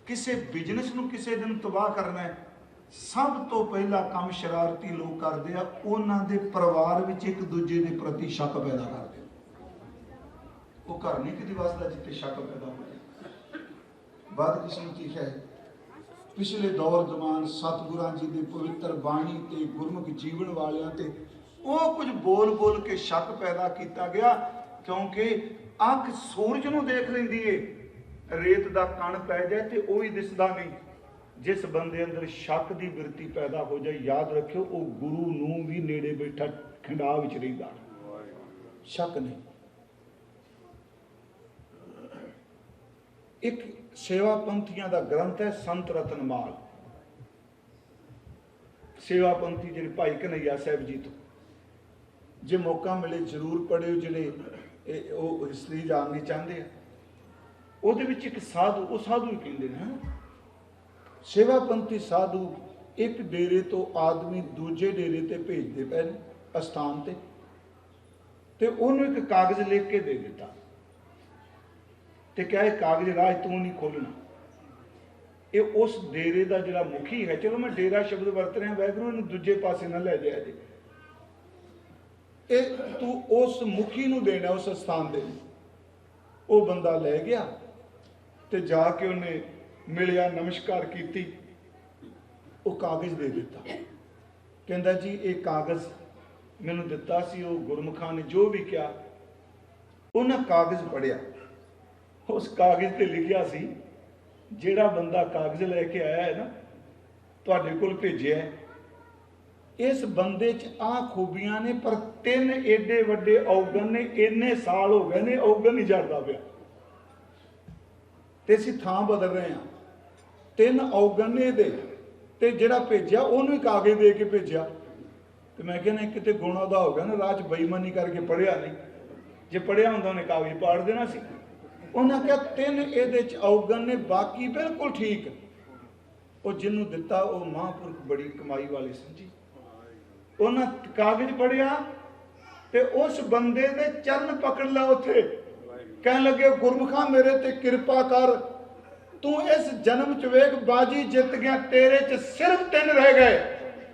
किसी बिजनेस नूं किसी दिन तबाह करना है, सब तो पहला काम शरारती लोग करते हैं, उन्होंने दे परिवार विच एक दूजे के प्रति शक पैदा करते हैं। वो घर नहीं किसी वास्ता जिते शक पैदा हो जाए। बदकिस्मती है पिछले दौर दौरान सतगुरां जी की पवित्र बाणी ते गुरमुख जीवन वालियां ते वो कुछ बोल बोल के शक पैदा किया गया। क्योंकि अख सूरज नूं देख लैंदी है, रेत का कण पै जाए तो वही दिसदा नहीं। जिस बंदे अंदर शक की वृत्ति पैदा हो जाए, याद रखियो वो गुरु नूं भी नेड़े बैठा खंडा विच रहिंदा। शक नहीं। एक सेवा पंथियां का ग्रंथ है संत रतनमाल। सेवा पंथी जिहड़े भाई कन्हैया साहब जी तो जे मौका मिले जरूर पढ़ियो। जिहड़े हिस्टरी जाननी चाहते उहदे विच एक साधु, वो साधु ही कहंदे ने, सेवा पंथी साधु एक डेरे तो आदमी दूजे डेरे ते भेजते पे अस्थान ते, ते उन्होंने एक कागज लिख के दे दिता ते क्या कागज राज तू नहीं खोलना। ये उस डेरे का जिहड़ा मुखी है, चलो मैं डेरा शब्द वरत रहा, वैगुरू इहनूं दूजे पासे ना लै जाया जी, ये तू उस मुखी नूं देना उस स्थान दे। वो बंदा लै गया ते जाके उन्हें मिलिया, नमस्कार की, वो कागज दे दिता। कहता जी ये कागज मैनू दिता सी वो गुरमुखां ने जो भी किया। उन्हें कागज पढ़िया, उस कागज ते लिखिया सी जिहड़ा बंदा कागज लैके आया है ना तुहाडे कोल भेजिया है, इस बंदे च आ खूबियां ने, पर 3 एडे वड्डे औगन ने, इन्ने साल हो गए ने औगन नहीं झड़दा पिया ते असीं थां बदल रहे हैं। 3 औगन ने दे ते जिहड़ा भेजिया उहनूं ही कागज दे के भेजिया। तो मैं कहना किते गुणा दा हो गया ना, राह च बेईमानी करके पढ़िया नहीं। जे पढ़िया हुंदा उहने कागज पाड़ देना सी। उन्हें कहा 3 इहदे च औगन ने, बाकी बिल्कुल ठीक। वो जिन्हों दिता वो महापुरख बड़ी कमाई वाले समझी। उन्हें कागज पढ़िया ते उस बंदे दे चरण पकड़ ला उथे, कह लगे गुरमुखा मेरे ते कृपा कर, तू इस जन्म च वेख बाजी जित गया, तेरे च सिर्फ 3 रह गए,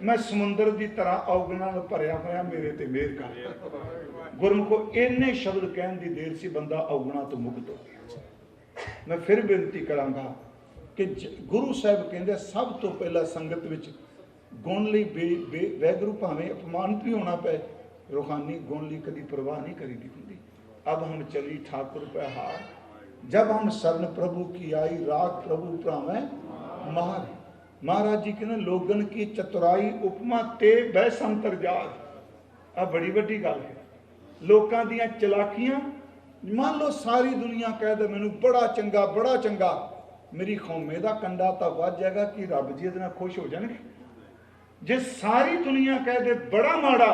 मैं समुंदर की तरह औगना भरिया होया, मेरे ते मेहर कर। गुरमुखो इन्ने शब्द कहने की देर सी बंदा औगना तो मुक्त हो। मैं फिर बेनती करांगा कि गुरु साहब कहते सब तो पहला संगत विच गुण लई वैगुरू भावें अपमानित भी होना पे, रूहानी गुण लई कभी परवाह नहीं करी दी हुंदी। अब हम चली ठाकुर पे हार, जब हम शरण प्रभु की आई, राग प्रभु भ्रावें मार। महाराज जी कहते लोगन की चतुराई उपमा ते बह संतर जात। आ बड़ी वड्डी गल है। लोकां दियां चलाकियां, मान लो सारी दुनिया कह दे मैनू बड़ा चंगा, मेरी खौमे का कंडा तो वध जाएगा कि रब जी इहदे नाल खुश हो जाणगे। जे सारी दुनिया कह दे बड़ा माड़ा,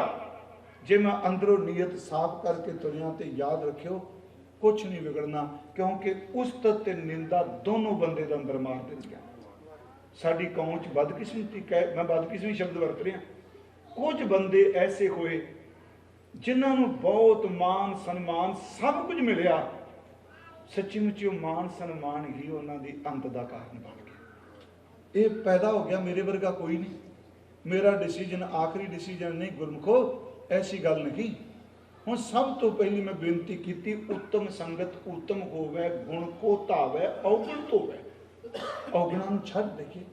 जे मैं अंदरों नीयत साफ करके तुरिया तो याद रखियो कुछ नहीं बिगड़ना, क्योंकि उस्तत ते निंदा दोनों बंदे के अंदर मार देंगे। साडी कौम च बदकिस्मती कह, मैं बदकिस्मती शब्द वरत रहा, कुछ बंदे ऐसे होए जिन्होंने बहुत मान सन्मान सब कुछ मिलिया, सच्ची मुच्ची मान सन्मान ही उन्होंने अंत का कारण बन गया। ये पैदा हो गया मेरे वर्गा कोई नहीं, मेरा डिसीजन आखिरी डिसीजन नहीं, गुरमुखो ऐसी गल नहीं। हुण सब तो पहली मैं बेनती की, उत्तम संगत उत्तम होवे, गुण को धावे, अवगुण धोवे। अवगुणां नूं छड्ड दईए,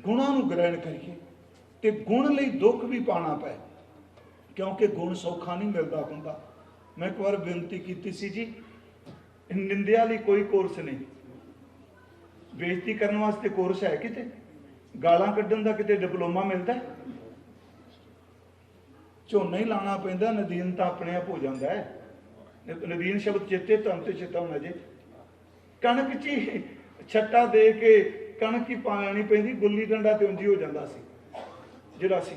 गुणां नूं ग्रहण करिए, ते गुण लई दुख भी पाना पै, क्योंकि गुण सौखा नहीं मिलता हुंदा। मैं एक बार बेनती की सी जी, निंदिया लई कोई कोर्स नहीं, बेइज्जती करने वास्ते कोर्स है किते, गालां कड्ढण दा किते डिप्लोमा मिलता है, झोना ही लाना पैंदा, नदीन तो अपने आप हो जाता है। नदीन शब्द चेते तुम तो चेता होना जी, कणक ची छट्टा दे के कणक ही पा लैनी पैंदी, गुल्ली डंडा तो उंज ही हो जाता सी जिहड़ा सी।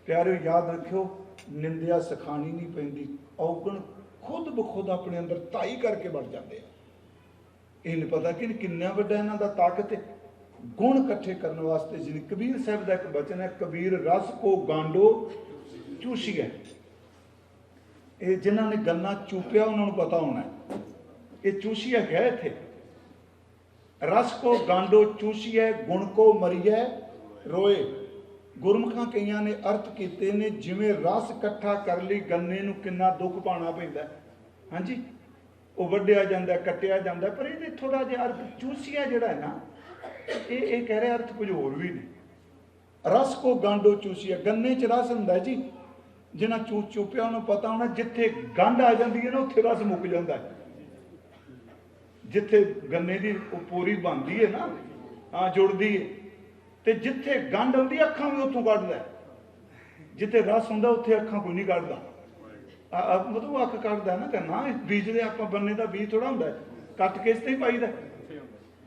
प्यारे याद रखियो, निंदिया सिखानी नहीं पैंदी, अवगुण खुद बखुद अपने अंदर ताई करके बढ़ जाते हैं। ये नहीं पता कि किन्ना वड्डा इन्हां दा ताकत है गुण इकट्ठे करने वास्ते। जिन्हें कबीर साहब का एक वचन है, कबीर रस को गांडो चूसी है। ये जिन्होंने गन्ना चूपिया उन्होंने पता होना है, ये चूसिया गए थे। रस को गांडो चूसिया, गुण को मरिए रोए। गुरमुखा कईयां ने अर्थ किए ने, जिमें रस इकट्ठा कर ली गन्ने नूं किन्ना दुख पाना पैंदा। हाँ जी, वो वड्डिया जांदा, कट्टिया जांदा, पर ये थोड़ा जिहा अर्थ चूसिया जिहड़ा है ना, ये कह रहे अर्थ कुछ होर भी नहीं। रस को गांडो चूसिया, गन्ने च रस हुंदा जी, जिन्हें चूपिया उन्होंने पता होना, जिथे गंढ आ जाती है ना उत्थे रस मुक जाता है। जिथे गन्ने की पूरी बनती है ना, हाँ जुड़ती है, तो जिथे गंढ आती अखां भी उत्थों कढ़दा है, जिथे रस हुंदा उत्थे अखां कोई नहीं कढ़दा। मतलब अख कढ़दा ना, कहना बीजदे आपां बन्ने का बीज थोड़ा हुंदा है, कट के इस ते ही पाईदा।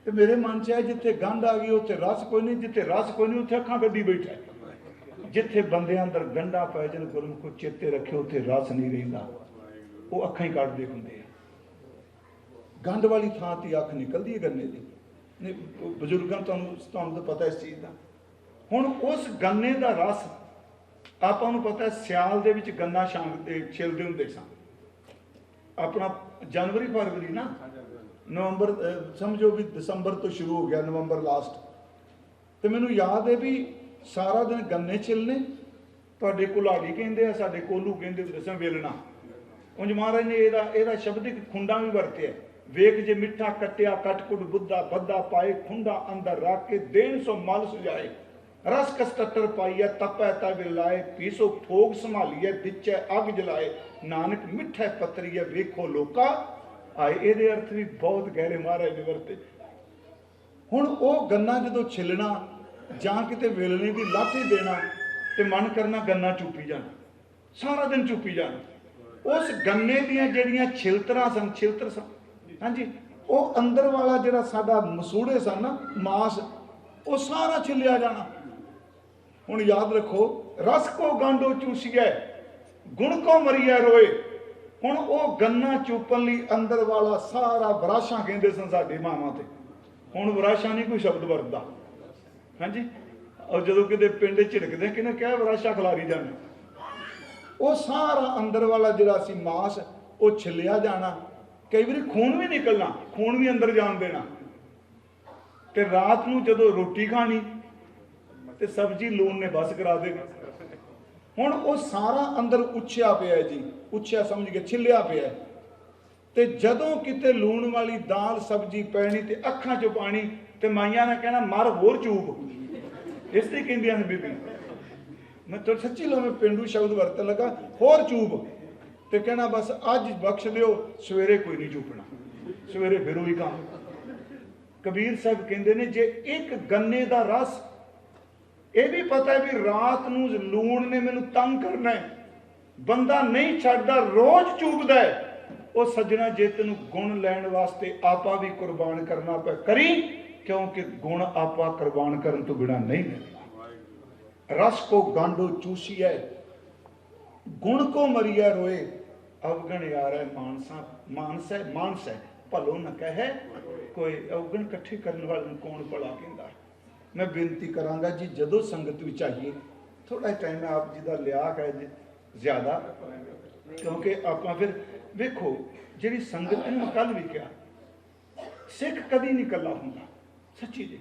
तो मेरे मन च है, जिथे गंढ आ गई उत्थे रस कोई नहीं, जिथे रस कोई नहीं उत्थे अखां कड्ढी बैठा है। जिथे बंदे अंदर गंढा पै जाए, गुरमुखो चेते रखियो उत्थे रस नहीं रहिंदा, वो अखां ही कढ़दे हुंदे आ। गंढ वाली थां ते अख निकलदी है गन्ने दी। बजुर्गों तुहानूं तो पता इस चीज़ का। हुण उस गन्ने का रस आपां नूं पता है, सियाल दे विच गन्ना छिलदे हुंदे सन, अपना जनवरी फरवरी ना, नवंबर समझो भी दिसंबर तो शुरू हो गया, नवंबर लास्ट। तो मैनूं याद है भी सारा दिन गन्ने छिलने, तुहाडे कुल्हाड़ी कहंदे आ, साडे कोलू कहंदे दसां वेलना। उंज महाराज ने ਇਹਦਾ शब्दिक खुंडा भी वरत्या, वेख जे मिठा कट्टिया कटकुट बुद्धा बद्दा पाए, खुंडा अंदर रख के देन सो मल सुजाए, रस कस्तटर पाइए तपै तब लाए, पीसो फोग संभालिए दिचै अग जलाए, नानक मिठा पत्तरीए वेखो लोका आए। ਇਹਦੇ अर्थ भी बहुत गहरे महाराज ने वरते। हुण ਉਹ गन्ना ਜਦੋਂ छिलना ਜਾਂ किते वेलने की लाठी देना, तो मन करना गन्ना चूपी जाना, सारा दिन चूपी जाना। उस गन्ने दियां ਜਿਹੜੀਆਂ छिलतरां सन, छिलतर सन, हाँ जी, वो अंदर वाला ਜਿਹੜਾ ਸਾਡਾ मसूड़े सन ना, मास, वो सारा छिलिया जाना। हुण याद रखो, रस को गांडो चूसिया, गुण को मरिया रोए। हुण वो गन्ना चूपन लई अंदर वाला सारा वराशा कहंदे सन साडी मावां ते, हुण वराशा नहीं कोई शब्द वरतदा। हाँ जी, और जो कि पिंड झिड़कते कि क्या वराशा खिलारी जाने, वो सारा अंदर वाला जिहड़ा सी मास वो छिलिया जाना। कई बार खून भी निकलना, खून भी अंदर जान देना। तो रात को जो रोटी खानी तो सब्जी लून ने बस करा देनी। हुण वो सारा अंदर उछिया पिया जी, उछिया समझ के छिलिया पिया। तो जदों किते लूण वाली दाल सब्जी पैनी तो अखां चों पानी, तो माइया ने कहना मर होर चूप, इस तरह कहंदियां ने बीबी। मैं तो सच्ची लो मैं पेंडू शब्द वरतन लगा, होर चूप, तो कहना बस अज बख्श दिओ, सवेरे कोई नहीं चूपना, सवेरे फिर वही काम। कबीर साहब कहते हैं, जे एक गन्ने का रस, ये भी पता है भी रात नूं लूण ने मैनू तंग करना है, बंदा नहीं छड्डदा, रोज चूपदा है। वो सज्जना जे तेनू गुण लैण वास्ते आपा भी कुर्बान करना पे करी, क्योंकि गुण आपा कुर्बान करन तो बिना नहीं मिलता। रस को गांडो चूसिया, गुण को मरिया रोए। अवगण यार है मानसा, मानस है भलो न कहे कोई। अवगण इकट्ठे करने वाले कौन भला कहता। मैं बेनती करांगा जी, जदों संगत विच आइए, थोड़ा टाइम आप जी का लिया है ज़्यादा, क्योंकि आप फिर वेखो जी संगत ने कल भी कहा, सिख कभी नहीं कला होंदा। सच्ची जी,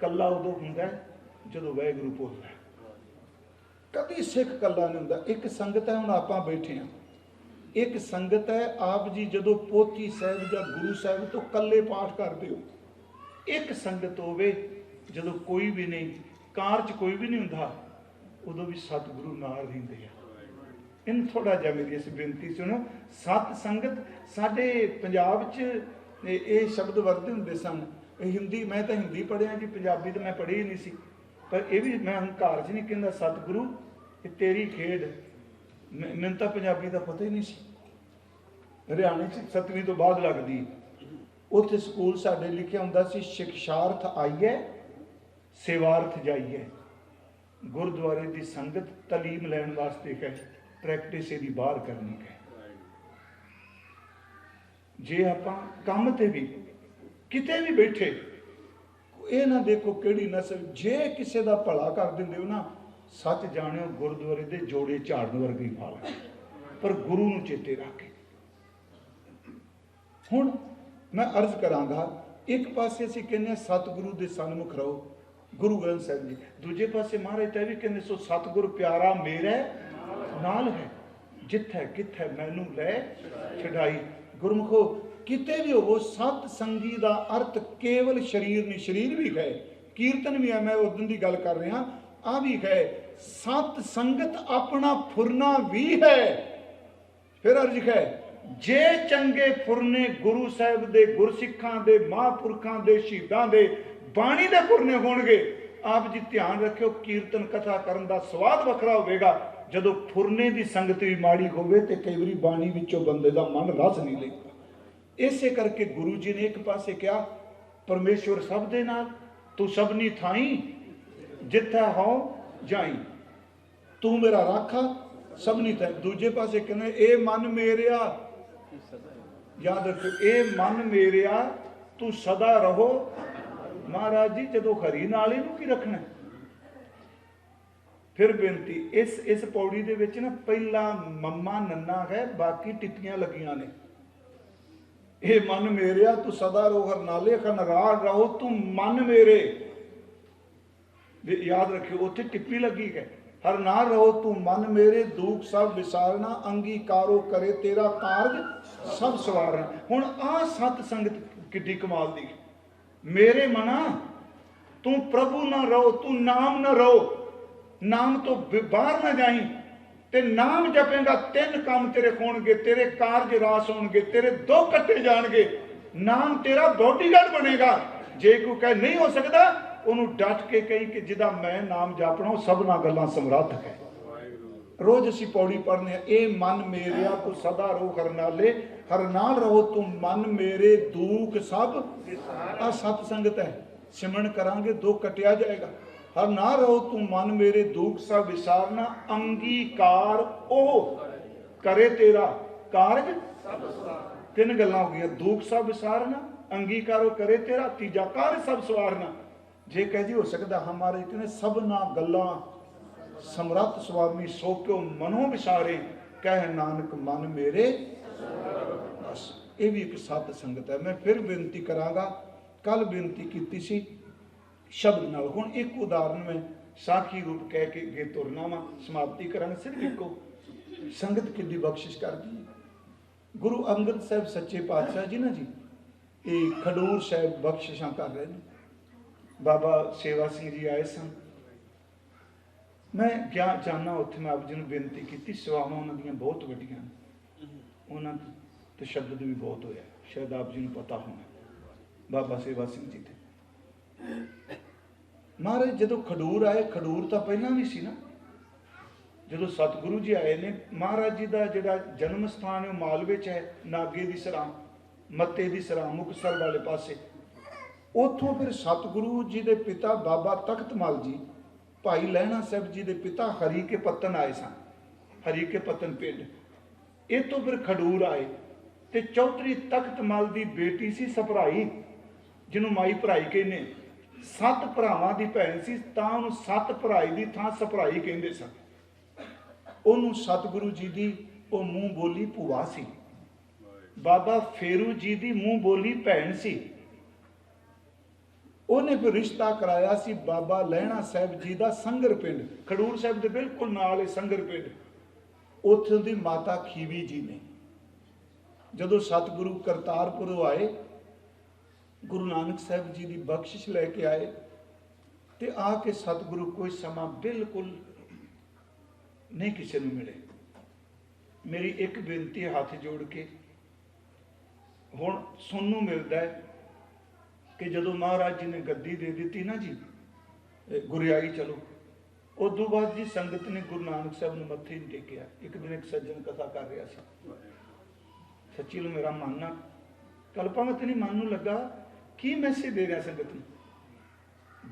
कला उदों होंदा जदों वाहिगुरू बोलदा है, कभी सिख कला नहीं होंदा। एक संगत है, हुण आपां बैठे हैं, एक संगत है आप जी जदों पोथी साहिब या गुरु साहिब तो कल्ले पाठ करते हो। एक संगत होवे जदों कोई भी नहीं, कार च कोई भी नहीं हुंदा, उदों भी सतगुरु नाल रहिंदे आ। इन थोड़ा जिहा मेरी इस बेनती सुनो। सत संगत साडे पंजाब च ये शब्द वरते हुंदे सन। हिंदी मैं तो हिंदी पढ़िया जी, पंजाबी तो मैं पढ़ी ही नहीं सी, पर यह भी मैं हंकार च नहीं कहता सतगुरु ये तेरी खेड। मैंने तो पंजाबी का पता ही नहीं सी, हरियाणे च 7वीं तो बाद लगती। उत्थे स्कूल साडे लिखिया हुंदा सी शिक्षार्थ आईए सेवार्थ जाइए। गुरुद्वारे की संगत तलीम लैन वास्ते कहे, प्रैक्टिस यदि बाहर करनी कहे। जे आपां काम ते भी किते भी बैठे, ये ना देखो किहड़ी नस्ल, जे किसी का भला कर दिंदे हो ना, सच जाणिओ गुरुद्वारे दे जोड़े झाड़न वर्गे फल, पर गुरु नूं चेते रख के। हुण मैं अर्ज करांगा, एक पासे असीं कहने सतगुरु दे सन्मुख रहो, गुरु ग्रंथ साहिब जी, दूजे पासे महाराज तां भी कहंदे सो सतगुरु प्यारा मेरे नाल है, जिथे किथे मैनू लै छड़ाई। गुरमुखो किते भी हो, सत संगी का अर्थ केवल शरीर नहीं, शरीर भी है, कीर्तन भी है, मैं उस दिन की गल कर रहा, आ भी है। सत संगत अपना फुरना भी है। फिर अर्ज है, जे चंगे फुरने गुरु साहिब दे, गुरसिखां दे, महापुरखां दे, शहीदां दे, बाणी दे फुरने होणगे। आप जी ध्यान रखियो, कीर्तन कथा करन दा स्वाद वखरा होवेगा, जदों फुरने की संगत भी माड़ी होवे ते कई वारी बाणी विचों बंदे दा मन रस नहीं लेगा। इसे करके गुरु जी ने एक पासे क्या, परमेश्वर सब दे नाल, तू सबनी थाई जिथे हो जाई, तू मेरा राखा सबनी थाई। दूजे पासे कहने ए मन मेरिया, याद रखो, ए मन मेरिया तू सदा रहो। महाराज जी जदों हरी नाल इहनूं की रखना। फिर बेनती, इस पौड़ी दे विच ना पहला मम्मा नन्ना है, बाकी टिप्पियां लगियां ने। ए मन मेरिया तू सदा रहो, हर नाले खनरार रहो तू मन मेरे। याद रखियो, उत्थे टिप्पी लगी है, हर नाल रहो तू मन मेरे, दुख सब विसारना, अंगीकारो करे तेरा कारज सब सवारना। हुण आ सत संगत किड्डी कमाल दी। मेरे मना तू प्रभु ना रहो, तू नाम ना रहो, नाम तो बाहर ना जाई, ते नाम जपेगा 3 काम तेरे होणगे, तेरे कारज रास होणगे, तेरे दुख कट्टे जाणगे, नाम तेरा बॉडीगार्ड बनेगा। जे कोई कहे नहीं हो सकता, उन्होंने डट के कही कि जिदा मैं नाम जपना सबना गल्लां समर्थ है। रोज असी पौड़ी पढ़ने, ए मन मेरिया तू सदा रहो हर नाले, हर नाल रहो तू मन मेरे, दुख सब आ सत संगत है। सिमरन करांगे दुख कटिया जाएगा। हर ना रहो तू मन मेरे, दुख सब विसारना, अंगीकार ओ करे तेरा कारज। 3 गल्लां हो गई, दुख सब विसारना, अंगीकारो करे तेरा, तीजा कारज सब सवारना। जे कह जी हो सकता हमारे इतने सबना गल्लां समरथ स्वामी, सो क्यों मनो विसारे, कह नानक मन मेरे। बस ये भी एक सत संगत है। मैं फिर बेनती करांगा, कल बेनती की सी शब्द नाल, हुण एक उदाहरण में साखी रूप कह के गे तुरना वा, समाप्ति करांगे। सिर्फ इको संगत किड्डी बख्शिश कर दी। गुरु अंगद साहब सच्चे पातशाह जी ना जी, ये खडूर साहब बख्शिशां कर रहे हैं। बाबा सेवा सिंह जी आए सन, मैं क्या जाना उत्थे, मैं आप जी ने बेनती की, सेवावां उन्हां दीयां बहुत वड्डियां, उन्हां तशद्दद भी बहुत होया, शायद आप जी को पता होना बाबा सेवा सिंह जी थे। महाराज जदों खडूर आए, खडूर तो पहला भी सी ना, जदों सतगुरु जी आए ने, महाराज जी का जिहड़ा जन्म स्थान है मालवे च है, नागे की सरां, मत्ते की सरां, मुक्तसर वाले पासे। उतों फिर सतगुरु जी के पिता बाबा तख्तमल जी, भाई लहणा साहब जी के पिता हरी के पत्तन आए सन, हरी के पत्तन पिंड। ਇਹ ਤੋਂ ਫਿਰ ਖਡੂਰ ਆਏ ਤੇ ਚੌਧਰੀ ਤਖਤ ਮਲ ਦੀ ਬੇਟੀ ਸੀ ਸਪਰਾਈ, ਜਿਹਨੂੰ ਮਾਈ ਭਰਾਈ ਕਹਿੰਦੇ। 7 ਭਰਾਵਾਂ ਦੀ ਭੈਣ ਸੀ, ਤਾਂ ਉਹਨੂੰ 7 ਭਰਾਈ ਦੀ ਥਾਂ ਸਪਰਾਈ ਕਹਿੰਦੇ ਸਨ। ਉਹਨੂੰ ਸਤਿਗੁਰੂ ਜੀ ਦੀ ਉਹ ਮੂੰਹ ਬੋਲੀ ਭੂਆ ਸੀ। ਬਾਬਾ ਫੇਰੂ ਜੀ ਦੀ ਮੂੰਹ ਬੋਲੀ ਭੈਣ ਸੀ। ਉਹਨੇ ਫਿਰ ਰਿਸ਼ਤਾ ਕਰਾਇਆ ਸੀ ਬਾਬਾ ਲਹਿਣਾ ਸਾਹਿਬ ਜੀ ਦਾ ਸੰਗਰ ਪਿੰਡ, ਖਡੂਰ ਸਾਹਿਬ ਦੇ ਬਿਲਕੁਲ ਨਾਲ ਇਹ ਸੰਗਰ ਪਿੰਡ। ਉੱਥੋਂ ਦੀ ਮਾਤਾ ਖੀਵੀ ਜੀ ਨੇ ਜਦੋਂ ਸਤਿਗੁਰੂ ਕਰਤਾਰਪੁਰੋਂ ਆਏ, ਗੁਰੂ ਨਾਨਕ ਸਾਹਿਬ ਜੀ ਦੀ ਬਖਸ਼ਿਸ਼ ਲੈ ਕੇ ਆਏ ਤੇ ਆ ਕੇ ਸਤਿਗੁਰੂ ਕੋਈ ਸਮਾਂ ਬਿਲਕੁਲ ਨਹੀਂ ਕਿਸੇ ਨੂੰ ਮਿਲੇ। ਮੇਰੀ ਇੱਕ ਬੇਨਤੀ ਹੱਥ ਜੋੜ ਕੇ ਹੁਣ ਸੁਣਨ ਨੂੰ ਮਿਲਦਾ ਹੈ ਕਿ ਜਦੋਂ ਮਹਾਰਾਜ ਜੀ ਨੇ ਗੱਦੀ ਦੇ ਦਿੱਤੀ ਨਾ ਜੀ, ਗੁਰਿਆਈ ਚਲੋ, ਉਦੋਂ ਬਾਅਦ ਜੀ ਸੰਗਤ ਨੇ ਗੁਰੂ ਨਾਨਕ ਸਾਹਿਬ ਨੂੰ ਮੱਥੇ ਨਹੀਂ ਟੇਕਿਆ। ਇੱਕ ਦਿਨ ਇੱਕ ਸੱਜਣ ਕਥਾ ਕਰ ਰਿਹਾ ਸੀ, ਸੱਚੀ ਨੂੰ ਮੇਰਾ ਮਨ ਨਾ ਕਲਪਾਵਤ ਨਹੀਂ ਮਨ ਨੂੰ ਲੱਗਾ ਕੀ ਮੈਸੇਜ ਦੇ ਰਿਹਾ ਸੰਗਤ ਨੂੰ।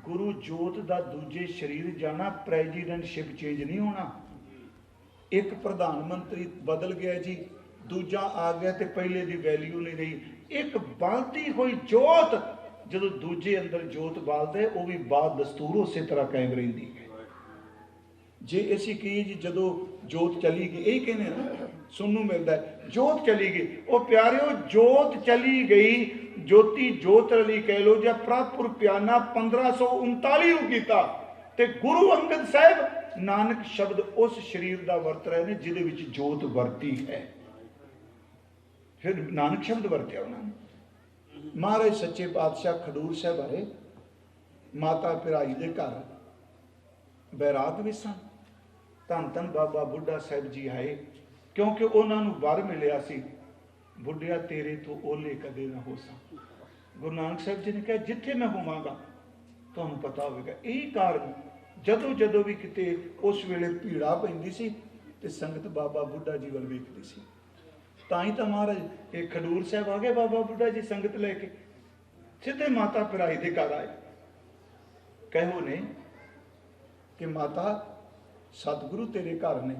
ਗੁਰੂ ਜੋਤ ਦਾ ਦੂਜੇ ਸਰੀਰ ਜਾਣਾ, ਪ੍ਰੈਜ਼ੀਡੈਂਟਸ਼ਿਪ ਚੇਂਜ ਨਹੀਂ ਹੋਣਾ। ਇੱਕ ਪ੍ਰਧਾਨ ਮੰਤਰੀ ਬਦਲ ਗਿਆ ਜੀ, ਦੂਜਾ ਆ ਗਿਆ ਤੇ ਪਹਿਲੇ ਦੀ ਵੈਲਿਊ ਨਹੀਂ ਰਹੀ। ਇੱਕ ਬਲਦੀ ਹੋਈ ਜੋਤ ਜਦੋਂ ਦੂਜੇ ਅੰਦਰ ਜੋਤ ਬਾਲਦਾ ਹੈ, ਉਹ ਵੀ ਬਾਦ ਦਸਤੂਰ ਉਸੇ ਤਰ੍ਹਾਂ ਕਾਇਮ ਰਹਿੰਦੀ ਹੈ। ਜੇ ਅਸੀਂ ਕਹੀਏ ਜੀ ਜਦੋਂ ਜੋਤ ਚਲੀ ਗਈ, ਇਹ ਕਹਿੰਦੇ ਨਾ ਸੁਣਨ ਨੂੰ ਮਿਲਦਾ ਹੈ ਜੋਤ ਚਲੀ ਗਈ। ਉਹ ਪਿਆਰਿਓ, ਜੋਤ ਚਲੀ ਗਈ, ਜੋਤੀ ਜੋਤ ਰਲੀ ਕਹਿ ਲੋ ਜਾਂ ਪ੍ਰਭਪੁਰ ਪਿਆਨਾ 1539 ਨੂੰ ਕੀਤਾ ਤੇ ਗੁਰੂ ਅੰਗਦ ਸਾਹਿਬ ਨਾਨਕ ਸ਼ਬਦ ਉਸ ਸਰੀਰ ਦਾ ਵਰਤ ਰਹੇ ਨੇ ਜਿਹਦੇ ਵਿੱਚ ਜੋਤ ਵਰਤੀ ਹੈ। ਫਿਰ ਨਾਨਕ ਸ਼ਬਦ ਵਰਤਿਆ ਉਹਨਾਂ ਨੇ। ਮਹਾਰਾਜ ਸੱਚੇ ਪਾਤਸ਼ਾਹ ਖਡੂਰ ਸਾਹਿਬ ਆਏ, ਮਾਤਾ ਪਿਰਾਈ ਦੇ ਘਰ ਬੈਰਾਗ ਵੀ ਸਨ। ਧੰਨ ਧੰਨ ਬਾਬਾ ਬੁੱਢਾ ਸਾਹਿਬ ਜੀ ਆਏ, ਕਿਉਂਕਿ ਉਹਨਾਂ ਨੂੰ ਵਰ ਮਿਲਿਆ ਸੀ, ਬੁੱਢਿਆ ਤੇਰੇ ਤੋਂ ਓਲੇ ਕਦੇ ਨਾ ਹੋ ਸਕ। ਗੁਰੂ ਨਾਨਕ ਸਾਹਿਬ ਜੀ ਨੇ ਕਿਹਾ ਜਿੱਥੇ ਮੈਂ ਹੋਵਾਂਗਾ ਤੁਹਾਨੂੰ ਪਤਾ ਹੋਵੇਗਾ। ਇਹੀ ਕਾਰਨ ਜਦੋਂ ਜਦੋਂ ਵੀ ਕਿਤੇ ਉਸ ਵੇਲੇ ਭੀੜਾ ਪੈਂਦੀ ਸੀ ਤੇ ਸੰਗਤ ਬਾਬਾ ਬੁੱਢਾ ਜੀ ਵੱਲ ਵੇਖਦੀ ਸੀ। ਤਾਂ ਹੀ ਤਾਂ ਮਹਾਰਾਜ ਇਹ ਖਡੂਰ ਸਾਹਿਬ ਆ ਗਏ, ਬਾਬਾ ਬੁੱਢਾ ਜੀ ਸੰਗਤ ਲੈ ਕੇ ਸਿੱਧੇ ਮਾਤਾ ਪਿਰਾਈ ਦੇ ਘਰ ਆਏ। ਕਹੋ ਨੇ ਕਿ ਮਾਤਾ ਸਤਿਗੁਰੂ ਤੇਰੇ ਘਰ ਨੇ,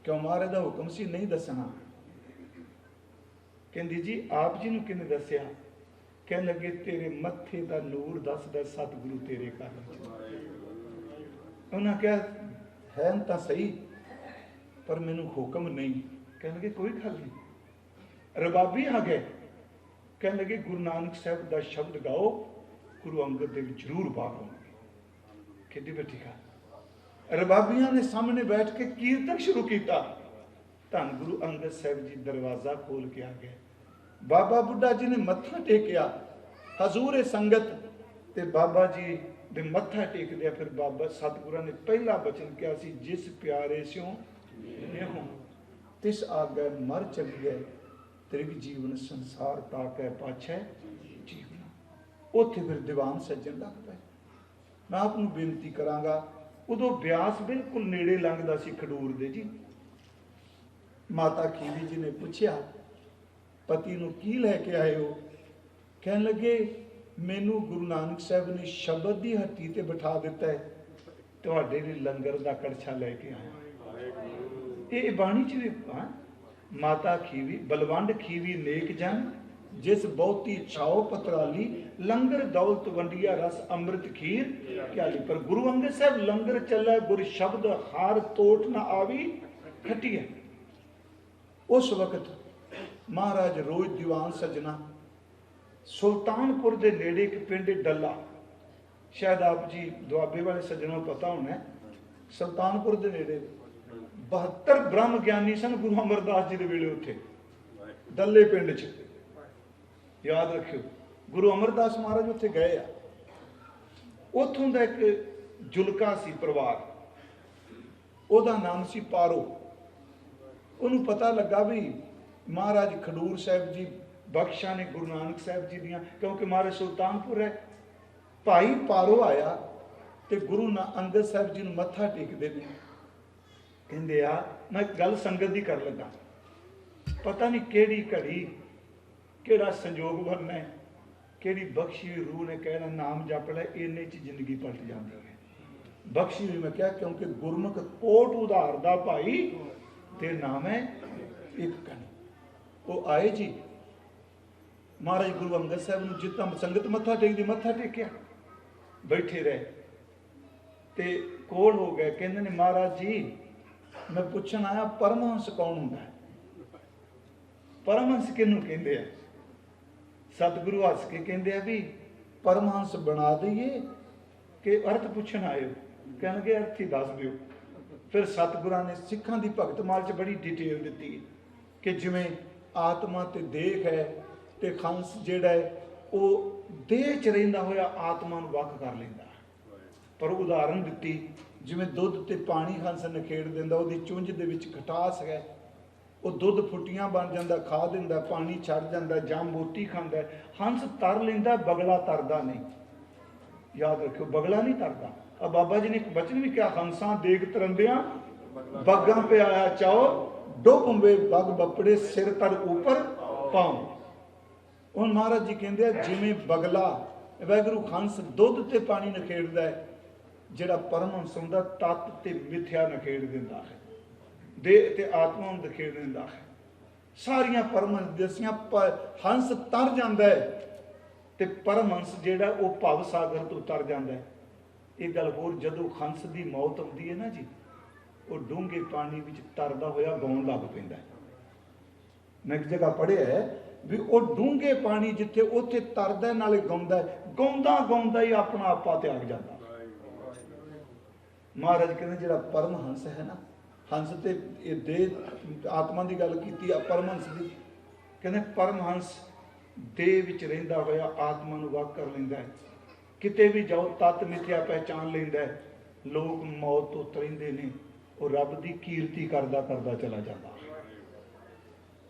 ਕਿਉਂ ਮਹਾਰਾਜ ਦਾ ਹੁਕਮ ਸੀ ਨਹੀਂ ਦੱਸਣਾ। ਕਹਿੰਦੀ ਜੀ ਆਪ ਜੀ ਨੂੰ ਕਿਹਨੇ ਦੱਸਿਆ? ਕਹਿਣ ਲੱਗੇ ਤੇਰੇ ਮੱਥੇ ਦਾ ਨੂਰ ਦੱਸਦਾ ਸਤਿਗੁਰੂ ਤੇਰੇ ਘਰ। ਉਹਨਾਂ ਕਿਹਾ ਹੈ ਤਾਂ ਸਹੀ, ਪਰ ਮੈਨੂੰ ਹੁਕਮ ਨਹੀਂ। ਕਹਿਣ ਲੱਗੇ ਕੋਈ ਗੱਲ ਨਹੀਂ। ਰਬਾਬੀ ਆ ਗਏ, ਕਹਿਣ ਲੱਗੇ ਗੁਰੂ ਨਾਨਕ ਸਾਹਿਬ ਦਾ ਸ਼ਬਦ ਗਾਓ, ਗੁਰੂ ਅੰਗਦ ਦੇਵ ਜ਼ਰੂਰ ਬਾਗੋਗੇ। ਕਿੱਡੀ ਬੈਠੀ ਗੱਲ। ਰਬਾਬੀਆਂ ਨੇ ਸਾਹਮਣੇ ਬੈਠ ਕੇ ਕੀਰਤਨ ਸ਼ੁਰੂ ਕੀਤਾ। ਧੰਨ ਗੁਰੂ ਅੰਗਦ ਸਾਹਿਬ ਜੀ ਦਰਵਾਜ਼ਾ ਖੋਲ ਕੇ ਆ ਗਏ। ਬਾਬਾ ਬੁੱਢਾ ਜੀ ਨੇ ਮੱਥਾ ਟੇਕਿਆ, ਹਜ਼ੂਰ ਸੰਗਤ ਤੇ ਬਾਬਾ ਜੀ ਦੇ ਮੱਥਾ ਟੇਕਦੇ ਆ। ਫਿਰ ਬਾਬਾ ਸਤਿਗੁਰਾਂ ਨੇ ਪਹਿਲਾ ਬਚਨ ਕਿਹਾ ਸੀ, ਜਿਸ ਪਿਆਰੇ ਸਿਓ ਨਿਹੋ ਤਿਸ ਆਗੇ ਮਰ ਚਲੀਏ, ਤ੍ਰਿਗ ਜੀਵਨ ਸੰਸਾਰ ਤਾਕੈ ਪਾਛੈ ਜੀਵਨ। ਉੱਥੇ ਫਿਰ ਦੀਵਾਨ ਸੱਜਣ ਲੱਗ ਪਏ। ਮੈਂ ਆਪ ਨੂੰ ਬੇਨਤੀ ਕਰਾਂਗਾ, ਉਦੋਂ ਬਿਆਸ ਬਿਲਕੁਲ ਨੇੜੇ ਲੰਘਦਾ ਸੀ ਖਡੂਰ ਦੇ ਜੀ। ਮਾਤਾ ਖੀਵੀ ਜੀ ਨੇ ਪੁੱਛਿਆ ਪਤੀ ਨੂੰ ਕੀ ਲੈ ਕੇ ਆਏ ਹੋ? ਕਹਿਣ ਲੱਗੇ ਮੈਨੂੰ ਗੁਰੂ ਨਾਨਕ ਸਾਹਿਬ ਨੇ ਸ਼ਬਦ ਦੀ ਹੱਟੀ ਤੇ ਬਿਠਾ ਦਿੱਤਾ ਹੈ, ਤੁਹਾਡੇ ਲਈ ਲੰਗਰ ਦਾ ਕੜਛਾ ਲੈ ਕੇ ਆਇਆ। ਇਹ ਬਾਣੀ ਚ ਵੀ ਮਾਤਾ ਖੀਵੀ ਬਲਵੰਡ ਖੀਵੀ ਨੇਕ ਜਨ, ਜਿਸ ਬਹੁਤੀ ਛਾਓ ਪਤਰਾਲੀ, ਲੰਗਰ ਦੌਲਤ ਵੰਡਿਆ ਰਸ ਅੰਮ੍ਰਿਤ ਖੀਰ ਕਿਆਲੀ। ਪਰ ਗੁਰੂ ਅੰਗਦ ਸਾਹਿਬ ਲੰਗਰ ਚੱਲੇ ਗੁਰ ਸ਼ਬਦ ਹਾਰ ਤੋਟ ਨਾ ਆਵੀ ਖੱਟੀ ਹੈ। ਉਸ ਵਕਤ ਮਹਾਰਾਜ ਰੋਜ਼ ਦੀਵਾਨ ਸਜਣਾ ਸੁਲਤਾਨਪੁਰ ਦੇ ਨੇੜੇ ਇੱਕ ਪਿੰਡ ਡੱਲਾ, ਸ਼ਾਇਦ ਆਪ ਜੀ ਦੁਆਬੇ ਵਾਲੇ ਸੱਜਣਾਂ ਨੂੰ ਪਤਾ ਹੋਣਾ, ਸੁਲਤਾਨਪੁਰ ਦੇ ਨੇੜੇ 72 ਬ੍ਰਹਮ ਗਿਆਨੀ ਸਨ ਗੁਰੂ ਅਮਰਦਾਸ ਜੀ ਦੇ ਵੇਲੇ। ਉੱਥੇ ਡੱਲੇ ਪਿੰਡ 'ਚ ਯਾਦ ਰੱਖਿਓ, ਗੁਰੂ ਅਮਰਦਾਸ ਮਹਾਰਾਜ ਉੱਥੇ ਗਏ ਆ। ਉੱਥੋਂ ਦਾ ਇੱਕ ਜੁਲਕਾ ਸੀ ਪਰਿਵਾਰ, ਉਹਦਾ ਨਾਮ ਸੀ ਪਾਰੋ। ਉਹਨੂੰ ਪਤਾ ਲੱਗਾ ਵੀ ਮਹਾਰਾਜ ਖਡੂਰ ਸਾਹਿਬ ਜੀ ਬਖਸ਼ਾਂ ਨੇ ਗੁਰੂ ਨਾਨਕ ਸਾਹਿਬ ਜੀ ਦੀਆਂ, ਕਿਉਂਕਿ ਮਹਾਰਾਜ ਸੁਲਤਾਨਪੁਰ ਹੈ। ਭਾਈ ਪਾਰੋ ਆਇਆ ਤੇ ਗੁਰੂ ਅੰਗਦ ਸਾਹਿਬ ਜੀ ਨੂੰ ਮੱਥਾ ਟੇਕਦੇ ਨੇ। ਕਹਿੰਦੇ ਆ ਮੈਂ ਗੱਲ ਸੰਗਤ ਦੀ ਕਰ ਲੱਗਾ, ਪਤਾ ਨਹੀਂ ਕਿਹੜੀ ਘੜੀ ਕਿਹੜਾ ਸੰਜੋਗ ਬਣਨਾ ਹੈ, ਕਿਹੜੀ ਬਖਸ਼ੀ ਹੋਈ ਰੂਹ ਨੇ ਕਹਿਣਾ ਨਾਮ ਜਪ ਲੈ, ਇੰਨੇ 'ਚ ਜ਼ਿੰਦਗੀ ਪਲਟ ਜਾਂਦੀ ਹੈ। ਬਖਸ਼ੀ ਹੋਈ ਮੈਂ ਕਿਹਾ ਕਿਉਂਕਿ ਗੁਰਮੁਖ ਕੋਟ ਉਧਾਰ ਦਾ ਭਾਈ ਤੇ ਨਾਮ ਹੈ ਇੱਕ ਕਣੀ। ਉਹ ਆਏ ਜੀ, ਮਹਾਰਾਜ ਗੁਰੂ ਅੰਗਦ ਸਾਹਿਬ ਨੂੰ ਜਿੱਦਾਂ ਸੰਗਤ ਮੱਥਾ ਟੇਕਦੀ ਮੱਥਾ ਟੇਕਿਆ, ਬੈਠੇ ਰਹੇ ਤੇ ਕੋਲ ਹੋ ਗਏ। ਕਹਿੰਦੇ ਨੇ ਮਹਾਰਾਜ ਜੀ ਮੈਂ ਪੁੱਛਣ ਆਇਆ ਪਰਮਹੰਸ ਕੌਣ ਹੁੰਦਾ ਹੈ? ਪਰਮਹੰਸ ਕਿਹਨੂੰ ਕਹਿੰਦੇ ਆ? ਸਤਿਗੁਰੂ ਹੱਸ ਕੇ ਕਹਿੰਦੇ ਆ ਵੀ ਪਰਮਹੰਸ ਬਣਾ ਦਈਏ ਕਿ ਅਰਥ ਪੁੱਛਣ ਆਏ ਹੋ? ਕਹਿਣਗੇ ਅਰਥ ਹੀ ਦੱਸ ਦਿਓ। ਫਿਰ ਸਤਿਗੁਰਾਂ ਨੇ ਸਿੱਖਾਂ ਦੀ ਭਗਤਮਾਲ 'ਚ ਬੜੀ ਡਿਟੇਲ ਦਿੱਤੀ ਕਿ ਜਿਵੇਂ ਆਤਮਾ ਤੇ ਦੇਹ ਹੈ ਤੇ ਹੰਸ ਜਿਹੜਾ ਹੈ ਉਹ ਦੇਹ 'ਚ ਰਹਿੰਦਾ ਹੋਇਆ ਆਤਮਾ ਨੂੰ ਵੱਖ ਕਰ ਲੈਂਦਾ। ਪਰ ਉਦਾਹਰਨ ਦਿੱਤੀ ਜਿਵੇਂ ਦੁੱਧ ਤੇ ਪਾਣੀ ਹੰਸ ਨਖੇੜ ਦਿੰਦਾ, ਉਹਦੀ ਚੁੰਝ ਦੇ ਵਿੱਚ ਖਟਾਸ ਹੈ, ਉਹ ਦੁੱਧ ਫੁੱਟੀਆਂ ਬਣ ਜਾਂਦਾ, ਖਾ ਦਿੰਦਾ, ਪਾਣੀ ਛੱਡ ਜਾਂਦਾ, ਜਾਂ ਮੋਟੀ ਖਾਂਦਾ। ਹੰਸ ਤਰ ਲੈਂਦਾ, ਬਗਲਾ ਤਰਦਾ ਨਹੀਂ। ਯਾਦ ਰੱਖਿਓ, ਬਗਲਾ ਨਹੀਂ ਤਰਦਾ। ਆ ਬਾਬਾ ਜੀ ਨੇ ਇੱਕ ਬਚਨ ਵੀ ਕਿਹਾ, ਹੰਸਾਂ ਦੇਗ ਤਰੰਦਿਆਂ ਬੱਗਾਂ ਪੇ ਆਇਆ ਚਾਓ, ਡੁੱਬੇ ਬੱਗ ਬੱਪੜੇ ਸਿਰ ਤਰ ਉੱਪਰ ਪਾਉ। ਹੁਣ ਮਹਾਰਾਜ ਜੀ ਕਹਿੰਦੇ ਆ ਜਿਵੇਂ ਬਗਲਾ ਵਾਹਿਗੁਰੂ ਹੰਸ ਦੁੱਧ ਤੇ ਪਾਣੀ ਨਖੇੜਦਾ ਹੈ, ਜਿਹੜਾ ਪਰਮਹੰਸ ਹੁੰਦਾ ਤਤ ਤੇ ਮਿਥਿਆ ਨਖੇੜ ਦਿੰਦਾ ਹੈ, ਦੇਹ ਤੇ ਆਤਮਾ ਨੂੰ ਨਖੇੜ ਦਿੰਦਾ ਹੈ। ਸਾਰੀਆਂ ਪਰਮਹੰਸ ਦਸੀਆਂ ਹੰਸ ਤਰ ਜਾਂਦਾ ਹੈ ਤੇ ਪਰਮਹੰਸ ਜਿਹੜਾ ਉਹ ਭਵ ਸਾਗਰ ਤੋਂ ਤਰ ਜਾਂਦਾ ਹੈ। ਇਹ ਗੱਲ ਹੋਰ, ਜਦੋਂ ਹੰਸ ਦੀ ਮੌਤ ਆਉਂਦੀ ਹੈ ਨਾ ਜੀ, ਉਹ ਡੂੰਘੇ ਪਾਣੀ ਵਿੱਚ ਤਰਦਾ ਹੋਇਆ ਗਾਉਣ ਲੱਗ ਪੈਂਦਾ ਹੈ। ਮੈਂ ਇੱਕ ਜਗ੍ਹਾ ਪੜ੍ਹਿਆ ਹੈ ਵੀ ਉਹ ਡੂੰਘੇ ਪਾਣੀ ਜਿੱਥੇ ਉੱਥੇ ਤਰਦਾ ਨਾਲੇ ਗਾਉਂਦਾ, ਗਾਉਂਦਾ ਗਾਉਂਦਾ ਹੀ ਆਪਣਾ ਆਪਾ ਤਿਆਗ ਜਾਂਦਾ। ਮਹਾਰਾਜ ਕਹਿੰਦੇ ਜਿਹੜਾ ਪਰਮਹੰਸ ਹੈ ਨਾ, ਹੰਸ ਤੇ ਇਹ ਦੇਹ ਆਤਮਾ ਦੀ ਗੱਲ ਕੀਤੀ ਆ, ਪਰਮਹੰਸ ਦੀ ਕਹਿੰਦੇ ਪਰਮਹੰਸ ਦੇਹ ਵਿੱਚ ਰਹਿੰਦਾ ਹੋਇਆ ਆਤਮਾ ਨੂੰ ਵੱਖ ਕਰ ਲੈਂਦਾ ਹੈ। ਕਿਤੇ ਵੀ ਜਾਓ ਤਤ ਮਿਥਿਆ ਪਹਿਚਾਨ ਲੈਂਦਾ ਹੈ। ਲੋਕ ਮੌਤ ਤੋਂ ਤਰਿੰਦੇ ਨੇ, ਉਹ ਰੱਬ ਦੀ ਕੀਰਤੀ ਕਰਦਾ ਕਰਦਾ ਚਲਾ ਜਾਂਦਾ।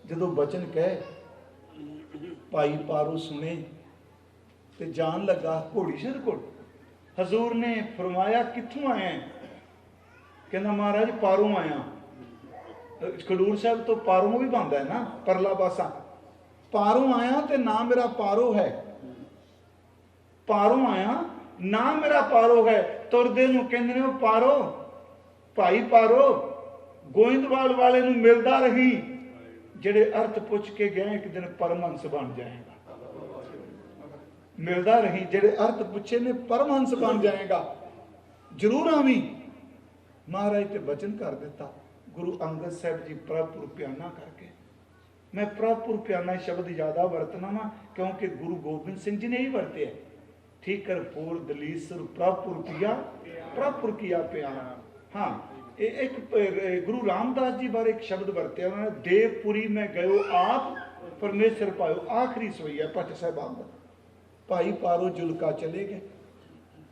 ਜਦੋਂ ਬਚਨ ਕਹੇ ਭਾਈ ਪਾਰੋ ਸੁਣੇ ਤੇ ਜਾਣ ਲੱਗਾ ਘੋੜੀ ਸਿਰ ਕੋਲ। ਹਜ਼ੂਰ ਨੇ ਫਰਮਾਇਆ ਕਿੱਥੋਂ ਆਇਆ? ਕਹਿੰਦਾ ਮਹਾਰਾਜ ਪਾਰੋਂ ਆਇਆ। ਖਡੂਰ ਸਾਹਿਬ ਤੋਂ ਪਾਰੋਂ ਵੀ ਬਣਦਾ ਹੈ ਨਾ, ਪਰਲਾ ਪਾਸਾ। ਪਾਰੋਂ ਆਇਆ ਤੇ ਨਾ ਮੇਰਾ ਪਾਰੋ ਹੈ। ਪਾਰੋਂ ਆਇਆ ਨਾ ਮੇਰਾ ਪਾਰੋ ਹੈ। ਤੁਰਦੇ ਨੂੰ ਕਹਿੰਦੇ ਨੇ ਉਹ ਪਾਰੋ, ਭਾਈ ਪਾਰੋ ਗੋਇੰਦਵਾਲ ਵਾਲੇ ਨੂੰ ਮਿਲਦਾ ਰਹੀ। ਜਿਹੜੇ ਅਰਥ ਪੁੱਛ ਕੇ ਗਏ ਇੱਕ ਦਿਨ ਪਰਮਹੰਸ ਬਣ ਜਾਏਗਾ। ਮਿਲਦਾ ਰਹੀ, ਜਿਹੜੇ ਅਰਥ ਪੁੱਛੇ ਨੇ ਪਰਮਹੰਸ ਬਣ ਜਾਏਗਾ। ਜ਼ਰੂਰ ਆਵੀਂ। ਮਹਾਰਾਜ ਤੇ ਬਚਨ ਕਰ ਦਿੱਤਾ। ਗੁਰੂ ਅੰਗਦ ਸਾਹਿਬ ਜੀ ਪ੍ਰਭਪੁਰ ਪਿਆਨਾ ਕਰਕੇ, ਮੈਂ ਪ੍ਰਭਪੁਰ ਪਿਆਨਾ ਸ਼ਬਦ ਜ਼ਿਆਦਾ ਵਰਤਣਾ ਵਾ ਕਿਉਂਕਿ ਗੁਰੂ ਗੋਬਿੰਦ ਸਿੰਘ ਜੀ ਨੇ ਹੀ ਵਰਤਿਆ। ਠੀਕਰ ਪੂਰ ਦਲੀਸਰ ਪ੍ਰਭਪੁਰ ਕੀਆ, ਪ੍ਰਭਪੁਰ ਕੀਆ ਪਿਆਨਾ। ਹਾਂ, ਇਹ ਇੱਕ ਗੁਰੂ ਰਾਮਦਾਸ ਜੀ ਬਾਰੇ ਇੱਕ ਸ਼ਬਦ ਵਰਤਿਆ ਉਹਨਾਂ ਨੇ, ਦੇਵਪੁਰੀ ਮੈਂ ਗਇਓ ਆਪ ਪਰਮੇਸ਼ਰ ਪਾਇਓ। ਆਖਰੀ ਸੋਈਆ ਭੱਟ ਸਾਹਿਬਾਨ ਦਾ। ਭਾਈ ਪਾਰੋ ਜੁਲਕਾ ਚਲੇ ਗਏ।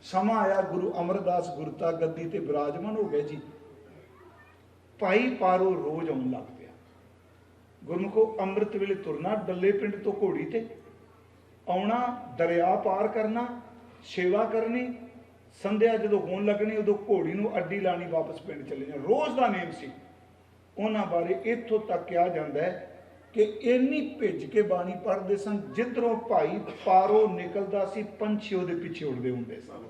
ਸਮਾਂ ਆਇਆ ਗੁਰੂ ਅਮਰਦਾਸ ਗੁਰਤਾ ਗੱਦੀ ਤੇ ਬਿਰਾਜਮਾਨ ਹੋ ਗਏ ਜੀ। ਭਾਈ ਪਾਰੋ ਰੋਜ਼ ਆਉਣ ਲੱਗ ਪਿਆ। ਗੁਰਮੁਖੋ ਅੰਮ੍ਰਿਤ ਵੇਲੇ ਤੁਰਨਾ ਡੱਲੇ ਪਿੰਡ ਤੋਂ ਘੋੜੀ ਤੇ ਆਉਣਾ, ਦਰਿਆ ਪਾਰ ਕਰਨਾ, ਸੇਵਾ ਕਰਨੀ। ਸੰਧਿਆ ਜਦੋਂ ਹੋਣ ਲੱਗਣੀ ਉਦੋਂ ਘੋੜੀ ਨੂੰ ਅੱਡੀ ਲਾਣੀ, ਵਾਪਸ ਪਿੰਡ ਚਲੇ ਜਾਣਾ। ਰੋਜ਼ ਦਾ ਨੇਮ ਸੀ ਉਹਨਾਂ ਬਾਰੇ। ਇੱਥੋਂ ਤੱਕ ਕਿਹਾ ਜਾਂਦਾ ਹੈ ਕਿ ਇੰਨੀ ਭਿੱਜ ਕੇ ਬਾਣੀ ਪੜ੍ਹਦੇ ਸਨ, ਜਿੱਧਰੋਂ ਭਾਈ ਪਾਰੋ ਨਿਕਲਦਾ ਸੀ ਪੰਛੀ ਉਹਦੇ ਪਿੱਛੇ ਉੱਡਦੇ ਹੁੰਦੇ ਸਨ।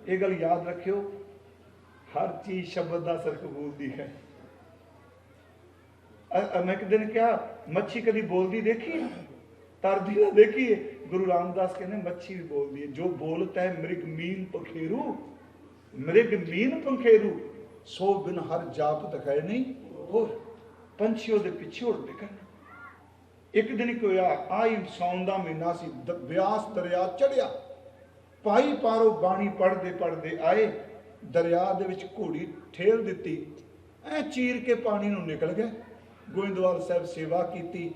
ਇਹ ਗੱਲ ਯਾਦ ਰੱਖਿਓ, ਹਰ ਚੀਜ਼ ਸ਼ਬਦ ਦਾ ਅਸਰ ਕਬੂਲ ਦੀ ਹੈ। ਮੈਂ ਇੱਕ ਦਿਨ ਕਿਹਾ ਮੱਛੀ ਕਦੀ ਬੋਲਦੀ ਦੇਖੀ? ਤਰਦੀ ਨਾ ਦੇਖੀ? ਗੁਰੂ ਰਾਮਦਾਸ ਕਹਿੰਦੇ ਮੱਛੀ ਵੀ ਬੋਲਦੀ ਹੈ। ਜੋ ਬੋਲਤਾ ਹੈ ਮ੍ਰਿਗ ਮੀਨ ਪੰਖੇਰੂ, ਮ੍ਰਿਗ ਮੀਨ ਪੰਖੇਰੂ, ਸੋ ਬਿਨ ਹਰ ਜਾਪ ਦਿਖਾਏ ਨਹੀਂ। ਹੋਰ ਪੰਛੀ ਉਹਦੇ ਪਿੱਛੇ ਉੱਡਦੇ ਕਰਨ। ਇੱਕ ਦਿਨ ਕੀ ਹੋਇਆ, ਆਈ ਸਾਉਣ ਦਾ ਮਹੀਨਾ ਸੀ, ਬਿਆਸ ਦਰਿਆ ਚੜਿਆ। ਭਾਈ ਪਾਰੋ ਬਾਣੀ ਪੜ੍ਹਦੇ ਪੜ੍ਹਦੇ ਆਏ, ਦਰਿਆ ਦੇ ਵਿੱਚ ਘੋੜੀ ਠੇਲ ਦਿੱਤੀ, ਐ ਚੀਰ ਕੇ ਪਾਣੀ ਨੂੰ ਨਿਕਲ ਗਏ। ਗੋਇੰਦਵਾਲ ਸਾਹਿਬ ਸੇਵਾ ਕੀਤੀ,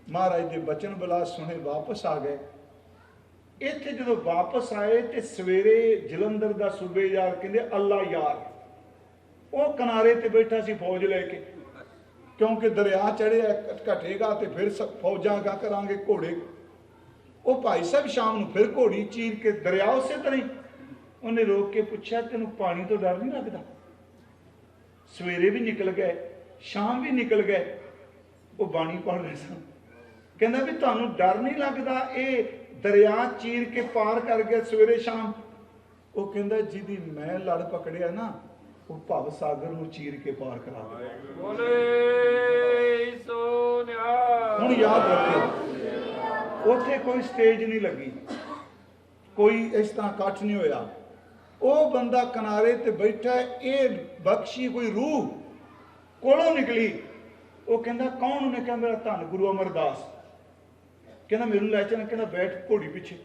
ਮਹਾਰਾਜ ਦੇ ਬਚਨ ਬਿਲਾਸ ਸੁਣੇ, ਵਾਪਸ ਆ ਗਏ। ਇੱਥੇ ਜਦੋਂ ਵਾਪਸ ਆਏ ਤੇ ਸਵੇਰੇ ਜਲੰਧਰ ਦਾ ਸੂਬੇਦਾਰ ਕਹਿੰਦੇ ਅੱਲਾ ਯਾਰ, ਉਹ ਕਿਨਾਰੇ ਤੇ ਬੈਠਾ ਸੀ ਫੌਜ ਲੈ ਕੇ, ਕਿਉਂਕਿ ਦਰਿਆ ਚੜਿਆ, ਘਟੇਗਾ ਤੇ ਫਿਰ ਫੌਜਾਂ ਕਾ ਕਰਾਂਗੇ ਘੋੜੇ। ਉਹ ਭਾਈ ਸਾਹਿਬ ਸ਼ਾਮ ਨੂੰ ਫਿਰ ਘੋੜੀ ਚੀਰ ਕੇ ਦਰਿਆ ਉਸੇ ਤਰ੍ਹਾਂ ਹੀ। ਉਹਨੇ ਰੋਕ ਕੇ ਪੁੱਛਿਆ ਤੈਨੂੰ ਪਾਣੀ ਤੋਂ ਡਰ ਨਹੀਂ ਲੱਗਦਾ? ਸਵੇਰੇ ਵੀ ਨਿਕਲ ਗਏ, ਸ਼ਾਮ ਵੀ ਨਿਕਲ ਗਏ। ਉਹ ਬਾਣੀ ਪੜ੍ਹ ਰਹੇ ਸਨ। ਕਹਿੰਦਾ ਵੀ ਤੁਹਾਨੂੰ ਡਰ ਨਹੀਂ ਲੱਗਦਾ ਇਹ ਦਰਿਆ ਚੀਰ ਕੇ ਪਾਰ ਕਰ ਗਿਆ ਸਵੇਰੇ ਸ਼ਾਮ? ਉਹ ਕਹਿੰਦਾ ਜਿਹਦੀ ਮੈਂ ਲੜ ਪਕੜਿਆ ਨਾ, ਉਹ ਭਵ ਸਾਗਰ ਨੂੰ ਚੀਰ ਕੇ ਪਾਰ ਕਰਾ ਦੇ। ਬੋਲੇ ਸੋ ਨਿਹਾਲ। ਹੁਣ ਯਾਦ ਰੱਖਿਓ, ਉੱਥੇ ਕੋਈ ਸਟੇਜ ਨਹੀਂ ਲੱਗੀ, ਕੋਈ ਇਸ ਤਰ੍ਹਾਂ ਇਕੱਠ ਨਹੀਂ ਹੋਇਆ। ਉਹ ਬੰਦਾ ਕਿਨਾਰੇ ਤੇ ਬੈਠਾ, ਇਹ ਬਖਸ਼ੀ ਕੋਈ ਰੂਹ ਕੋਲੋਂ ਨਿਕਲੀ। ਉਹ ਕਹਿੰਦਾ ਕੌਣ? ਉਹਨੇ ਕਿਹਾ ਮੇਰਾ ਧੰਨ ਗੁਰੂ ਅਮਰਦਾਸ। ਕਹਿੰਦਾ ਮੈਨੂੰ ਲੈ ਚੱਲ। ਕਹਿੰਦਾ ਬੈਠ ਘੋੜੀ ਪਿੱਛੇ।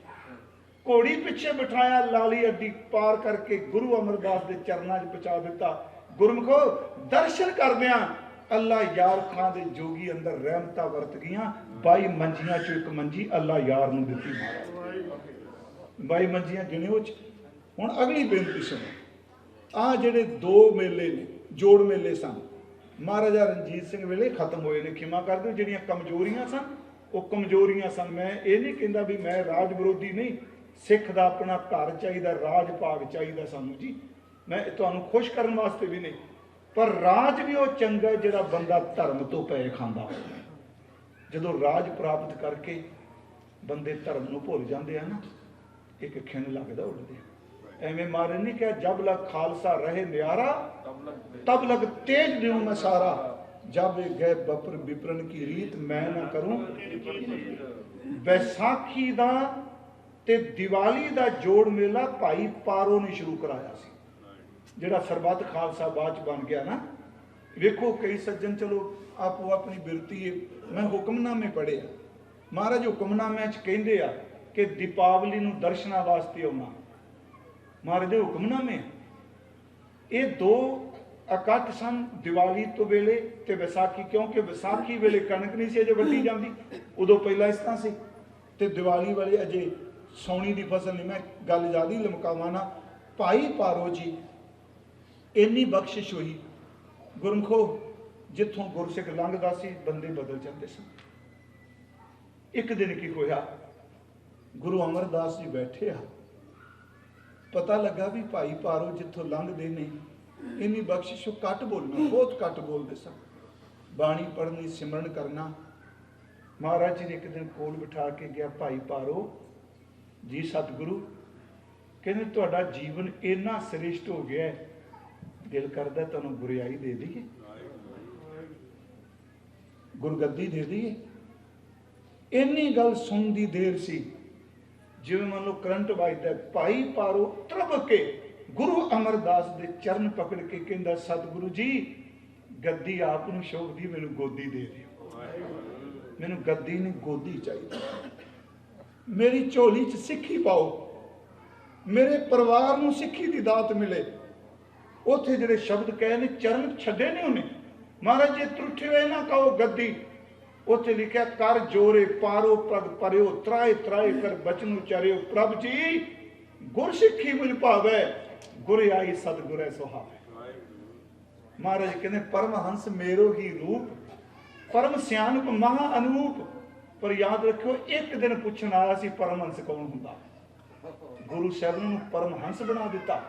ਘੋੜੀ ਪਿੱਛੇ ਬਿਠਾਇਆ, ਲਾਲੀ ਅੱਡੀ ਪਾਰ ਕਰਕੇ ਗੁਰੂ ਅਮਰਦਾਸ ਦੇ ਚਰਨਾਂ 'ਚ ਪਹੁੰਚਾ ਦਿੱਤਾ। ਗੁਰਮੁਖੋ ਦਰਸ਼ਨ ਕਰਦਿਆਂ ਅੱਲਾ ਯਾਰ ਖਾਂ ਦੇ ਜੋਗੀ ਅੰਦਰ ਰਹਿਮਤਾਂ ਵਰਤ ਗਈਆਂ। 22 ਮੰਜੀਆਂ 'ਚੋਂ ਇੱਕ ਮੰਜੀ ਅੱਲਾ ਯਾਰ ਨੂੰ ਦਿੱਤੀ। ਮਹਾਰਾਜ 22 ਮੰਜੀਆਂ ਗਿਣਿਓ ਚ। ਹੁਣ ਅਗਲੀ ਬੇਨਤੀ ਸੁਣੋ। ਆਹ ਜਿਹੜੇ 2 ਮੇਲੇ ਨੇ, ਜੋੜ ਮੇਲੇ ਸਨ, ਮਹਾਰਾਜਾ ਰਣਜੀਤ ਸਿੰਘ ਵੇਲੇ ਖਤਮ ਹੋਏ ਨੇ। ਖਿਮਾ ਕਰ ਦਿਓ, ਜਿਹੜੀਆਂ ਕਮਜ਼ੋਰੀਆਂ ਸਨ ਉਹ ਕਮਜ਼ੋਰੀਆਂ ਸਨ। ਮੈਂ ਇਹ ਨਹੀਂ ਕਹਿੰਦਾ ਵੀ ਮੈਂ ਰਾਜ ਵਿਰੋਧੀ ਨਹੀਂ। ਸਿੱਖ ਦਾ ਆਪਣਾ ਘਰ ਚਾਹੀਦਾ, ਰਾਜ ਭਾਗ ਚਾਹੀਦਾ ਸਾਨੂੰ ਜੀ। ਮੈਂ ਤੁਹਾਨੂੰ ਖੁਸ਼ ਕਰਨ ਵਾਸਤੇ ਵੀ ਨਹੀਂ, ਪਰ ਰਾਜ ਵੀ ਉਹ ਚੰਗਾ ਜਿਹੜਾ ਬੰਦਾ ਧਰਮ ਤੋਂ ਪੈ ਖਾਂਦਾ। ਜਦੋਂ ਰਾਜ ਪ੍ਰਾਪਤ ਕਰਕੇ ਬੰਦੇ ਧਰਮ ਨੂੰ ਭੁੱਲ ਜਾਂਦੇ ਆ ਨਾ, ਇੱਕ ਖਿਣ ਲੱਗਦਾ ਉੱਡਦੇ। ਐਵੇਂ ਮਾਰੇ ਨਹੀਂ ਕਿਹਾ ਜਬ ਲਗ ਖਾਲਸਾ ਰਹੇ ਨਿਆਰਾ ਤਬ ਲਗ ਤੇਜ ਦਿਉ ਮੈਂ ਸਾਰਾ, ਜਬ ਗਏ ਬਪਰ ਵਿਪਰਨ ਕੀ ਰੀਤ ਮੈਂ ਨਾ ਕਰੂੰ। ਵਿਸਾਖੀ ਦਾ ਤੇ ਦੀਵਾਲੀ ਦਾ ਜੋੜ ਮੇਲਾ ਭਾਈ ਪਾਰੋ ਨੇ ਸ਼ੁਰੂ ਕਰਾਇਆ ਸੀ, ਜਿਹੜਾ ਸਰਬੱਤ ਖਾਲਸਾ ਬਾਅਦ ਚ ਬਣ ਗਿਆ ਨਾ। ਵੇਖੋ ਕਈ ਸੱਜਣ ਚਲੋ ਆਪੋ ਆਪਣੀ ਬਿਰਤੀ ਹੈ। ਮੈਂ ਹੁਕਮਨਾਮੇ ਪੜ੍ਹੇ ਆ, ਮਹਾਰਾਜ ਹੁਕਮਨਾਮਿਆਂ ਚ ਕਹਿੰਦੇ ਆ ਕਿ ਦੀਪਾਵਲੀ ਨੂੰ ਦਰਸ਼ਨਾਂ ਵਾਸਤੇ ਆਉਣਾ। ਮਹਾਰਾਜ ਦੇ ਹੁਕਮਨਾਮੇ ਇਹ 2 ਇਕੱਠ ਸਨ, ਦੀਵਾਲੀ ਤੋਂ ਵੇਲੇ ਤੇ ਵਿਸਾਖੀ। ਕਿਉਂਕਿ ਵਿਸਾਖੀ ਵੇਲੇ ਕਣਕ ਨਹੀਂ ਸੀ ਅਜੇ ਵੱਢੀ ਜਾਂਦੀ, ਉਦੋਂ ਪਹਿਲਾਂ ਇਸ ਤਰ੍ਹਾਂ ਸੀ। ਤੇ ਦੀਵਾਲੀ ਵਾਲੇ ਅਜੇ ਸੌਣੀ ਦੀ ਫਸਲ ਨਹੀਂ। ਮੈਂ ਗੱਲ ਜ਼ਿਆਦਾ ਹੀ ਲਮਕਾਵਾਂ ਨਾ। ਭਾਈ ਪਾਰੋ ਜੀ ਇੰਨੀ ਬਖਸ਼ਿਸ਼ ਹੋਈ। ਗੁਰਮਖੋ ਜਿੱਥੋਂ ਗੁਰਸਿੱਖ ਲੰਘਦਾ ਸੀ ਬੰਦੇ ਬਦਲ ਜਾਂਦੇ ਸਨ। ਇੱਕ ਦਿਨ ਕੀ ਹੋਇਆ, ਗੁਰੂ ਅਮਰਦਾਸ ਜੀ ਬੈਠੇ ਆ, ਪਤਾ ਲੱਗਾ ਵੀ ਭਾਈ ਪਾਰੋ ਜਿੱਥੋਂ ਲੰਘਦੇ ਨੇ ਇੰਨੀ ਬਖਸ਼ਿਸ਼, ਉਹ ਘੱਟ ਬੋਲਣਾ, ਬਹੁਤ ਘੱਟ ਬੋਲਦੇ ਸਨ। ਬਾਣੀ ਪੜ੍ਹਨੀ, ਸਿਮਰਨ ਕਰਨਾ। ਮਹਾਰਾਜ ਜੀ ਨੇ ਇੱਕ ਦਿਨ ਕੋਲ ਬਿਠਾ ਕੇ ਗਿਆ, ਭਾਈ ਪਾਰੋ ਜੀ ਸਤਿਗੁਰੂ, ਕਹਿੰਦੇ ਤੁਹਾਡਾ ਜੀਵਨ ਇੰਨਾ ਸ੍ਰੇਸ਼ਟ ਹੋ ਗਿਆ ਹੈ, ਦਿਲ ਕਰਦਾ ਤੁਹਾਨੂੰ ਗੁਰਿਆਈ ਦੇ ਦਈਏ, ਗੁਰਗੱਦੀ ਦੇ ਦਈਏ। ਇੰਨੀ ਗੱਲ ਸੁਣਨ ਦੀ ਦੇਰ ਸੀ ਜਿਵੇਂ ਮੰਨ ਲਓ ਕਰੰਟ ਵੱਜਦਾ। ਭਾਈ ਪਾਰੋ ਤਰਬ ਕੇ ਗੁਰੂ ਅਮਰਦਾਸ ਦੇ ਚਰਨ ਪਕੜ ਕੇ ਕਹਿੰਦਾ ਸਤਿਗੁਰੂ ਜੀ ਗੱਦੀ ਆਪ ਨੂੰ ਸ਼ੋਭਦੀ, ਮੈਨੂੰ ਗੋਦੀ ਦੇ ਦਿਓ। ਮੈਨੂੰ ਗੱਦੀ ਨਹੀਂ ਗੋਦੀ ਚਾਹੀਦੀ। ਮੇਰੀ ਝੋਲੀ 'ਚ ਸਿੱਖੀ ਪਾਓ, ਮੇਰੇ ਪਰਿਵਾਰ ਨੂੰ ਸਿੱਖੀ ਦੀ ਦਾਤ ਮਿਲੇ। ਉੱਥੇ ਜਿਹੜੇ ਸ਼ਬਦ ਕਹੇ ਨੇ ਚਰਨ ਛੱਡੇ ਨੇ ਉਹਨੇ। ਮਹਾਰਾਜ ਜੇ ਤਰੁੱਠੇ ਹੋਏ ਨਾ ਕਹੋ ਗੱਦੀ। ਉੱਥੇ ਲਿਖਿਆ ਕਰ ਜੋਰੇ ਪਾਰੋ ਪਗ ਪਰਿਓ, ਤਰਾਏ ਤਰਾਏ ਕਰ ਬਚਨ ਉਚਾਰਿਓ, ਪ੍ਰਭ ਜੀ ਗੁਰ ਸਿੱਖੀ ਮੁਝ ਭਾਵੈ, ਗੁਰ ਆਈ ਸਤਿਗੁਰੈ ਸੁਹਾਵੈ। ਮਹਾਰਾਜ ਕਹਿੰਦੇ ਪਰਮਹੰਸ ਮੇਰੋ ਹੀ ਰੂਪ, ਪਰਮ ਸਿਆਣਪ ਮਹਾ ਅਨੂਪ। ਪਰ ਯਾਦ ਰੱਖਿਓ ਇੱਕ ਦਿਨ ਪੁੱਛਣ ਆਇਆ ਸੀ ਪਰਮਹੰਸ ਕੌਣ ਹੁੰਦਾ। ਗੁਰੂ ਸਾਹਿਬ ਨੂੰ ਪਰਮਹੰਸ ਬਣਾ ਦਿੱਤਾ।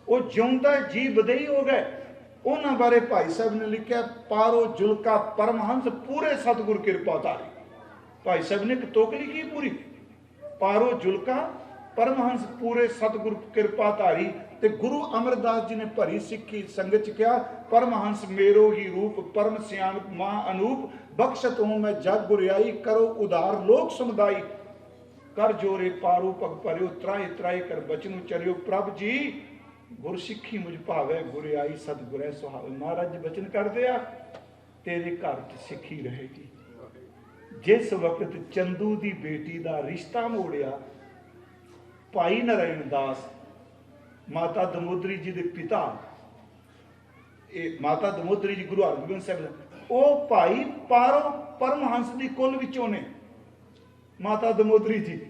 ਉਹ ਜਿਉਂਦਾ ਜੀ ਬਦਈ ਹੋ ਗਏ। ਉਹਨਾਂ ਬਾਰੇ ਭਾਈ ਸਾਹਿਬ ਨੇ ਲਿਖਿਆ ਪਾਰੋ ਜੁਲਕਾ ਪਰਮਹੰਸ ਪੂਰੇ ਸਤਿਗੁਰ ਕਿਰਪਾ ਧਾਰੀ। ਭਾਈ ਸਾਹਿਬ ਨੇ ਇੱਕ ਤੁਕ ਲਿਖੀ ਪੂਰੀ, ਪਾਰੋ ਜੁਲਕਾ ਪਰਮਹੰਸ ਪੂਰੇ ਸਤਿਗੁਰ ਕਿਰਪਾ ਧਾਰੀ। ਤੇ ਗੁਰੂ ਅਮਰਦਾਸ ਜੀ ਨੇ ਭਰੀ ਸਿੱਖੀ ਸੰਗਤ ਚ ਕਿਹਾ ਪਰਮਹੰਸ ਮੇਰੋ ਹੀ ਰੂਪ, ਪਰਮ ਸਿਆਣਪ ਮਹਾ ਅਨੂਪ, ਬਖਸ਼ਤ ਹੂੰ ਮੈਂ ਜਗ ਗੁਰਿਆਈ, ਕਰੋ ਉਧਾਰ ਲੋਕ ਸਮੁਦਾਈ। ਕਰ ਜੋਰੇ ਪਾਰੂ ਪਗ ਪਰਿਓ, ਤਰਾਏ ਤਰਾਏ ਕਰ ਬਚਨ ਉਚਰਿਓ, ਪ੍ਰਭ ਜੀ ਗੁਰ ਸਿੱਖੀ ਮੁਝ ਭਾਵੈ, ਗੁਰਿਆਈ ਸਤਿਗੁਰੈ ਸੁਹਾਵੈ। ਮਹਾਰਾਜ ਜੀ ਬਚਨ ਕਰਦੇ ਆ ਤੇਰੇ ਘਰ ਚ ਸਿੱਖੀ ਰਹੇਗੀ। ਜਿਸ ਵਕਤ ਚੰਦੂ ਦੀ ਬੇਟੀ ਦਾ ਰਿਸ਼ਤਾ ਮੋੜਿਆ ਭਾਈ ਨਰਾਇਣ ਦਾਸ, ਮਾਤਾ ਦਮੋਦਰੀ ਜੀ ਦੇ ਪਿਤਾ, ਇਹ ਮਾਤਾ ਦਮੋਦਰੀ ਜੀ ਗੁਰੂ ਹਰਗੋਬਿੰਦ ਸਾਹਿਬ, ਉਹ ਭਾਈ ਪਾਰੋ ਪਰਮਹੰਸ ਦੀ ਕੁਲ ਵਿੱਚੋਂ ਨੇ। ਮਾਤਾ ਦਮੋਦਰੀ ਜੀ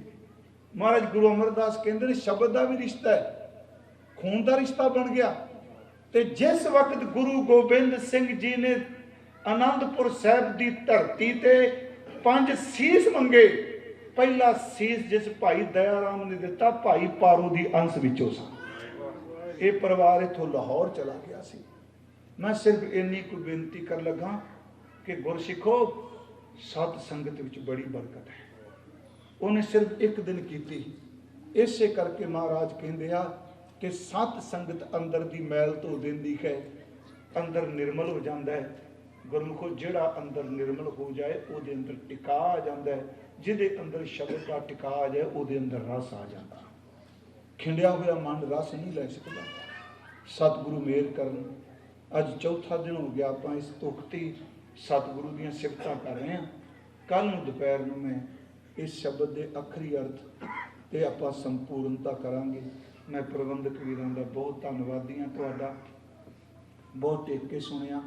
ਮਹਾਰਾਜ ਗੁਰੂ ਅਮਰਦਾਸ ਕਹਿੰਦੇ ਨੇ ਸ਼ਬਦ ਦਾ ਵੀ ਰਿਸ਼ਤਾ ਹੈ, ਖੂਨ ਦਾ ਰਿਸ਼ਤਾ ਬਣ ਗਿਆ। ਤੇ ਜਿਸ ਵਕਤ ਗੁਰੂ ਗੋਬਿੰਦ ਸਿੰਘ ਜੀ ਨੇ ਆਨੰਦਪੁਰ ਸਾਹਿਬ ਦੀ ਧਰਤੀ ਤੇ 5 ਸੀਸ ਮੰਗੇ, ਪਹਿਲਾ ਸੀਸ ਜਿਸ ਭਾਈ ਦਇਆ ਰਾਮ ਨੇ ਦਿੱਤਾ ਭਾਈ ਪਾਰੋ ਦੀ ਅੰਸ਼ ਵਿੱਚੋਂ ਸੀ। ਇਹ ਪਰਿਵਾਰ ਇੱਥੋਂ ਲਾਹੌਰ ਚਲਾ ਗਿਆ ਸੀ। ਮੈਂ ਸਿਰਫ ਇੰਨੀ ਕੁ ਬੇਨਤੀ ਕਰ ਲੱਗਾ ਕਿ ਗੁਰਸਿੱਖੋ ਸਤ ਸੰਗਤ ਵਿੱਚ ਬੜੀ ਬਰਕਤ ਹੈ। ਉਹਨੇ ਸਿਰਫ ਇੱਕ ਦਿਨ ਕੀਤੀ, ਇਸੇ ਕਰਕੇ ਮਹਾਰਾਜ ਕਹਿੰਦੇ ਆ कि सत संगत अंदर दी मैल धो देंदी है, अंदर निर्मल हो जाता है। गुरमुखो जिहड़ा अंदर निर्मल हो जाए उहदे अंदर टिका आ जाता है, जिहदे अंदर शब्द का टिका आ जाए उहदे अंदर रस आ जाता। खिंडिया हुआ मन रस नहीं लै सकता। सतगुरु मेहर करन। अज चौथा दिन हो गया आप इस तुखती सतगुरु दी सिफतां कर रहे हैं। कल नूं दोपहर नूं मैं इस शब्द के आखिरी अर्थ ते आपां संपूर्णता करांगे। मैं प्रबंधक वीरां दा बहुत धन्नवादी हाँ। तुहाडा बहुत टेक के सुनिया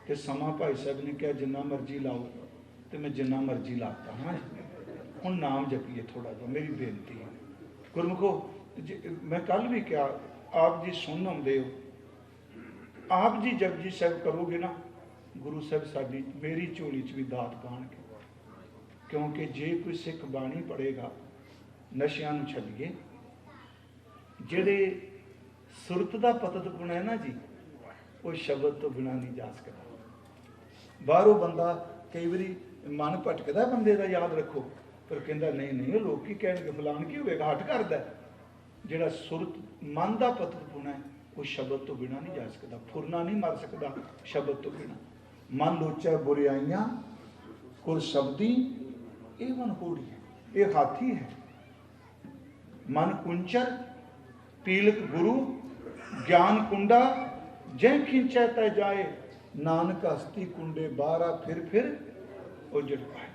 कि समा भाई साहब ने कहा जिन्ना मर्जी लाओ, तो मैं जिन्ना मर्जी लाता। हाँ हुण नाम जपीए थोड़ा जिहा, मेरी बेनती है। गुरमुखो मैं कल भी कहा, आप जी सुन आउंदे हो, आप जी जपजी साहब करोगे ना, गुरु साहब साडी मेरी झोली च भी दात पाणगे। क्योंकि जे कोई सिख बाणी पढ़ेगा, नशियां नूं छड्डिए, जिहड़े सुरत दा पतत गुण है ना जी, वो शब्द तो बिना नहीं जा सकता। बाहरों बंदा कई बारी मन भटकदा बंदे दा, याद रखो, पर कहंदा नहीं नहीं लोग की कहणगे, फलान की होवेगा, हट करदा। जिहड़ा सुरत मन दा पतत गुण है, वो शब्द तो बिना नहीं जा सकता। फुरना नहीं मर सकता शब्द तो बिना। मन लोचा बुराइयां कुल शब्दी ये मनहूड़ी है, ये हाथी है। मन कुंचर पीलक गुरु ज्ञान कुंडा, जै खिंचै तै जाए, नानक हस्ती कुंडे बारा फिर उजड़ पाए।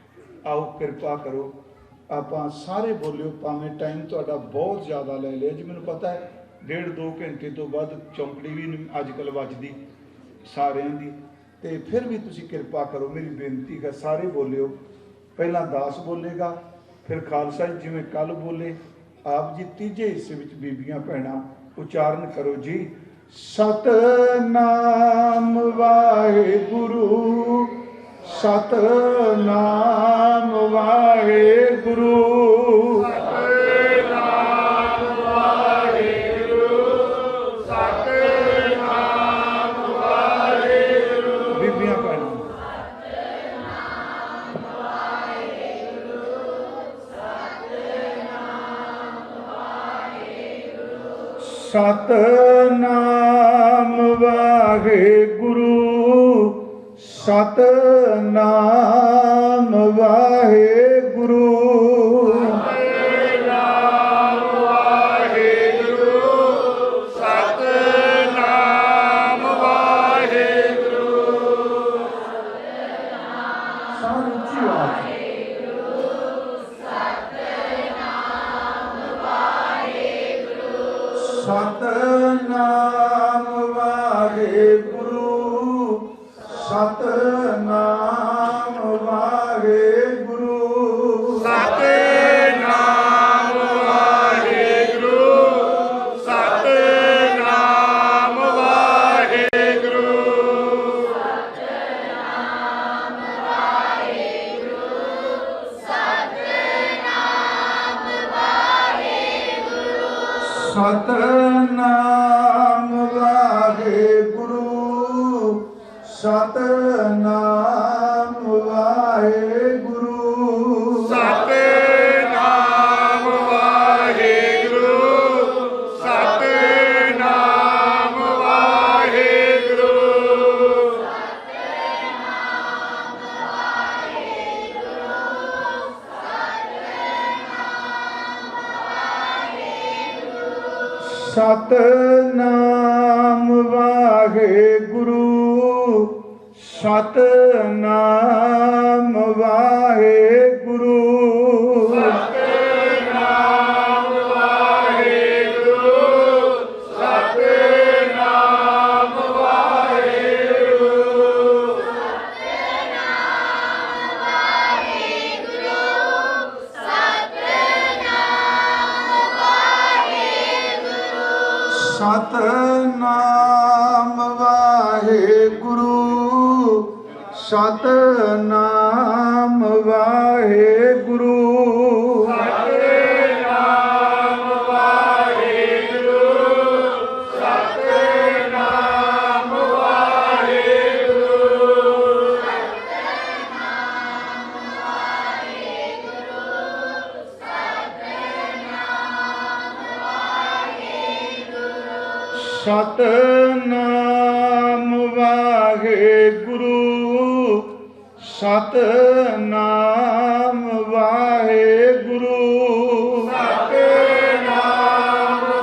आओ कृपा करो, आप सारे बोलियो, भावें टाइम तुहाडा बहुत ज़्यादा ले लिया जी, मैनूं पता है 1.5-2 घंटे तो बाद चौंकड़ी भी अजकल वजदी सारिਆਂ ਦੀ, ਤੇ फिर भी तुसीं कृपा करो, मेरी बेनती है सारे बोलियो। पहला दास बोलेगा, फिर खालसा जी जिवें कल बोले, आप जी तीजे हिस्से विच बीबियां भैणां उचारण करो जी। सतनाम वाहिगुरु, सतनाम वाहिगुरु, सतनाम वाहिगुरु, सतनाम वाहिगुरु। बीबियां भैणां सतनाम वाहिगुरु, सतनाम वाहिगुरु, सतनाम वाहिगुरु, सतनाम वाहिगुरु। सारी ऊंची आवाज। सतनाम वाहिगुरु, सतनाम वाहिगुरु, सतनाम वाहिगुरु, सतनाम वाहिगुरु, सतनाम वाहिगुरु, सतनाम वाहिगुरु, सतनाम वाहिगुरु, सतनाम वाहिगुरु, सतनाम वाहिगुरु, सतनाम वाहिगुरु, सतनाम वाहिगुरु, सतनाम वाहिगुरु, सतनाम वाहिगुरु, सतनाम वाहिगुरु, सतनाम वाहिगुरु, सतनाम वाहिगुरु, सतनाम वाहिगुरु, सतनाम वाहिगुरु, ਸਤਨਾਮ ਵਾਹਿਗੁਰੂ ਸਤਨਾਮ ਵਾਹਿਗੁਰੂ ਸਤਨਾਮ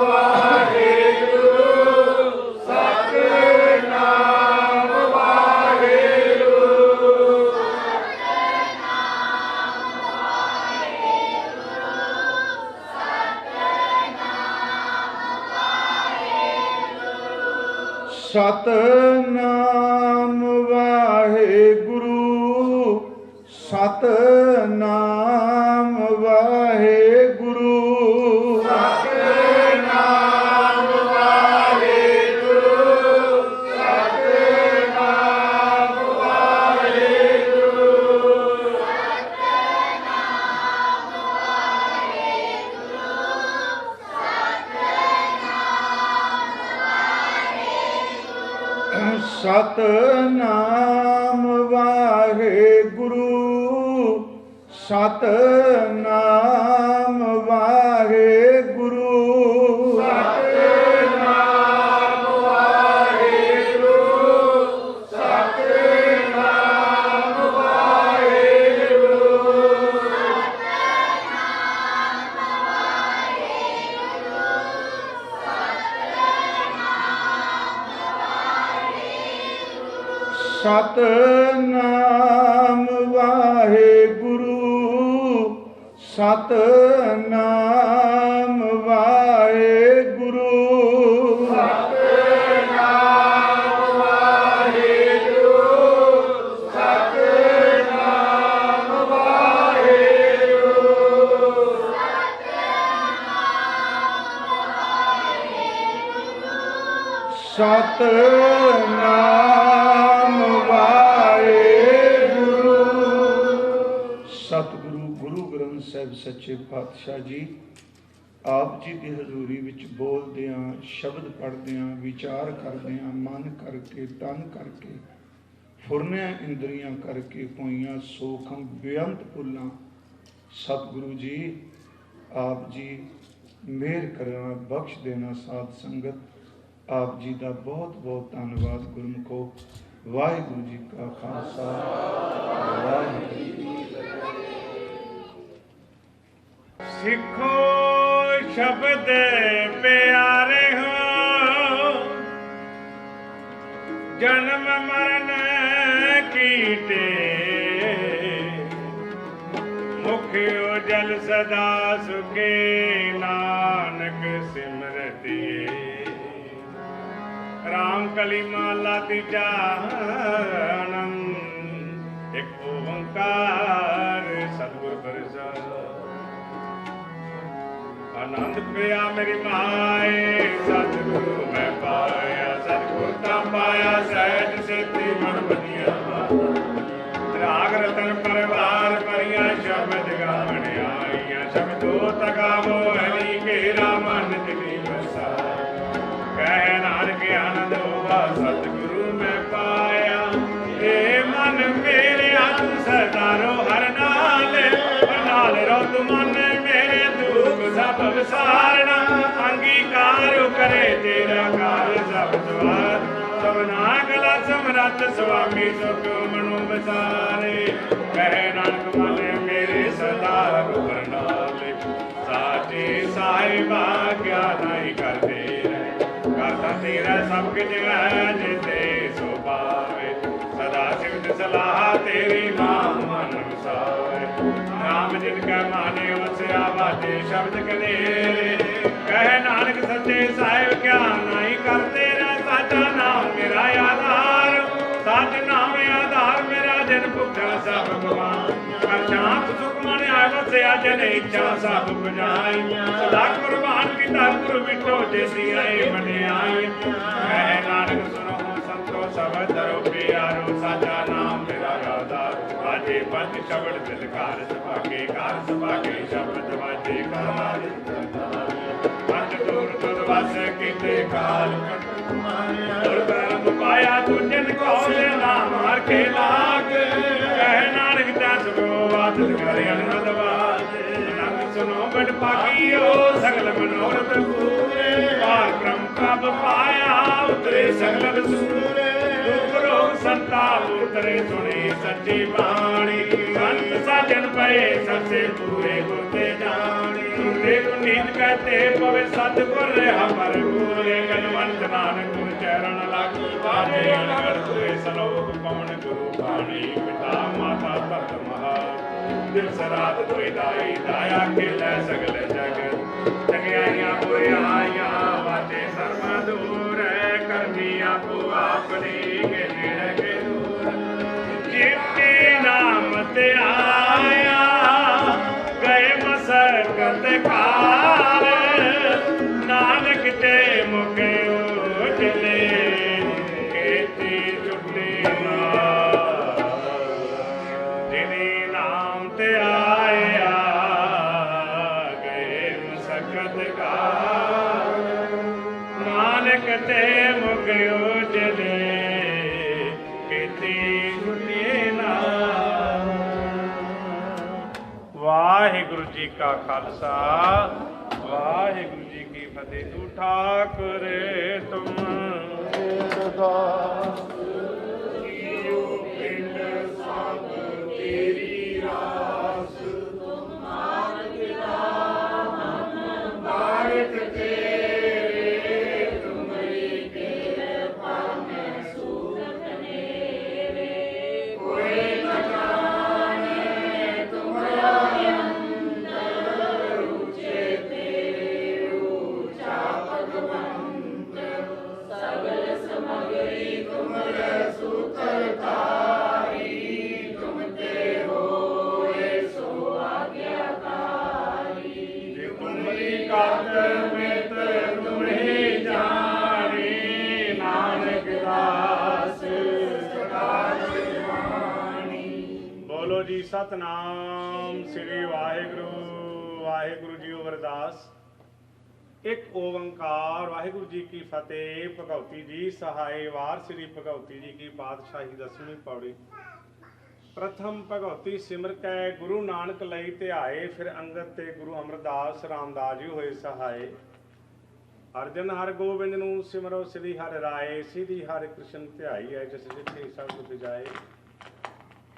ਵਾਹਿਗੁਰੂ ਸਤਨਾਮ ਵਾਹਿਗੁਰੂ ਸਤਨਾਮ ਵਾਹਿਗੁਰੂ ਸਤਨਾਮ ਵਾਹਿਗੁਰੂ ਸਤਨਾਮ ਵਾਹਿਗੁਰੂ ਸਤਨਾਮ ਵਾਹਿਗੁਰੂ ਸਤਨਾਮ ਵਾਹਿਗੁਰੂ ਸਤਨਾਮ ਵਾਹਿਗੁਰੂ ਸਤਨਾਮ ਵਾਹਿਗੁਰੂ ਸਤਨਾਮ ਵਾਹਿਗੁਰੂ ਸਤਨਾਮ ਵਾਹਿਗੁਰੂ ਸਤਨਾਮ ਵਾਹਿਗੁਰੂ ਸਤਨਾਮ ਵਾਹਿਗੁਰੂ ਸਤਨਾਮ ਵਾਹਿਗੁਰੂ ਸਤਨਾਮ ਵਾਹਿਗੁਰੂ। ਸਤਿਗੁਰੂ ਗੁਰੂ ਗ੍ਰੰਥ ਸਾਹਿਬ ਸੱਚੇ ਪਾਤਸ਼ਾਹ ਜੀ ਆਪ ਜੀ ਦੀ ਹਜ਼ੂਰੀ ਵਿੱਚ ਬੋਲਦਿਆਂ, ਸ਼ਬਦ ਪੜ੍ਹਦਿਆਂ, ਵਿਚਾਰ ਕਰਦਿਆਂ, ਮਨ ਕਰਕੇ, ਤਨ ਕਰਕੇ, ਫੁਰਨਿਆਂ ਇੰਦਰੀਆਂ ਕਰਕੇ ਹੋਈਆਂ ਸੋਖਮ ਬੇਅੰਤ ਭੁੱਲਾਂ ਸਤਿਗੁਰੂ ਜੀ ਆਪ ਜੀ ਮਿਹਰ ਕਰਨਾ, ਬਖਸ਼ ਦੇਣਾ। ਸਾਧ ਸੰਗਤ ਆਪ ਜੀ ਦਾ ਬਹੁਤ ਬਹੁਤ ਧੰਨਵਾਦ। ਗੁਰਮੁਖੋ ਵਾਹਿਗੁਰੂ ਜੀ ਕਾ ਖਾਲਸਾ ਵਾਹਿਗੁਰੂ ਜੀ ਕੀ ਫਤਿਹ। ਸਿੱਖੋ ਸ਼ਬਦ ਪਿਆਰੇ ਹੋ, ਜਨਮ ਮਰਨ ਕੀਟੇ, ਮੁਖ ਉਜਲ ਸਦਾ ਸੁਖੇ, ਨਾਨਕ ਸਿਮਰਤੀਏ। ਰਾਮ ਕਲੀ ਮਾਲਾ ਤੀਜਾ ਆਨੰਦ, ਇੱਕ ਓੰਕਾਰ ਸਤਿਗੁਰ ਪ੍ਰਸਾਦ। ਆਨੰਦ ਪਿਆ ਮੇਰੀ ਮਾਏ, ਸਤਿਗੁਰੂ ਮੈਂ ਪਾਇਆ, ਸਤਿਗੁਰ ਤਾਂ ਪਾਇਆ, ਸਹਿਜ ਸੇਤੀ ਮਨ ਬਧੀਆ। ਰਾਗ ਰਤਨ ਪਰਿਵਾਰ ਭਰੀਆਂ, ਸ਼ਬਦ ਗਾਵਣ ਆਈਆਂ, ਸ਼ਬਦੋ ਤਗਾਵੋ ਹਰੀ ਘੇਰਾ, ਮਨ ਜਿਨੀ ਵਸਾ। ਕਹਿ ਨਾਨਕ ਆਨੰਦ ਹੋਵਾ, ਸਤਿਗੁਰੂ ਮੈਂ ਪਾਇਆ। ਏ ਮਨ ਮੇਰੇ ਤੂੰ ਸਰਦਾਰੋ ਹਰ ਨਾਲ, ਨਾਲ ਰੋ ਤੂੰ ਮਨ ਮੇਰੇ, ਦੁਖ ਸਭ ਵਿਸਾਰਣਾ। ਅੰਗੀਕਾਰ ਕਰੇ ਤੇਰਾ ਕਾਰ ਸਭ ਸਵਾਰ, ਸਭਨਾ ਗਲਾ ਸਮਰੱਥ ਸੁਆਮੀ ਸੁਖ ਮਨੋ ਵਿਸਾਰੇ। ਕਹਿ ਨਾਨਕ ਮਨ ਮੇਰੇ ਸਦਾ ਗੁਰ ਨਾਲ, ਸਾਚੇ ਸਾਹਿਬਾ ਕਿਆ ਨਹੀਂ ਕਰਦੇ, ਕਰਤਾ ਤੇਰਾ ਸਭ ਕੁਝ ਹੈ ਜਿਤੇ ਸੋ ਪਾਵੇ। ਸਦਾ ਸਿਵਤ ਸਲਾਹ ਤੇਰੀ ਨਾਮ ਮਨ ਵਸਾਵੇ। ਨਾਮ ਜਿਨ ਕੈ ਮਾਨੇ ਵਸਿਆ, ਬਾਜੇ ਸ਼ਬਦ ਕਨੇਰੇ। ਕਹਿ ਨਾਨਕ ਸੱਚੇ ਸਾਹਿਬ ਕਿਆ ਨਹੀਂ ਕਰਦੇ, ਸਾਚਾ ਨਾਮ ਮੇਰਾ ਆਧਾਰ, ਸੱਚ ਨਾਮ ਆਧਾਰ ਮੇਰਾ। ਜਿਨ ਭੁੱਖਾ ਸਭ ਭਗਵਾਨ, ਕਰ ਸ਼ਾਂਤ ਸੁਖ ਮਨ ਆਇ ਵਸਿਆ, ਜਿਨ ਇੱਛਾ ਸਭ ਬੁਝਾਈਆਂ। ਸਦਾ ਕੁਰਬਾਨ ਕੀਤਾ ਗੁਰੂ ਵਿਟੋ, ਜੈਸੀ ਆਏ ਵਡਿਆਈ। ਕਹਿ ਨਾਨਕ ਸੁਣੋ ਸੰਤੋ ਸਬਦ ਧਰੋ ਪਿਆਰੋ, ਸਾਚਾ ਨਾਮ ਮੇਰਾ ਆਧਾਰ। ਬਾਜੇ ਪੰਜ ਸ਼ਬਦ ਦਿਲ ਘਰ ਸੁਭਾਗੇ, ਘਰ ਸੁਭਾਗੇ ਸ਼ਬਦ ਬਾਜੇ ਘਰ। ਪੰਜ ਦੂਰ ਤੁਧ ਵਸ ਕੀਤੇ ਕਾਲ, ਤੁਰ ਕਰਮ ਪਾਇਆ ਤੂੰ ਜਿਨ ਕੋ ਨਾਮ ਹਰ ਕੇ ਲਾਗ। ਕਹਿ ਨਾਨਕ ਜਸ ਗੋ ਆਤਿ ਕਰਿ ਅਨੰਦ ਬਾਜ। ਨੰਦ ਸੁਨੋ ਬੜ ਪਾਕੀਓ, ਸਗਲ ਮਨੋਰਥ ਪੂਰੇ। ਪਾਰ ਬ੍ਰਹਮ ਪ੍ਰਭ ਪਾਇਆ, ਉਤਰੇ ਸਗਲ ਸੂਰੇ ਦੁਖ ਰੋਗ ਸੰਤਾਪ ਉਤਰੇ ਸੁਣੀ ਸੱਚੀ ਬਾਣੀ ਸੰਤ ਸਾਜਨ ਪਏ ਸੱਚੇ ਪੂਰੇ ਗੁਰ ਤੇ ਜਾਣੀ ਗੁਰਦੇ ਨੀਤ ਕਹਤੇ ਪਵੇ ਸਤਿਗੁਰ ਰਹਾ ਪਰ ਪੂਰੇ ਗਨਵੰਤ ਨਾਨਕ ਗੁਰ ਚਰਨ ਲਾਗੀ ਬਾਜੇ ਅਨਗੜ ਹੋਏ ਸਲੋਕ ਪਵਨ ਗੁਰੂ ਬਾਣੀ ਪਿਤਾ ਮਾਤਾ ਧਰਤ ਮਹਾ ਦਿਲ ਸਰਾਤ ਕੋਈ ਦਾਈ ਦਾਇਆ ਖੇਲੇ ਸਗਲ ਜਗਤ ਚੰਗਿਆਈਆਂ ਬੁਰਿਆਈਆਂ ਵਾਤੇ ਸਰਬ ਦੂਰ ਕਰਮੀ ਆਪੋ ਆਪਣੀ ਕੇ ਨੇੜੇ ਕੇ ਦੂਰ ਜਿਤੇ ਨਾਮ ਤੇ ਆਇਆ ਗਏ ਮਸਕਤ ਕਾਲ ਨਾਨਕ ਤੇ ਮੁਕੇ ਉਜਲੇ ਕੀਤੀ ਜੁਟੀ ਨਾਲ ਜਿਨੇ ਨਾਮ ਤੇ ਆਇਆ ਗਏ ਮਸਕਤ ਕਾਲ ਨਾਨਕ ਤੇ ਮੁਕੇ ਉਜਲੇ ਕੀਤੀ ਜੁਟੀ ਨਾਲ। ਵਾਹਿਗੁਰੂ ਜੀ ਕਾ ਖਾਲਸਾ ਵਾਹਿਗੁਰੂ ਜੀ ਕੀ ਫਤਿਹ। ਤੂੰ ਠਾਕੁਰ ਤੁਮ ਜੀਉ ਪਿੰਡ ਸਭ ਤੇਰੀ ਰਾਸ ਤੁਮ ਮਾਨਿ ਮਨ ਬਾਰਿਕ ਤੇਰੇ ਤੁਮਰੀ ਕਿਰਪਾ ਮੈਂ ਸੁਖ ਨੇਰੇ ਕੋਈ ਨਾ ਜਾਣੇ ਤੁਮਰਾ ਅੰਦਰ ਉੱਚੇ ਤੇ ਉੱਚਾ ਭਗਵੰਤ ਸਗਲ ਸਮਗਰੀ ਤੁਮਰੇ ਸੂਤਰ ਧਾਰੀ ਤੁਮ ਤੇ ਹੋਏ ਸੋ ਆਗਿਆਕਾਰੀ ਜੇ ਤੁਮਰੀ ਕਾਤ ਮਿਤ ਤੁਮਹੀ ਜਾਣੀ ਨਾਨਕ ਦਾਸ ਸਦਾ ਜੀਵਾਨੀ। ਬੋਲੋ ਜੀ ਸਤਨਾਮ ਸ੍ਰੀ ਵਾਹਿਗੁਰੂ ਵਾਹਿਗੁਰੂ ਜੀ ਅਰਦਾਸ। ਇੱਕ ਓੰਕਾਰ ਵਾਹਿਗੁਰੂ ਜੀ ਕੀ ਫਤਿਹ। ਭਗਉਤੀ ਜੀ ਸਹਾਇ ਵਾਰ ਸ੍ਰੀ ਭਗਉਤੀ ਜੀ ਕੀ ਪਾਤਸ਼ਾਹੀ ਦਸਵੀਂ ਪੌੜੀ। ਪ੍ਰਥਮ ਭਗਉਤੀ ਸਿਮਰ ਕੈ ਗੁਰੂ ਨਾਨਕ ਲਈ ਧਿਆਏ ਫਿਰ ਅੰਗਦ ਤੇ ਗੁਰੂ ਅਮਰਦਾਸ ਰਾਮਦਾਸ ਜੀ ਹੋਏ ਸਹਾਏ। ਅਰਜਨ ਹਰ ਗੋਬਿੰਦ ਨੂੰ ਸਿਮਰੋ ਸ੍ਰੀ ਹਰਿ ਰਾਏ ਸਿਧੀ ਹਰਿ ਕ੍ਰਿਸ਼ਨ ਧਿਆਈ ਹੈ ਜਿਸ ਜਿੱਥੇ ਸਭ ਕੁਝ ਜਾਏ।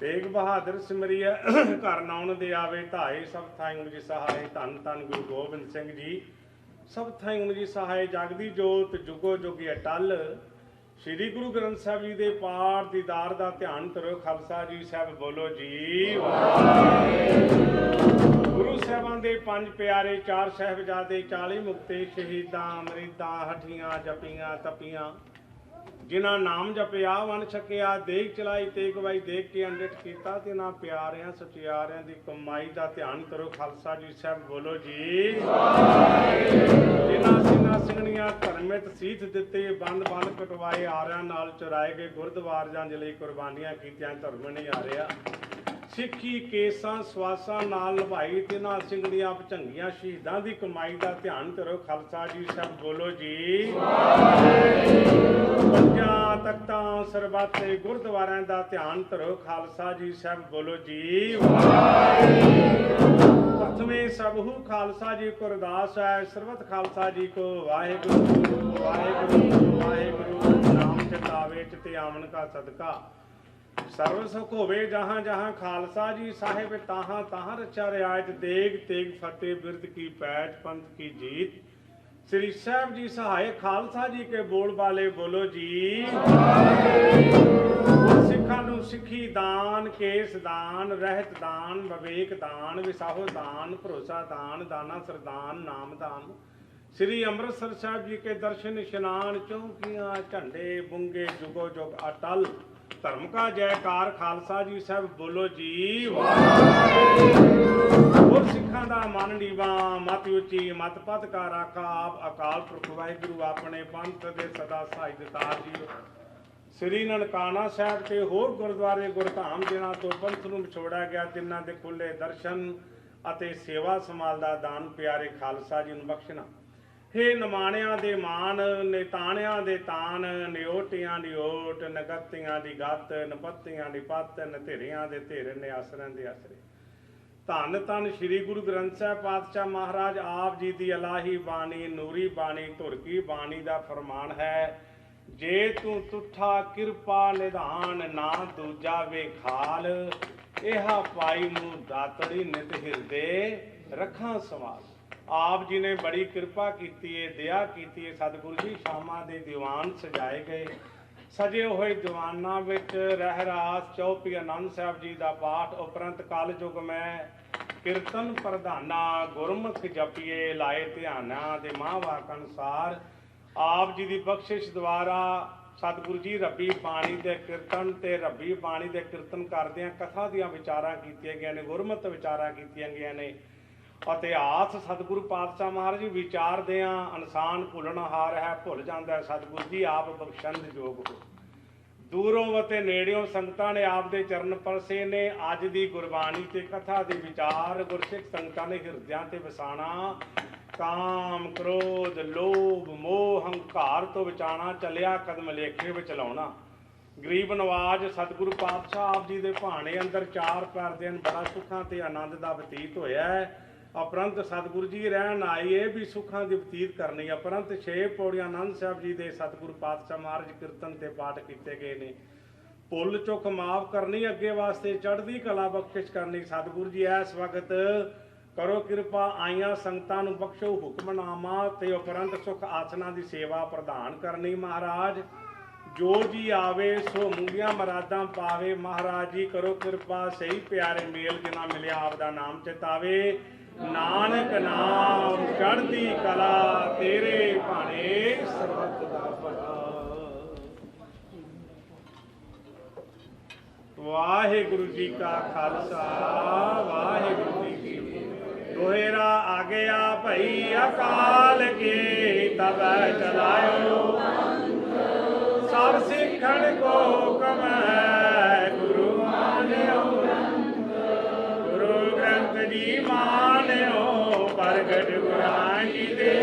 ਤੇਗ ਬਹਾਦਰ ਸਿਮਰਿਆ ਘਰ ਨਾਉਣ ਦੇ ਆਵੇ ਧਾਏ ਸਭ ਥਾਈ ਉਂਝ ਸਹਾਏ। ਧੰਨ ਧੰਨ ਗੁਰੂ ਗੋਬਿੰਦ ਸਿੰਘ ਜੀ ਸਭ ਥਾਈ ਉਂਝ ਸਹਾਏ। ਜਗਦੀ ਜੋਤ ਜੁਗੋ ਜੁਗੀ ਅਟਲ ਸ੍ਰੀ ਗੁਰੂ ਗ੍ਰੰਥ ਸਾਹਿਬ ਜੀ ਦੇ ਪਾਠ ਦੀਦਾਰ ਦਾ ਧਿਆਨ ਕਰੋ। ਖਾਲਸਾ ਜੀ ਸਾਹਿਬ ਬੋਲੋ ਜੀ ਗੁਰੂ ਸਾਹਿਬਾਂ ਦੇ ਪੰਜ ਪਿਆਰੇ ਚਾਰ ਸਾਹਿਬਜ਼ਾਦੇ 40 ਮੁਕਤੇ ਸ਼ਹੀਦਾਂ ਅਮਰੀਦਾਂ ਹਠੀਆਂ ਜਪੀਆਂ ਤਪੀਆਂ ਜਿਨ੍ਹਾਂ ਨਾਮ ਜਪਿਆ ਵਨ ਛਕਿਆ ਦੇਖ ਚਲਾਈ ਤੇ ਗਵਾਈ ਦੇਖ ਕੇ ਅੰਡਿਤ ਕੀਤਾ ਤੇ ਨਾ ਪਿਆਰਿਆਂ ਸਚਿਆਰਿਆਂ ਦੀ ਕਮਾਈ ਦਾ ਧਿਆਨ ਕਰੋ। ਖਾਲਸਾ ਜੀ ਸਾਹਿਬ ਬੋਲੋ ਜੀ ਜਿਨ੍ਹਾਂ ਸਿੰਘਾਂ ਸਿੰਘਣੀਆਂ ਧਰਮਿਤ ਸੀਤ ਦਿੱਤੇ ਬੰਦ ਬੰਦ ਕਟਵਾਏ ਆਰਿਆਂ ਨਾਲ ਚੁਰਾਏ ਗਏ ਗੁਰਦੁਆਰ ਜੰਜ ਲਈ ਕੁਰਬਾਨੀਆਂ ਕੀਤੀਆਂ ਧਰਮ ਨਹੀਂ ਹਾਰਿਆ। ਸਿੱਖੀ ਕੇਸਾਂ ਸਵਾਸਾਂ ਨਾਲ ਨਿਭਾਈ ਤਿਨਾਂ ਸਿੰਘਣੀਆਂ ਭਚੰਗੀਆਂ ਸ਼ਹੀਦਾਂ ਦੀ ਕਮਾਈ ਦਾ ਧਿਆਨ ਕਰੋ। ਖਾਲਸਾ ਜੀ ਸਾਹਿਬ ਬੋਲੋ ਜੀ ਪੰਜਾਂ ਤਖਤਾਂ ਸਰਬੱਤੇ ਗੁਰਦੁਆਰਿਆਂ ਦਾ ਧਿਆਨ ਧਰੋ। ਖਾਲਸਾ ਜੀ ਸਾਹਿਬ ਬੋਲੋ ਜੀ ਪ੍ਰਥਮੇ ਸਭੂ ਖਾਲਸਾ ਜੀ ਕੋ ਅਰਦਾਸ ਹੈ ਸਰਬਤ ਖਾਲਸਾ ਜੀ ਕੋ ਵਾਹਿਗੁਰੂ ਵਾਹਿਗੁਰੂ ਵਾਹਿਗੁਰੂ ਨਾਮ ਚਿਤਾਵੇ ਚਿਤੇ ਆਵਨ ਕਾ ਸਦਕਾ ਸਰਵ ਸੁਖ ਹੋਵੇ ਜਹਾਂ ਜਹਾਂ ਖਾਲਸਾ ਜੀ ਸਾਹਿਬ ਤਾਹਾਂ ਤਾਹਾਂ ਰਚਾ ਰਿਆਇਤ ਦੇਗ ਤੇਗ ਫਤਿਹ ਬਿਰਦ ਕੀ ਪੈਜ ਪੰਥ ਕੀ ਜੀਤ ਸ੍ਰੀ ਸਾਹਿਬ ਜੀ ਸਹਾਇ ਖਾਲਸਾ ਜੀ ਕੇ ਬੋਲ ਵਾਲੇ ਬੋਲੋ ਜੀ ਸਿੱਖਾਂ ਨੂੰ ਸਿੱਖੀ ਦਾਨ ਕੇਸ ਦਾਨ ਰਹਿਤ ਦਾਨ ਵਿਵੇਕ ਦਾਨ ਵਿਸਾਹੋ ਦਾਨ ਭਰੋਸਾ ਦਾਨ ਦਾਨਾ ਸਰਦਾਨ ਨਾਮ ਦਾਨ ਸ੍ਰੀ ਅੰਮ੍ਰਿਤਸਰ ਸਾਹਿਬ ਜੀ ਕੇ ਦਰਸ਼ਨ ਇਸ਼ਨਾਨ ਚੌਂਕੀਆਂ ਝੰਡੇ ਬੁੰਗੇ ਜੁਗੋ ਜੁਗ ਅਟਲ ਧਰਮ ਕਾ ਜੈਕਾਰ ਖਾਲਸਾ ਜੀ ਸਾਹਿਬ ਬੋਲੋ ਜੀ ਹੋਰ ਸਿੱਖਾਂ ਦਾ ਮਨ ਨੀਵਾ ਮਤ ਉੱਚੀ ਮਤ ਪਤ ਕਾ ਰਾਖਾ ਆਪ ਅਕਾਲ ਪੁਰਖ ਵਾਹਿਗੁਰੂ ਆਪਣੇ ਪੰਥ ਦੇ ਸਦਾ ਸਹਾਈ ਦਿੱਤਾ ਜੀ। ਸ੍ਰੀ ਨਨਕਾਣਾ ਸਾਹਿਬ ਤੇ ਹੋਰ ਗੁਰਦੁਆਰੇ ਗੁਰਧਾਮ ਜਿਨ੍ਹਾਂ ਤੋਂ ਪੰਥ ਨੂੰ ਵਿਛੋੜਿਆ ਗਿਆ ਤਿੰਨਾਂ ਦੇ ਖੁੱਲੇ ਦਰਸ਼ਨ ਅਤੇ ਸੇਵਾ ਸੰਭਾਲ ਦਾ ਦਾਨ ਪਿਆਰੇ ਖਾਲਸਾ ਜੀ ਨੂੰ ਬਖਸ਼ਣਾ। ਹੇ ਨਿਮਾਣਿਆਂ ਦੇ ਮਾਨ ਨਿਤਾਣਿਆਂ ਦੇ ਤਾਨ ਨਿਓਟਿਆਂ ਦੀ ਓਟ ਨਗਤੀਆਂ ਦੀ ਗੱਤ ਨਪੱਤੀਆਂ ਦੀ ਪੱਤ ਨਧਿਰਿਆਂ ਦੇ ਧਿਰ ਨਿਆਸਰਿਆਂ ਦੇ ਆਸਰੇ। ਧੰਨ ਧੰਨ ਸ੍ਰੀ ਗੁਰੂ ਗ੍ਰੰਥ ਸਾਹਿਬ ਪਾਤਸ਼ਾਹ ਮਹਾਰਾਜ ਆਪ ਜੀ ਦੀ ਇਲਾਹੀ ਬਾਣੀ ਨੂਰੀ ਬਾਣੀ ਧੁਰ ਕੀ ਬਾਣੀ ਦਾ ਫਰਮਾਨ ਹੈ ਜੇ ਤੂੰ ਤੁਠਾ ਕਿਰਪਾ ਨਿਧਾਨ, ਨਾ ਦੂਜਾ ਵੇਖਾਲ। ਇਹਾ ਪਾਈ ਨੂੰ ਦਾਤੜੀ ਨਿਤ ਹਿਰਦੇ ਰੱਖਾਂ ਸਵਾਲ। ਆਪ ਜੀ ਨੇ ਬੜੀ ਕਿਰਪਾ ਕੀਤੀ ਹੈ, ਦਇਆ ਕੀਤੀ ਹੈ। ਸਤਿਗੁਰੂ ਜੀ ਸ਼ਾਮਾਂ ਦੇ ਦੀਵਾਨ ਸਜਾਏ ਗਏ। ਸਜੇ ਹੋਏ ਦੀਵਾਨਾਂ ਵਿੱਚ ਰਹਿਰਾਸ ਚੌਪਈ ਆਨੰਦ ਸਾਹਿਬ ਜੀ ਦਾ ਪਾਠ, ਉਪਰੰਤ ਕਲ ਯੁਗ ਮੈਂ ਕੀਰਤਨ ਪ੍ਰਧਾਨਾ, ਗੁਰਮੁਖ ਜਪੀਏ ਲਾਏ ਧਿਆਨਾ ਦੇ ਮਹਾਂਵਾਕ ਅਨੁਸਾਰ। ਆਪ ਜੀ ਦੀ ਬਖਸ਼ਿਸ਼ ਦੁਆਰਾ ਸਤਿਗੁਰੂ ਜੀ ਰੱਬੀ ਬਾਣੀ ਦੇ ਕੀਰਤਨ ਤੇ ਰੱਬੀ ਬਾਣੀ ਦੇ ਕੀਰਤਨ ਕਰਦਿਆਂ ਕਥਾ ਦੀਆਂ ਵਿਚਾਰਾਂ ਕੀਤੀਆਂ ਗਈਆਂ ਨੇ, ਗੁਰਮਤਿ ਵਿਚਾਰਾਂ ਕੀਤੀਆਂ ਗਈਆਂ ਨੇ। ਇਤਿਹਾਸ ਸਤਿਗੁਰੂ ਪਾਤਸ਼ਾਹ ਮਹਾਰਾਜ ਵਿਚਾਰਦਿਆਂ ਇਨਸਾਨ ਭੁੱਲਣਹਾਰ ਹੈ, ਭੁੱਲ ਜਾਂਦਾ ਹੈ। ਸਤਿਗੁਰੂ ਜੀ ਆਪ ਬਖਸ਼ੰਦ ਜੋਗ ਹੋ। ਦੂਰੋਂ ਅਤੇ ਨੇੜਿਓਂ ਸੰਗਤਾਂ ਨੇ ਆਪ ਦੇ ਚਰਨ ਪਰਸੇ ਨੇ। ਅੱਜ ਦੀ ਗੁਰਬਾਣੀ ਤੇ ਕਥਾ ਦੇ ਵਿਚਾਰ ਗੁਰਸਿੱਖ ਸੰਗਤਾਂ ਨੇ ਹਿਰਦਿਆਂ ਤੇ ਵਸਾਣਾ। ਕਾਮ, ਕ੍ਰੋਧ, ਲੋਭ, ਮੋਹ, ਹੰਕਾਰ ਤੋਂ ਬਚਾਣਾ, ਚੱਲਿਆ ਕਦਮ ਲੇਖੇ ਵਿੱਚ ਲਾਉਣਾ। ਗਰੀਬ ਨਵਾਜ ਸਤਿਗੁਰੂ ਪਾਤਸ਼ਾਹ ਆਪ ਜੀ ਦੇ ਭਾਣੇ ਅੰਦਰ 4 ਪੈਰ ਦਿਨ ਬੜਾ ਸੁੱਖਾਂ ਤੇ ਆਨੰਦ ਦਾ ਬਤੀਤ ਹੋਇਆ ਹੈ। ਉਪਰੰਤ ਸਤਿਗੁਰੂ ਜੀ ਰਹਿਣ ਆਈਏ ਵੀ ਸੁੱਖਾਂ ਦੀ ਬਤੀਤ ਕਰਨੀ। ਉਪਰੰਤ 6 ਪੌੜੀਆਂ ਆਨੰਦ ਸਾਹਿਬ ਜੀ ਦੇ ਸਤਿਗੁਰੂ ਪਾਤਸ਼ਾਹ ਮਹਾਰਾਜ ਕੀਰਤਨ ਤੇ ਪਾਠ ਕੀਤੇ ਗਏ ਨੇ। ਭੁੱਲ ਚੁੱਕ ਮਾਫ ਕਰਨੀ, ਅੱਗੇ ਵਾਸਤੇ ਚੜ੍ਹਦੀ ਕਲਾ ਬਖਸ਼ਿਸ਼ ਕਰਨੀ। ਸਤਿਗੁਰੂ ਜੀ ਇਸ ਵਕਤ ਕਰੋ ਕਿਰਪਾ, ਆਈਆਂ ਸੰਗਤਾਂ ਨੂੰ ਬਖਸ਼ੋ ਹੁਕਮਨਾਮਾ ਤੇ ਉਪਰੰਤ ਸੁਖ ਆਸਨਾਂ ਦੀ ਸੇਵਾ ਪ੍ਰਦਾਨ ਕਰਨੀ। ਮਹਾਰਾਜ ਜੋ ਜੀ ਆਵੇ ਸੋ ਮੂੰਗੀਆਂ ਮਰਾਦਾਂ ਪਾਵੇ। ਮਹਾਰਾਜ ਜੀ ਕਰੋ ਕਿਰਪਾ, ਸਹੀ ਪਿਆਰੇ ਮੇਲ ਜਿਨਾ ਮਿਲਿਆ ਆਪ ਦਾ ਨਾਮ ਚਿਤਾਵੇ। ਨਾਨਕ ਨਾਮ ਚੜ੍ਹਦੀ ਕਲਾ, ਤੇਰੇ ਭਾਣੇ ਸਰਬਤ ਦਾ ਭਲਾ। ਵਾਹਿਗੁਰੂ ਜੀ ਕਾ ਖਾਲਸਾ, ਵਾਹਿਗੁਰੂ ਜੀ ਕੀ ਫਤਿਹ। ਦੋਹਰਾ ਆ ਗਿਆ ਭਈ ਅਕਾਲ ਕੀ, ਤਬੈ ਚਲਾਇਓ ਸਭ ਸਿੱਖਣ ਕੋ ਹੁਕਮ ਹੈ। ਗੁਰੂ ਮਾਨਿਓ ਗੁਰੂ ਗ੍ਰੰਥ ਜੀ ਮਾਨਿਓ, ਪ੍ਰਗਟ ਗੁਰਾਂ ਜੀ ਦੇ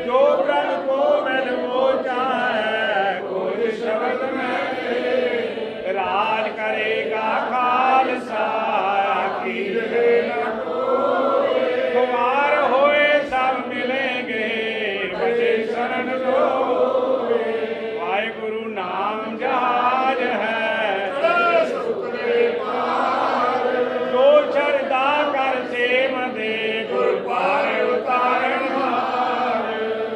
ਜੋ ਪ੍ਰਣ ਕੋ ਮਿਲ ਮੋ ਚਾਹੈ। ਕੋਈ ਸ਼ਬਦ ਮੈਂ ਰਾਜ ਕਰੇਗਾ ਖਾਲਸਾ, ਆਖੀ ਰਹੇ ਨਾ ਕੋਇ। ਖੁਆਰ ਹੋਏ ਸਭ ਮਿਲੇਂਗੇ, ਬਚੇ ਸ਼ਰਨ ਲੋਏ। ਵਾਹਿਗੁਰੂ ਨਾਮ ਜਹਾਜ ਹੈ, ਜੋ ਸ਼ਰਧਾ ਕਰ ਸੇਵਦੇ। ਗੁਰ ਪਾਰ ਉਤਾਰਨ ਹਾਰ,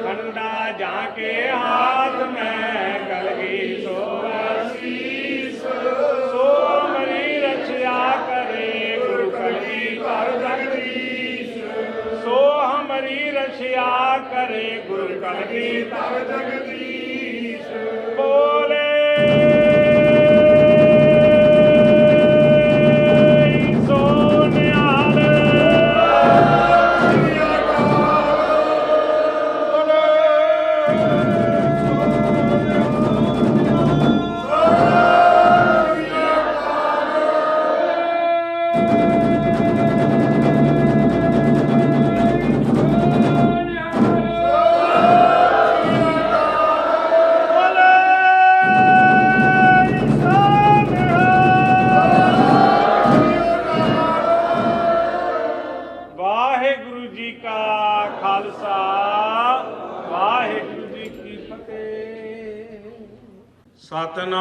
ਖੰਡਾ ਜਾ ਕੇ ਹਾਥ ਮੈਂ ਕਲਗੀ ਸੋ ਅਸੀਸ। ਸੋ ਹਮਰੀ ਰਖਿਆ ਕਰੇ, ਗੁਰੂ ਕਲਗੀ ਧਰ ਜਗਦੀਸ਼। ਸੋ ਹਮਰੀ ਰਖਿਆ ਕਰੇ, ਗੁਰੂ ਕਲਗੀ ਧਰ ਜਗਦੀਸ਼। ਬੋਲੇ ਸੋ ਨਿਹਾਲ। ਵਾਹਿਗੁਰੂ ਜੀ ਕਾ ਖਾਲਸਾ, ਵਾਹਿਗੁਰੂ ਜੀ ਕੀ ਫਤਿਹ। ਸਤਨਾਮ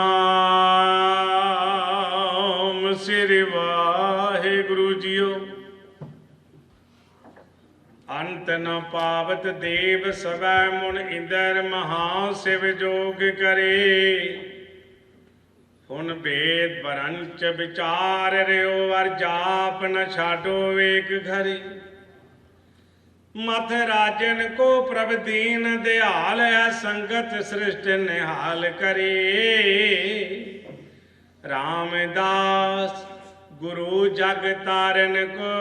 ਸ੍ਰੀ ਵਾਹਿਗੁਰੂ ਜੀਓ। ਅੰਤ ਨ ਪਾਵਤ ਦੇਵ ਸਵੈ, ਮੁਨ ਇੰਦਰ ਮਹਾ ਸਿਵ ਜੋਗ ਕਰੇ। ਹੁਣ ਭੇਦ ਬਰੰਚ ਵਿਚਾਰ ਰਿਓ, ਵਰ ਜਾਪ ਨ ਛਾਡੋ ਵੇਖ ਘਰੇ। ਮਥ ਰਾਜਨ ਕੋ ਪ੍ਰਭ ਦੀਨ ਦਿਆਲ, ਹੈ ਸੰਗਤ ਸ੍ਰਿਸ਼ਟ ਨਿਹਾਲ ਕਰੇ। ਰਾਮਦਾਸ ਗੁਰੂ ਜਗ ਤਾਰਨ ਕੋ,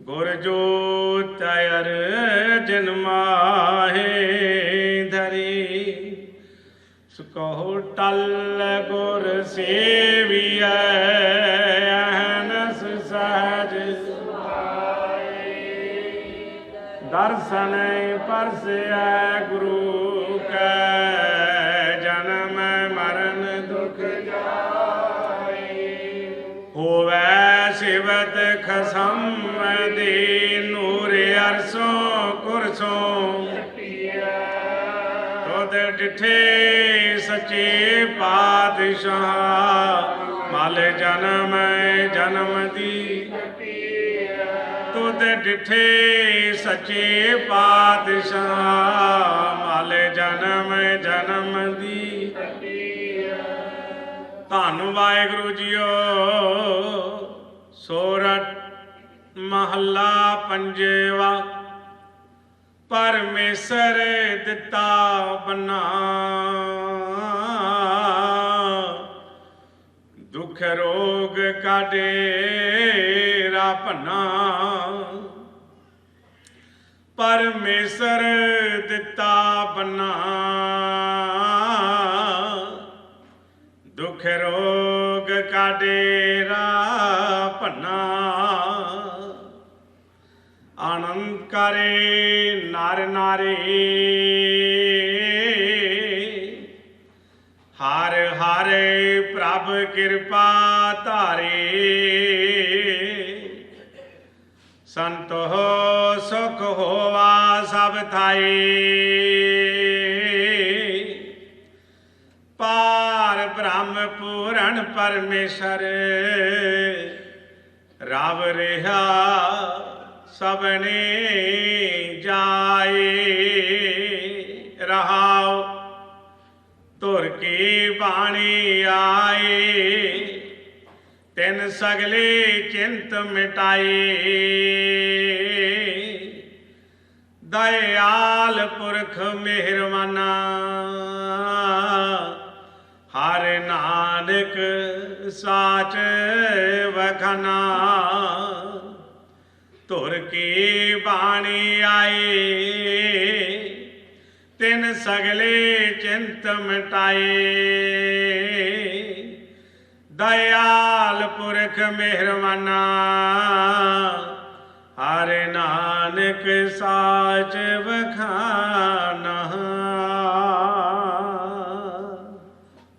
ਗੁਰ ਜੋਤ ਅਰਜਨ ਮਾਹੇ ਧਰੇ। ਸੁਕਹੁ ਟਲ ਗੁਰ ਸੇਵੀਐ, ਅਹਨਸ ਸਹਜ ਦਰਸ਼ਨ ਪਰਸੈ। ਗੁਰੂ ਕੈ ਜਨਮ ਮਰਨ ਦੁਖ ਜਾਏ। ਹੋਵੈ ਸਿਵਤ ਖਸਮ ਦੇ, ਨੂਰ ਅਰਸੋਂ ਕੁਰਸੋਂ डिठे सचे पातशाह मल जन्म जन्म दी तुद डिठे सचे पातशाह मल जन्म जन्म दी धन वाहिगुरु जीओ सोरठ महला पंजेवा परमेसर दिता बना दुख रोग का डेरा पना परमेसर दिता बना दुख रोग का डेरा पना आनंद करे नार नारे हार हारे प्रभ कृपा धारे संत हो सुख होवा सब थाई पार ब्रह्म पूरण परमेश्वर राव रेहा सबने जाए रहाओ तुर की बाणी आए तिन सगले चिंत मिटाए दयाल पुरख मेहरबाना हर नानक साच वखना तुर की बाणी आए तिन सगले चिंत मिटाए दयाल पुरख मेहरबाना हर नानक साच वखाना।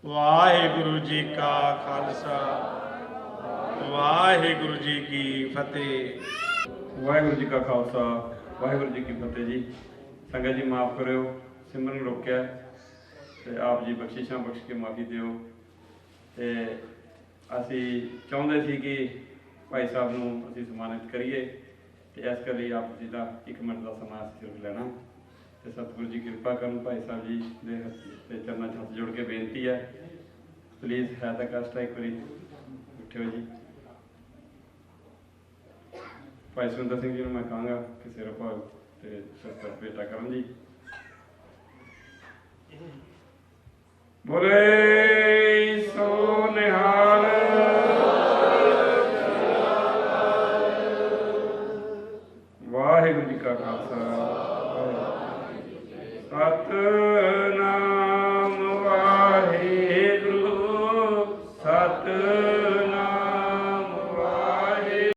वाहिगुरु जी का खालसा वाहिगुरु जी की फतेह। वाहिगुरु जी का खालसा वाहिगुरु जी की फतेह जी। संगत जी माफ़ करो सिमरन रोकिया ते आप जी बख्शिशां बख्श के माफ़ी दिओ। ते असी चाहुंदे सी कि भाई साहब नूं असी सम्मानित करिए ते इस करके आप जी का 1 मिनट का समा सिर्फ लेना ते सतगुरु जी कृपा करन। भाई साहब जी दे चरणों च हथ जोड़ के बेनती है प्लीज़ है तो कष्ट एक बारी उठो जी। भाई सुरिंदर सिंह जी को मैं कहूँगा कि सिर भाव तो शस्त्र भेटा करन जी। बोले सो निहाल वाहिगुरु जी का खालसा सतनाम वाहिगुरु सतनाम